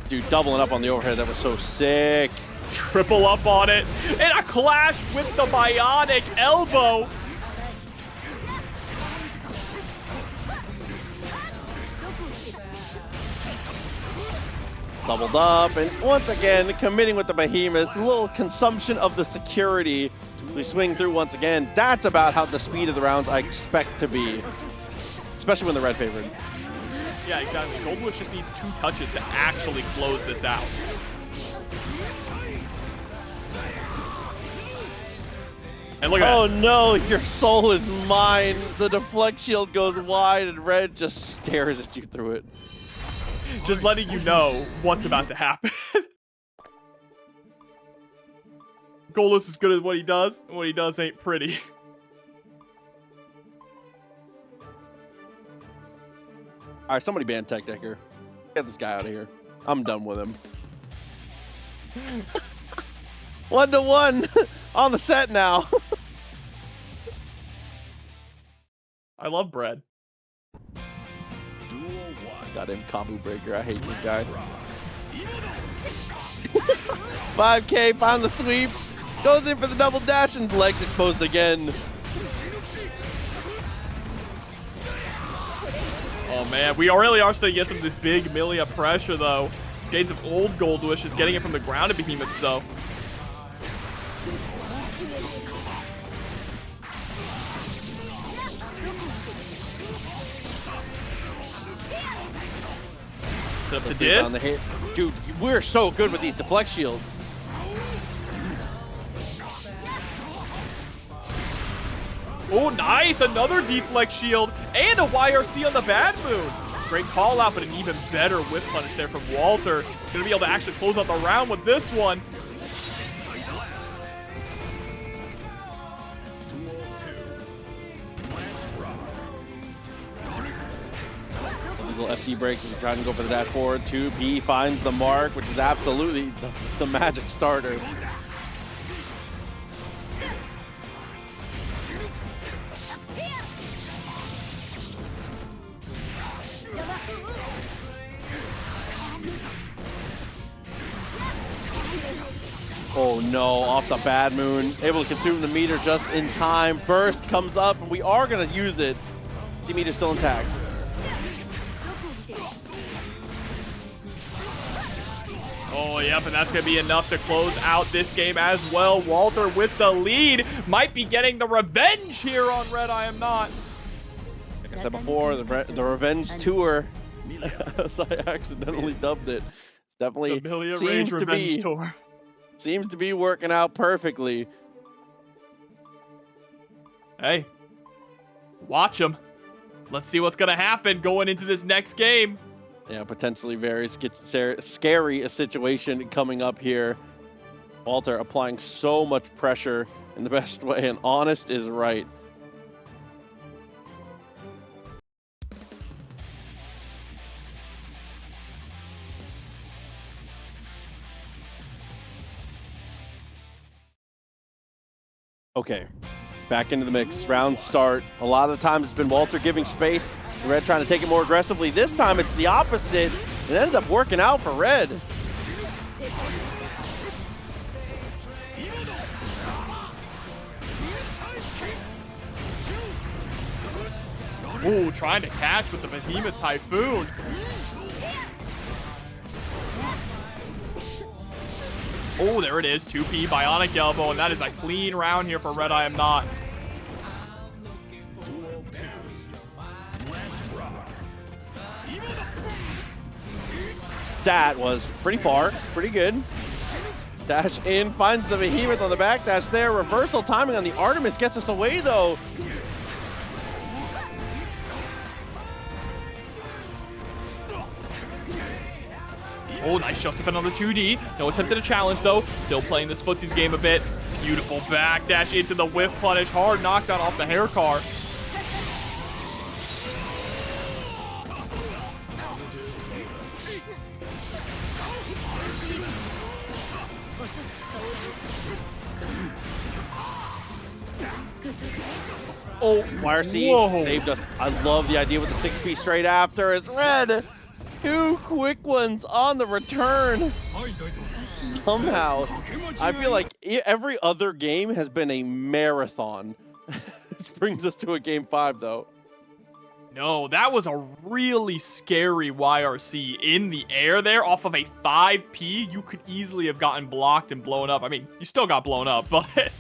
Dude, doubling up on the overhead. That was so sick. Triple up on it. And a clash with the bionic elbow. Doubled up, and once again, committing with the behemoth. A little consumption of the security. We swing through once again. That's about how the speed of the rounds I expect to be. Especially when the red favored. Yeah, exactly. Goldlewis just needs 2 touches to actually close this out. And look at that. Oh no, your soul is mine. The deflect shield goes wide, and Red just stares at you through it. Just letting you know what's about to happen. Goldlewis is good at what he does, and what he does ain't pretty. All right, somebody ban Tech Decker. Get this guy out of here. I'm done with him. 1-1 on the set now. I love bread. Goddamn combo breaker. I hate this guy. 5K, found the sweep. Goes in for the double dash, and legs exposed again. Oh man, we really are starting to get some of this big Millia pressure though. Shades of old Goldlewis just getting it from the ground at Behemoth, so. Set up the disc. Dude, we're so good with these deflect shields. Oh, nice! Another deflect shield and a YRC on the Bad Moon. Great call out, but an even better whiff punish there from Walter. Gonna be able to actually close out the round with this one. These little FD breaks as we try to go for the dash forward. 2P finds the mark, which is absolutely the magic starter. Oh no, off the bad moon. Able to consume the meter just in time. Burst comes up, and we are going to use it. The meter's still intact. Oh, yep, and that's going to be enough to close out this game as well. Walter with the lead might be getting the revenge here on RedIAmNot. Like I said before, the revenge tour, as I accidentally dubbed it, definitely the Millia Rage Revenge Tour. Seems to be working out perfectly. Hey, watch them. Let's see what's going to happen going into this next game. Yeah, potentially very scary a situation coming up here. Walter applying so much pressure in the best way, and honest is right. Okay, back into the mix. Round start. A lot of the times it's been Walter giving space, Red trying to take it more aggressively. This time it's the opposite. It ends up working out for Red. Ooh, trying to catch with the Behemoth Typhoon. Oh, there it is. 2P Bionic Elbow, and that is a clean round here for RedIAmNot. That was pretty far, pretty good. Dash in, finds the Behemoth on the back dash there. Reversal timing on the Artemis gets us away though. Oh, nice Justifin on the 2D. No attempt at a challenge, though. Still playing this footsies game a bit. Beautiful backdash into the whiff punish. Hard knockdown off the hair car. Oh, YRC saved us. I love the idea with the 6P straight after. It's Red. 2 quick ones on the return. Somehow, I feel like every other game has been a marathon. This brings us to a game 5, though. No, that was a really scary YRC in the air there off of a 5P. You could easily have gotten blocked and blown up. I mean, you still got blown up, but...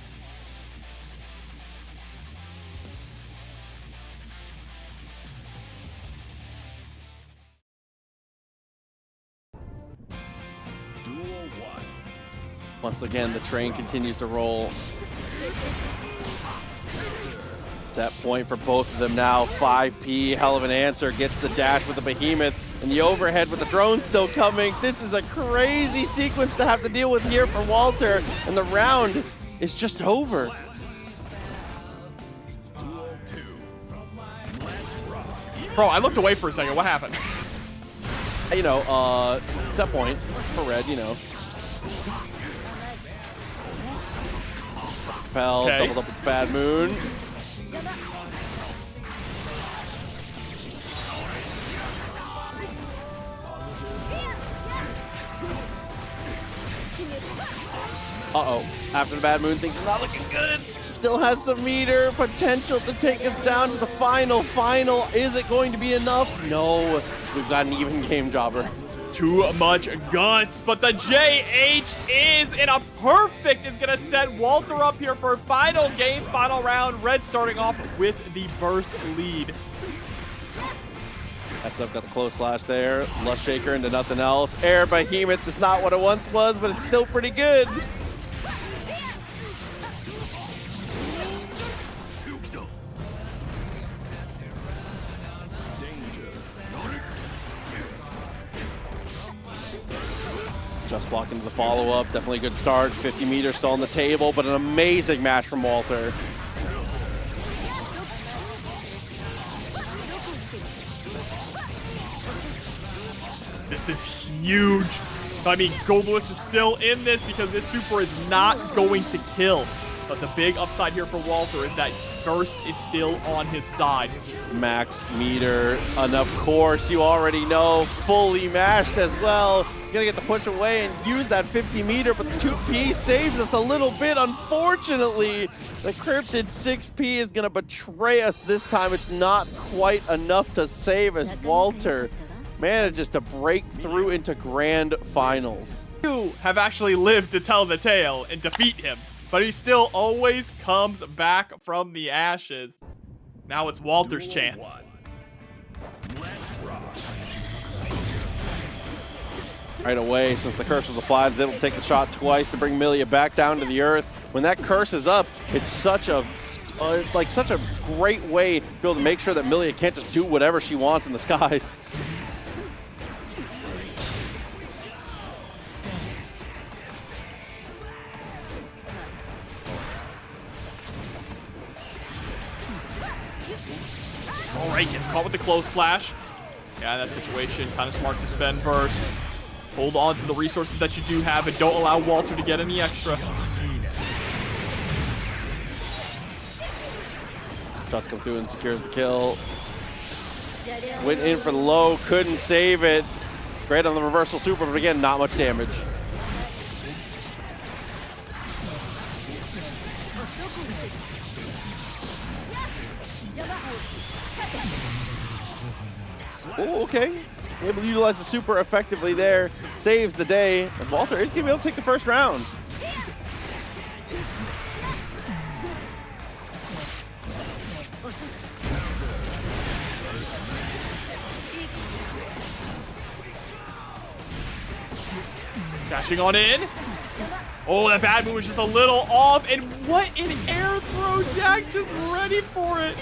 Once again, the train continues to roll. Set point for both of them now. 5P, hell of an answer. Gets the dash with the Behemoth and the overhead with the drone still coming. This is a crazy sequence to have to deal with here for Walter. And the round is just over. Bro, I looked away for a second. What happened? You know, set point for Red, you know. Okay. Doubled up with the bad moon. Uh-oh. After the bad moon, things are not looking good. Still has some meter potential to take us down to the final. Is it going to be enough? No. We've got an even game, Jobber. Too much guts, but the JH is in a perfect. Is gonna set Walter up here for final game, final round. Red starting off with the burst lead. That's up, got the close slash there. Lust Shaker into nothing else. Air Behemoth is not what it once was, but it's still pretty good. Just blocking the follow-up, definitely a good start. 50 meters still on the table, but an amazing match from Walter. This is huge. I mean, Goldlewis is still in this because this super is not going to kill. But the big upside here for Walter is that burst is still on his side. Max meter, and of course, you already know, fully mashed as well. gonna get the push away and use that 50-meter, but the 2P saves us a little bit. Unfortunately, the cryptid 6P is gonna betray us this time. It's not quite enough to save as Walter manages to break through into grand finals. You have actually lived to tell the tale and defeat him, but he still always comes back from the ashes. Now it's Walter's chance. Let's rock. Right away, since the curse was applied, it'll take the shot twice to bring Millia back down to the earth. When that curse is up, it's such a great way to be able to make sure that Millia can't just do whatever she wants in the skies. All right, gets caught with the close slash. Yeah, in that situation, kind of smart to spend burst. Hold on to the resources that you do have and don't allow Walter to get any extra. Shots come through and secures the kill. Went in for the low, couldn't save it. Great on the reversal super, but again, not much damage. Oh, okay. Able to utilize the super effectively there. Saves the day. And Walter is going to be able to take the first round. Dashing on in. Oh, that bad move was just a little off. And what an air throw. Jack just ready for it.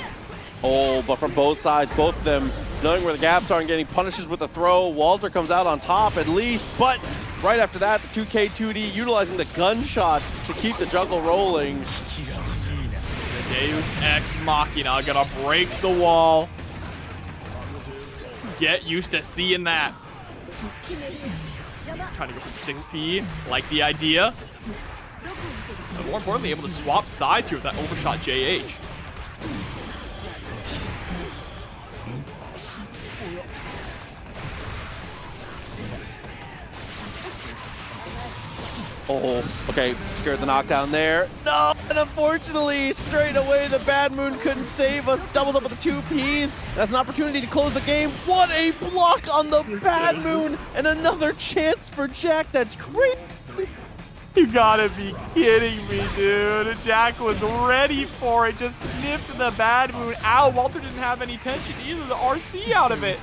Oh, but from both sides, both of them knowing where the gaps are and getting punishes with the throw. Walter comes out on top at least, but right after that, the 2K 2D utilizing the gunshot to keep the juggle rolling. The Deus Ex Machina gonna break the wall. Get used to seeing that. Trying to go for the 6P, like the idea. But more importantly, able to swap sides here with that overshot JH. Oh, okay, scared the knockdown there. No, and unfortunately, straight away, the Bad Moon couldn't save us. Doubles up with the 2Ps. That's an opportunity to close the game. What a block on the Bad Moon, and another chance for Jack. That's great. You gotta be kidding me, dude. Jack was ready for it. Just sniffed the Bad Moon out. Walter didn't have any tension either. The RC out of it.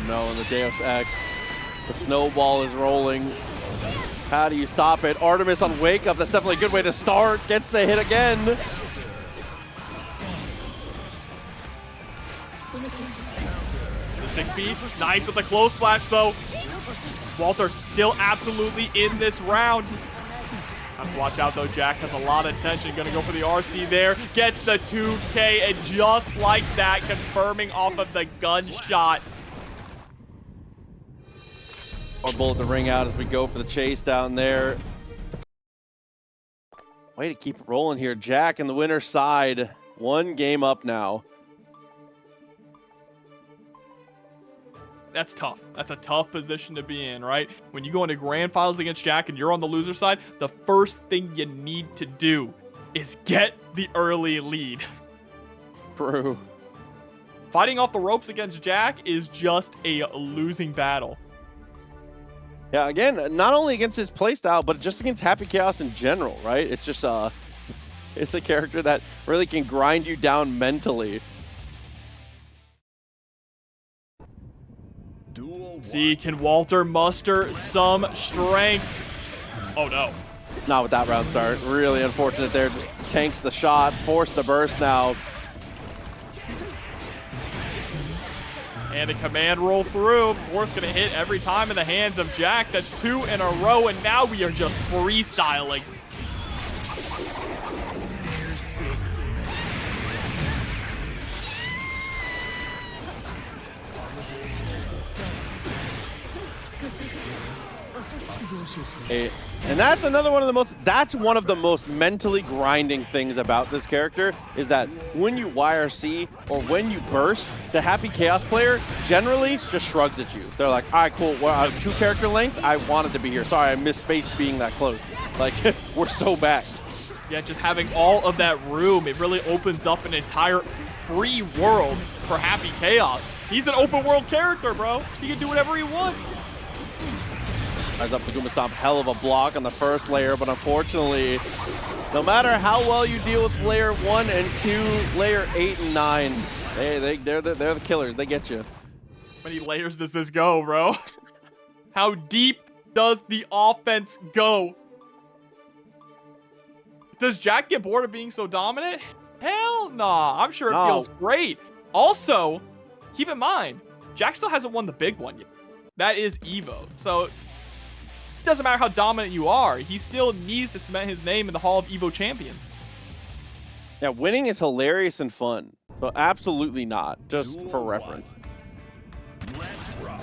No, and the Deus Ex. The snowball is rolling. How do you stop it? Artemis on Wake Up. That's definitely a good way to start. Gets the hit again. The 6P. Nice with the close slash, though. Walter still absolutely in this round. Have to watch out, though. Jack has a lot of tension. Gonna go for the RC there. Gets the 2K, and just like that, confirming off of the gunshot. Our bullet to ring out as we go for the chase down there. Way to keep it rolling here. Jack in the winner's side. One game up now. That's tough. That's a tough position to be in, right? When you go into grand finals against Jack and you're on the loser side, the first thing you need to do is get the early lead. True. Fighting off the ropes against Jack is just a losing battle. Yeah, again, not only against his playstyle, but just against Happy Chaos in general, right? It's just it's a character that really can grind you down mentally. See, can Walter muster some strength? Oh no. Not with that round start. Really unfortunate there. Just tanks the shot, forced the burst now. And a command roll through. Of course, going to hit every time in the hands of Jack. That's 2 in a row, and now we are just freestyling. And that's another one of the most mentally grinding things about this character is that when you YRC or when you burst, the happy chaos player generally just shrugs at you. They're like, all right, cool, well, 2 character length, I wanted to be here. Sorry, I missed space being that close. Like, we're so back. Yeah, just having all of that room, it really opens up an entire free world for happy chaos. He's an open world character, bro. He can do whatever he wants. Rise up the Goomba Stomp, hell of a block on the first layer, but unfortunately, no matter how well you deal with layer 1 and 2, layer 8 and 9, they're the killers. They get you. How many layers does this go, bro? How deep does the offense go? Does Jack get bored of being so dominant? Hell nah. I'm sure it feels great. Also, keep in mind, Jack still hasn't won the big one yet. That is Evo. So it doesn't matter how dominant you are. He still needs to cement his name in the Hall of Evo Champion. Yeah, winning is hilarious and fun. So absolutely not, just Duel for reference. Let's rock.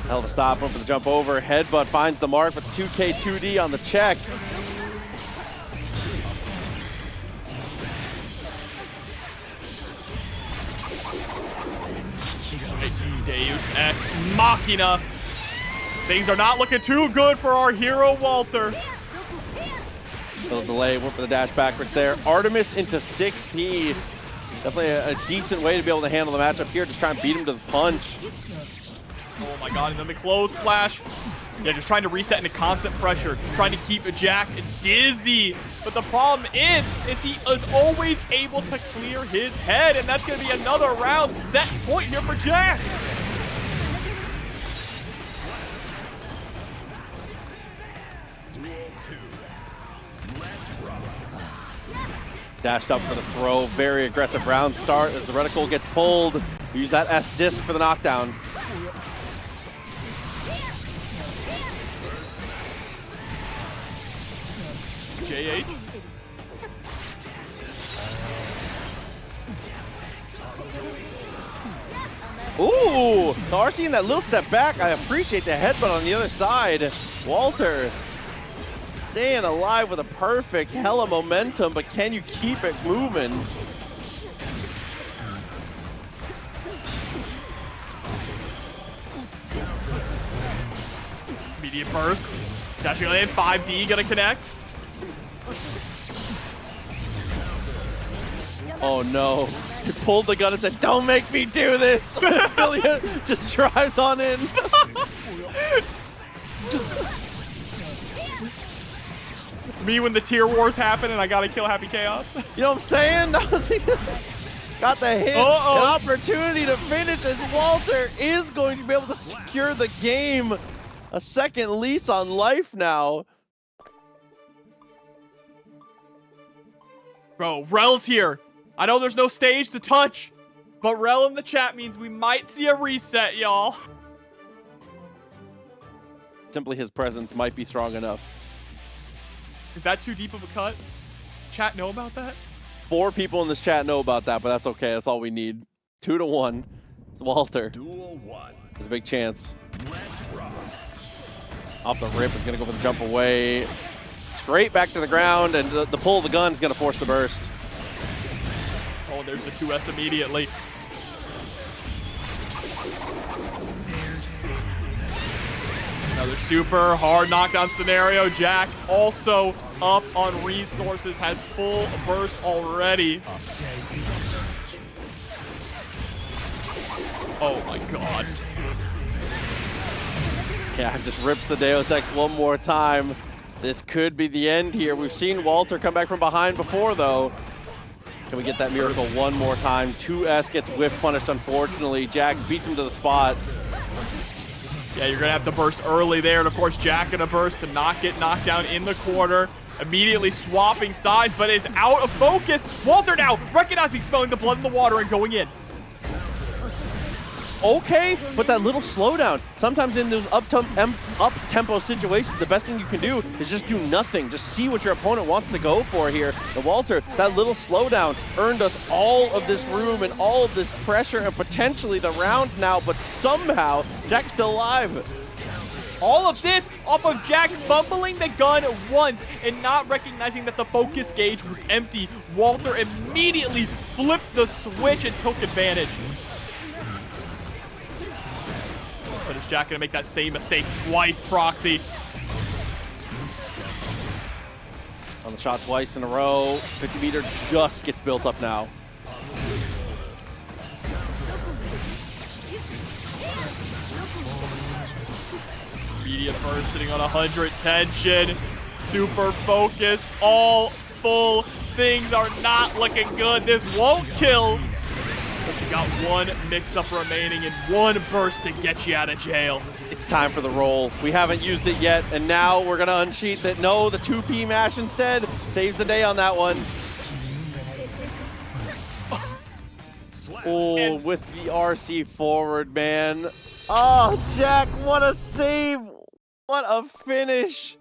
Hell of a stop, up for the jump over. Headbutt finds the mark, but the 2K 2D on the check. Deus Ex Machina. Things are not looking too good for our hero, Walter. Little delay, went for the dash backwards there. Artemis into 6P. Definitely a decent way to be able to handle the matchup here. Just try and beat him to the punch. Oh my god, and then the close slash. Yeah, just trying to reset into constant pressure, trying to keep Jack dizzy. But the problem is he is always able to clear his head, and that's going to be another round set point here for Jack. Duel 2. Let's rock. Dashed up for the throw. Very aggressive round start as the reticle gets pulled. Use that S disc for the knockdown. JH. Ooh, the RC in that little step back. I appreciate the headbutt on the other side. Walter staying alive with a perfect hella momentum, but can you keep it moving? Immediate burst. Dashing in 5D, gonna connect. Oh no. He pulled the gun and said, don't make me do this. Millia just drives on in. Me when the tier wars happen and I gotta kill Happy Chaos. You know what I'm saying? Got the hit, an opportunity to finish as Walter is going to be able to secure the game. A second lease on life now. Bro, Rel's here. I know there's no stage to touch, but Rel in the chat means we might see a reset, y'all. Simply his presence might be strong enough. Is that too deep of a cut? Chat know about that? 4 people in this chat know about that, but that's okay. That's all we need. 2-1. It's Walter. Duel 1. There's a big chance. Let's rock. Off the rip is going to go for the jump away. Straight back to the ground, and the pull of the gun is going to force the burst. Oh, there's the 2S immediately. Another super hard knockdown scenario. Jack also up on resources, has full burst already. Oh my god. Yeah, just rips the Deus Ex one more time. This could be the end here. We've seen Walter come back from behind before, though. Can we get that miracle one more time? 2S gets whiff punished, unfortunately. Jack beats him to the spot. Yeah, you're going to have to burst early there. And, of course, Jack going to burst to not get knocked down in the corner. Immediately swapping sides, but is out of focus. Walter now recognizing, smelling the blood in the water and going in. okay, but that little slowdown. Sometimes in those up-tempo situations, the best thing you can do is just do nothing. Just see what your opponent wants to go for here. And Walter, that little slowdown earned us all of this room and all of this pressure and potentially the round now, but somehow Jack's still alive. All of this off of Jack fumbling the gun once and not recognizing that the focus gauge was empty. Walter immediately flipped the switch and took advantage. But is Jack gonna make that same mistake twice, Proxy? On the shot twice in a row. 50 meter just gets built up now. Immediate first sitting on 100 tension. Super focus, all full. Things are not looking good. This won't kill. But you got one mix-up remaining and one burst to get you out of jail. It's time for the roll. We haven't used it yet, and now we're gonna unsheath it. No, the 2P mash instead saves the day on that one. Oh, with the RC forward, man. Oh, Jack, what a save. What a finish.